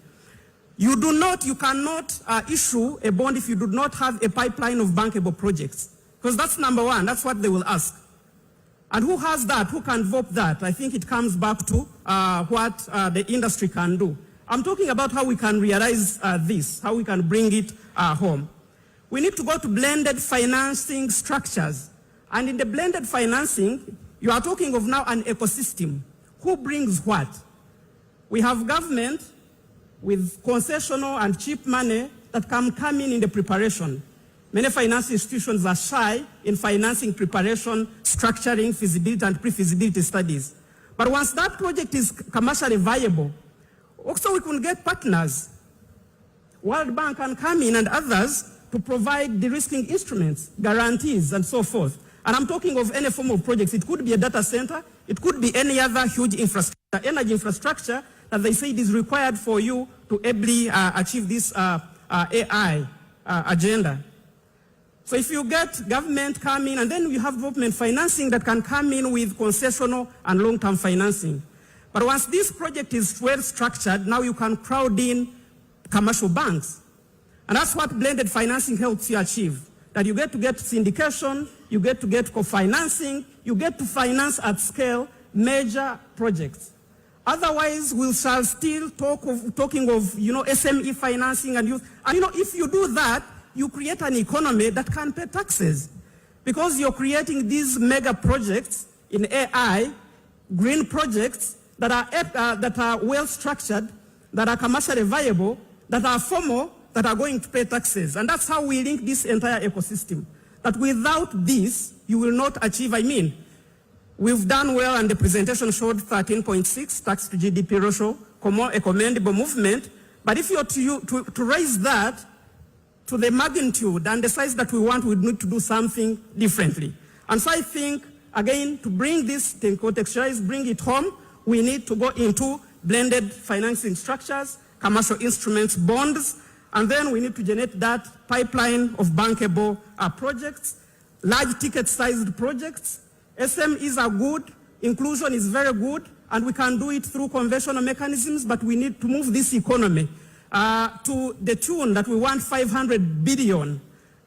You cannot issue a bond if you do not have a pipeline of bankable projects. Because that's number one, that's what they will ask. And who has that? Who can vote that? I think it comes back to what the industry can do. I'm talking about how we can realize this, how we can bring it home. We need to go to blended financing structures. And in the blended financing, you are talking of now an ecosystem. Who brings what? We have government with concessional and cheap money that can come in the preparation. Many finance institutions are shy in financing preparation, structuring, feasibility, and pre-feasibility studies. But once that project is commercially viable, also we can get partners. World Bank can come in and others to provide de-risking instruments, guarantees, and so forth. And I'm talking of any form of projects. It could be a data center. It could be any other huge infrastructure, energy infrastructure that they say it is required for you to ably achieve this AI agenda. So if you get government come in, and then you have development financing that can come in with concessional and long-term financing. But once this project is well structured, now you can crowd in commercial banks. And that's what blended financing helps you achieve. That you get to get syndication, you get to get co-financing, you get to finance at scale major projects. Otherwise, we shall still talking of SME financing and youth. And if you do that, you create an economy that can pay taxes. Because you're creating these mega projects in AI, green projects that are well structured, that are commercially viable, that are formal, that are going to pay taxes. And that's how we link this entire ecosystem. That without this, you will not achieve, we've done well, and the presentation showed 13.6 tax to GDP ratio, a commendable movement. But if you're to raise that to the magnitude and the size that we want, we need to do something differently. And so I think, again, to bring this, to contextualize, bring it home, we need to go into blended financing structures, commercial instruments, bonds, and then we need to generate that pipeline of bankable projects, large ticket-sized projects. SMEs are good, inclusion is very good, and we can do it through conventional mechanisms, but we need to move this economy to the tune that we want $500 billion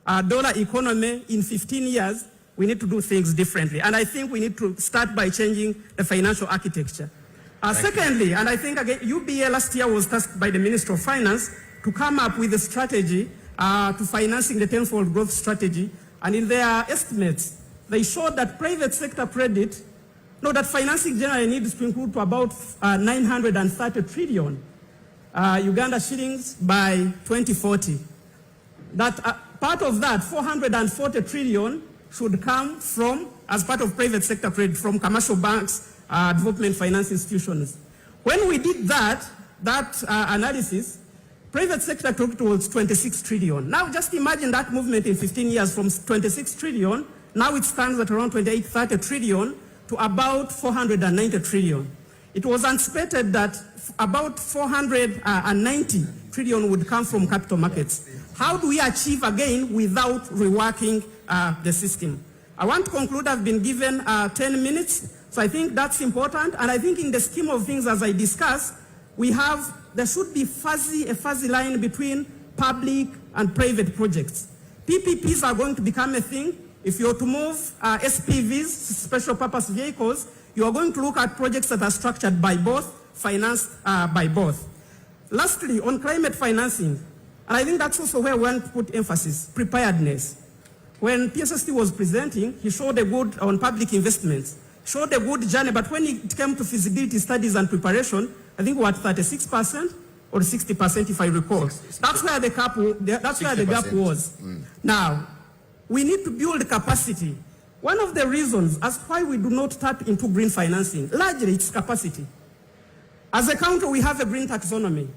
economy in 15 years. We need to do things differently. And I think we need to start by changing the financial architecture. Secondly, and I think again, UBA last year was tasked by the Minister of Finance to come up with a strategy to financing the tenfold growth strategy. And in their estimates, they showed that private sector credit, that financing generally needs to include to about 930 trillion Uganda shillings by 2040. That part of that, 440 trillion, should come from, as part of private sector credit, from commercial banks, development finance institutions. When we did that analysis, Private sector took towards 26 trillion. Now just imagine that movement in 15 years from 26 trillion, now it stands at around 28, 30 trillion to about 490 trillion. It was anticipated that about 490 trillion would come from capital markets. How do we achieve again without reworking the system? I want to conclude. I've been given 10 minutes, so I think that's important. And I think in the scheme of things, as I discussed, there should be a fuzzy line between public and private projects. PPPs are going to become a thing. If you're to move SPVs, special purpose vehicles, you are going to look at projects that are structured by both, financed by both. Lastly, on climate financing, and I think that's also where we want to put emphasis, preparedness. When PSST was presenting, he showed a good, on public investments, showed a good journey, but when it came to feasibility studies and preparation, I think we're at 36% or 60%, if I recall. That's where the gap was. Now, we need to build capacity. One of the reasons as why we do not tap into green financing, largely it's capacity. As a country, we have a green taxonomy.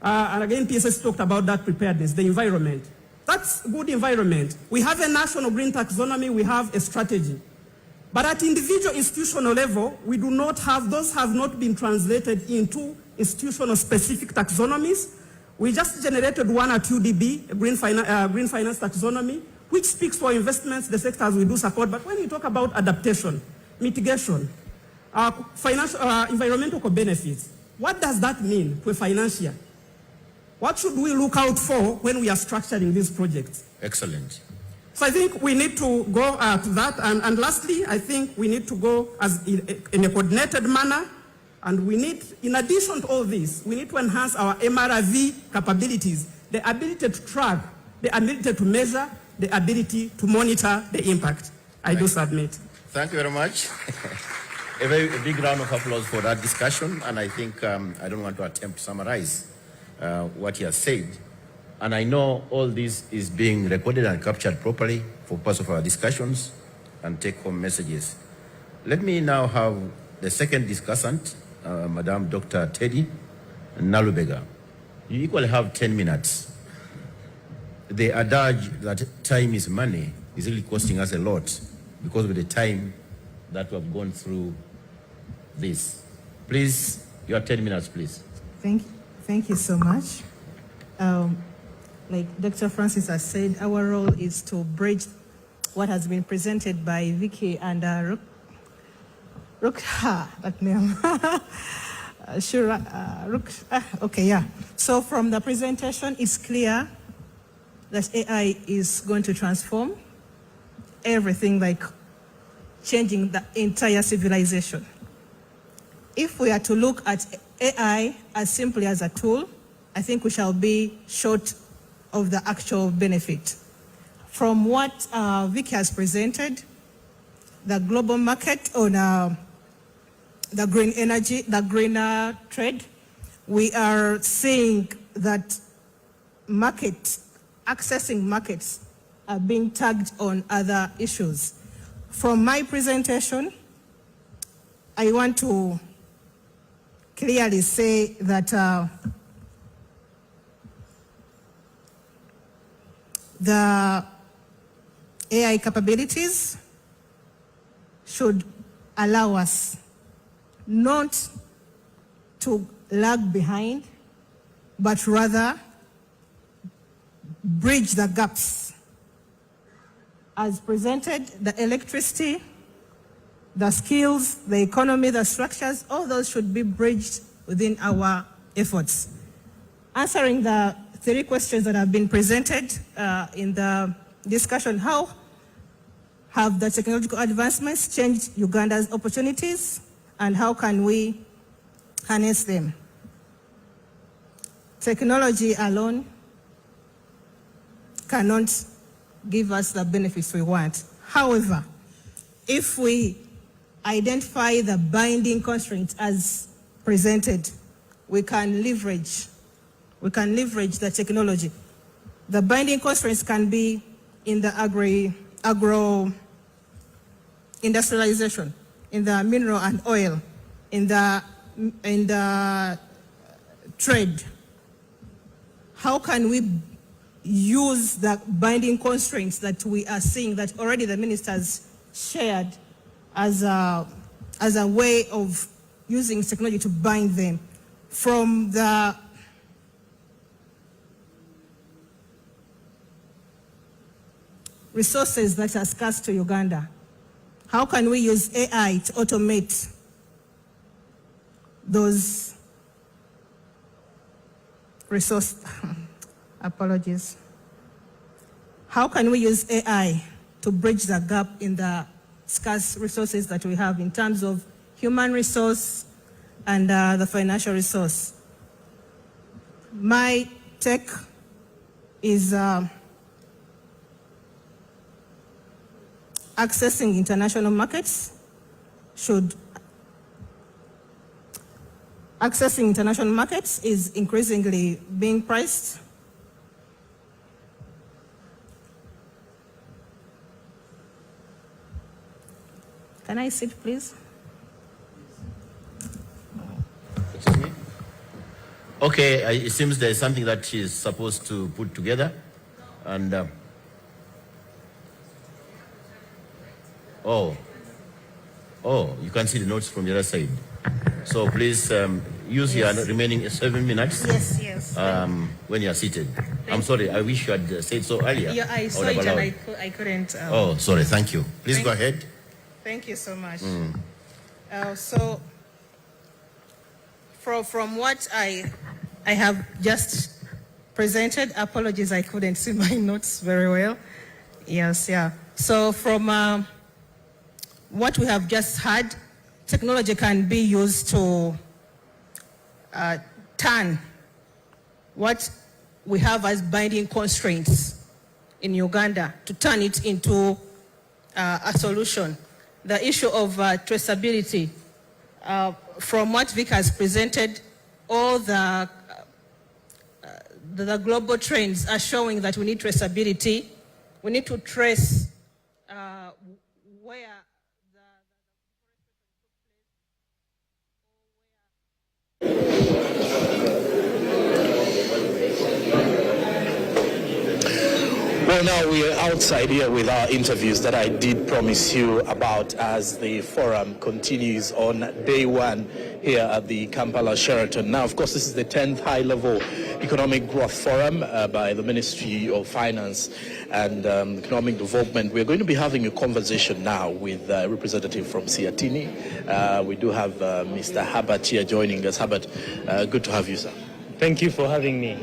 And again, PSS talked about that preparedness, the environment. That's good environment. We have a national green taxonomy, we have a strategy. But at individual institutional level, we do not have, those have not been translated into institutional specific taxonomies. We just generated one at UDB, a green finance taxonomy, which speaks for investments, the sectors we do support. But when you talk about adaptation, mitigation, environmental benefits, what does that mean to a financier? What should we look out for when we are structuring these projects? Excellent. So I think we need to go to that. And lastly, I think we need to go in a coordinated manner. And we need, in addition to all this, we need to enhance our MRV capabilities, the ability to track, the ability to measure, the ability to monitor the impact. I do submit. Thank you very much. A big round of applause for that discussion. And I think I don't want to attempt to summarize what he has said. And I know all this is being recorded and captured properly for purpose of our discussions and take-home messages. Let me now have the second discussant, Madam Dr. Teddy Nalubega. You equally have 10 minutes. The adage that time is money is really costing us a lot because of the time that we have gone through this. Please, you have 10 minutes, please. Thank you so much. Like Dr. Francis has said, our role is to bridge what has been presented by Vicky and that name. Okay, yeah. So from the presentation, it's clear that AI is going to transform everything, like changing the entire civilization. If we are to look at AI as simply as a tool, I think we shall be short of the actual benefit. From what Vicky has presented, the global market on the green energy, the greener trade, we are seeing that accessing markets are being tagged on other issues. From my presentation, I want to clearly say that the AI capabilities should allow us not to lag behind, but rather bridge the gaps. As presented, the electricity, the skills, the economy, the structures, all those should be bridged within our efforts. Answering the 3 questions that have been presented in the discussion, how have the technological advancements changed Uganda's opportunities, and how can we harness them? Technology alone cannot give us the benefits we want. However, if we identify the binding constraints as presented, we can leverage the technology. The binding constraints can be in the agro industrialization, in the mineral and oil, in the trade, how can we use the binding constraints that we are seeing that already the ministers shared as a way of using technology to bind them from the resources that are scarce to Uganda? How can we use AI to automate those resources? Apologies. How can we use AI to bridge the gap in the scarce resources that we have in terms of human resource and the financial resource? My take is accessing international markets accessing international markets is increasingly being priced. Can I sit, please? Excuse me? Okay, it seems there is something that she is supposed to put together, and oh, you can see the notes from the other side. So please use your remaining 7 minutes. Yes. When you are seated. I'm sorry, I wish you had said so earlier. Yeah, I saw it and I couldn't. Oh, sorry, thank you. Please go ahead. Thank you so much. So, from what I have just presented, apologies, I couldn't see my notes very well. Yes, yeah. So from what we have just heard, technology can be used to turn what we have as binding constraints in Uganda, to turn it into a solution. The issue of traceability, from what Vic has presented, all the global trends are showing that we need traceability. We need to trace where Well, now we are outside here with our interviews that I did promise you about as the forum continues on day one here at the Kampala Sheraton. Now, of course, this is the 10th high-level economic growth forum by the Ministry of Finance and Economic Development. We're going to be having a conversation now with a representative from Siatini. We do have Mr. Herbert here joining us. Herbert, good to have you, sir. Thank you for having me.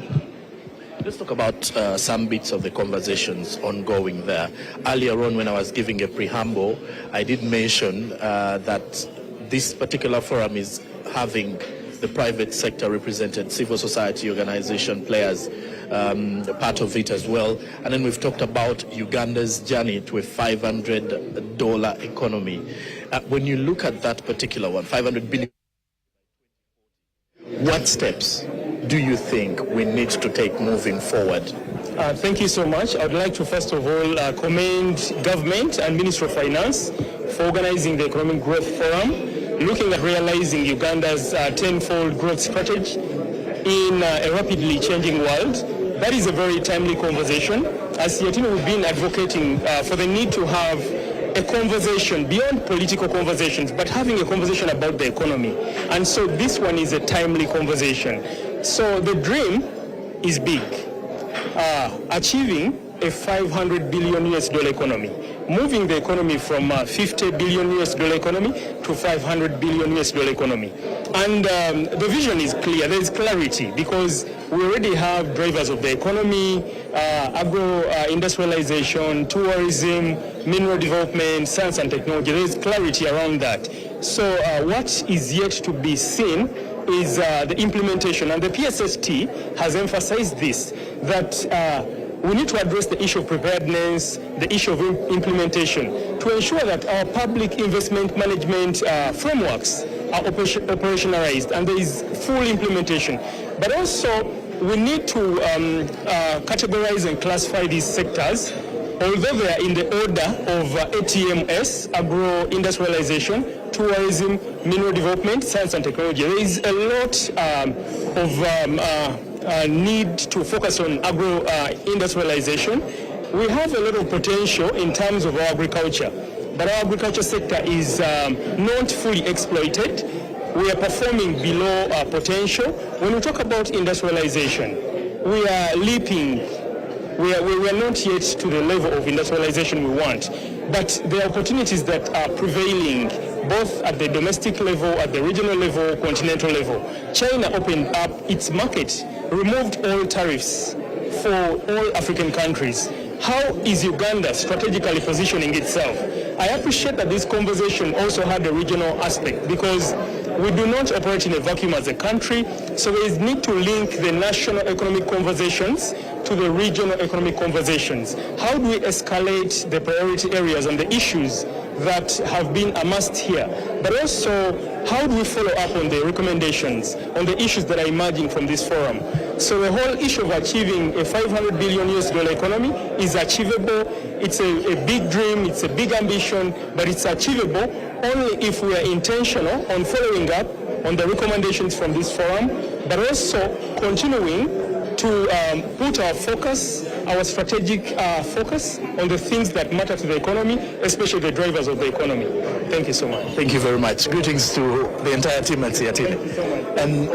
Let's talk about some bits of the conversations ongoing there. Earlier on, when I was giving a preamble, I did mention that this particular forum is having the private sector represented, civil society organization players, part of it as well. And then we've talked about Uganda's journey to a $500 economy. When you look at that particular one, 500 billion, what steps do you think we need to take moving forward? Thank you so much. I would like to first of all commend government and Ministry of Finance for organizing the Economic Growth Forum, looking at realizing Uganda's tenfold growth strategy in a rapidly changing world. That is a very timely conversation. As Siatini, we've been advocating for the need to have a conversation beyond political conversations, but having a conversation about the economy. And so this one is a timely conversation. So the dream is big, achieving a $500 billion economy, moving the economy from $50 billion economy to $500 billion economy. And the vision is clear, there is clarity, because we already have drivers of the economy, agro-industrialization, tourism, mineral development, science and technology. There is clarity around that. So what is yet to be seen is the implementation, and the PSST has emphasized this, that we need to address the issue of preparedness, the issue of implementation, to ensure that our public investment management frameworks are operationalized and there is full implementation. But also, we need to categorize and classify these sectors although they are in the order of ATMS, agro-industrialization, tourism, mineral development, science and technology, there is a lot of need to focus on agro-industrialization. We have a lot of potential in terms of our agriculture, but our agriculture sector is not fully exploited. We are performing below our potential. When we talk about industrialization, we are leaping. We are not yet to the level of industrialization we want, but the opportunities that are prevailing both at the domestic level, at the regional level, continental level. China opened up its market, removed all tariffs for all African countries. How is Uganda strategically positioning itself? I appreciate that this conversation also had a regional aspect because we do not operate in a vacuum as a country, so there is need to link the national economic conversations to the regional economic conversations. How do we escalate the priority areas and the issues that have been amassed here? But also, how do we follow up on the recommendations, on the issues that are emerging from this forum? So the whole issue of achieving a $500 billion economy is achievable. It's a big dream, it's a big ambition, but it's achievable only if we are intentional on following up on the recommendations from this forum, but also continuing to put our focus, our strategic focus on the things that matter to the economy, especially the drivers of the economy. Thank you so much. Thank you very much. Greetings to the entire team at Siatini. And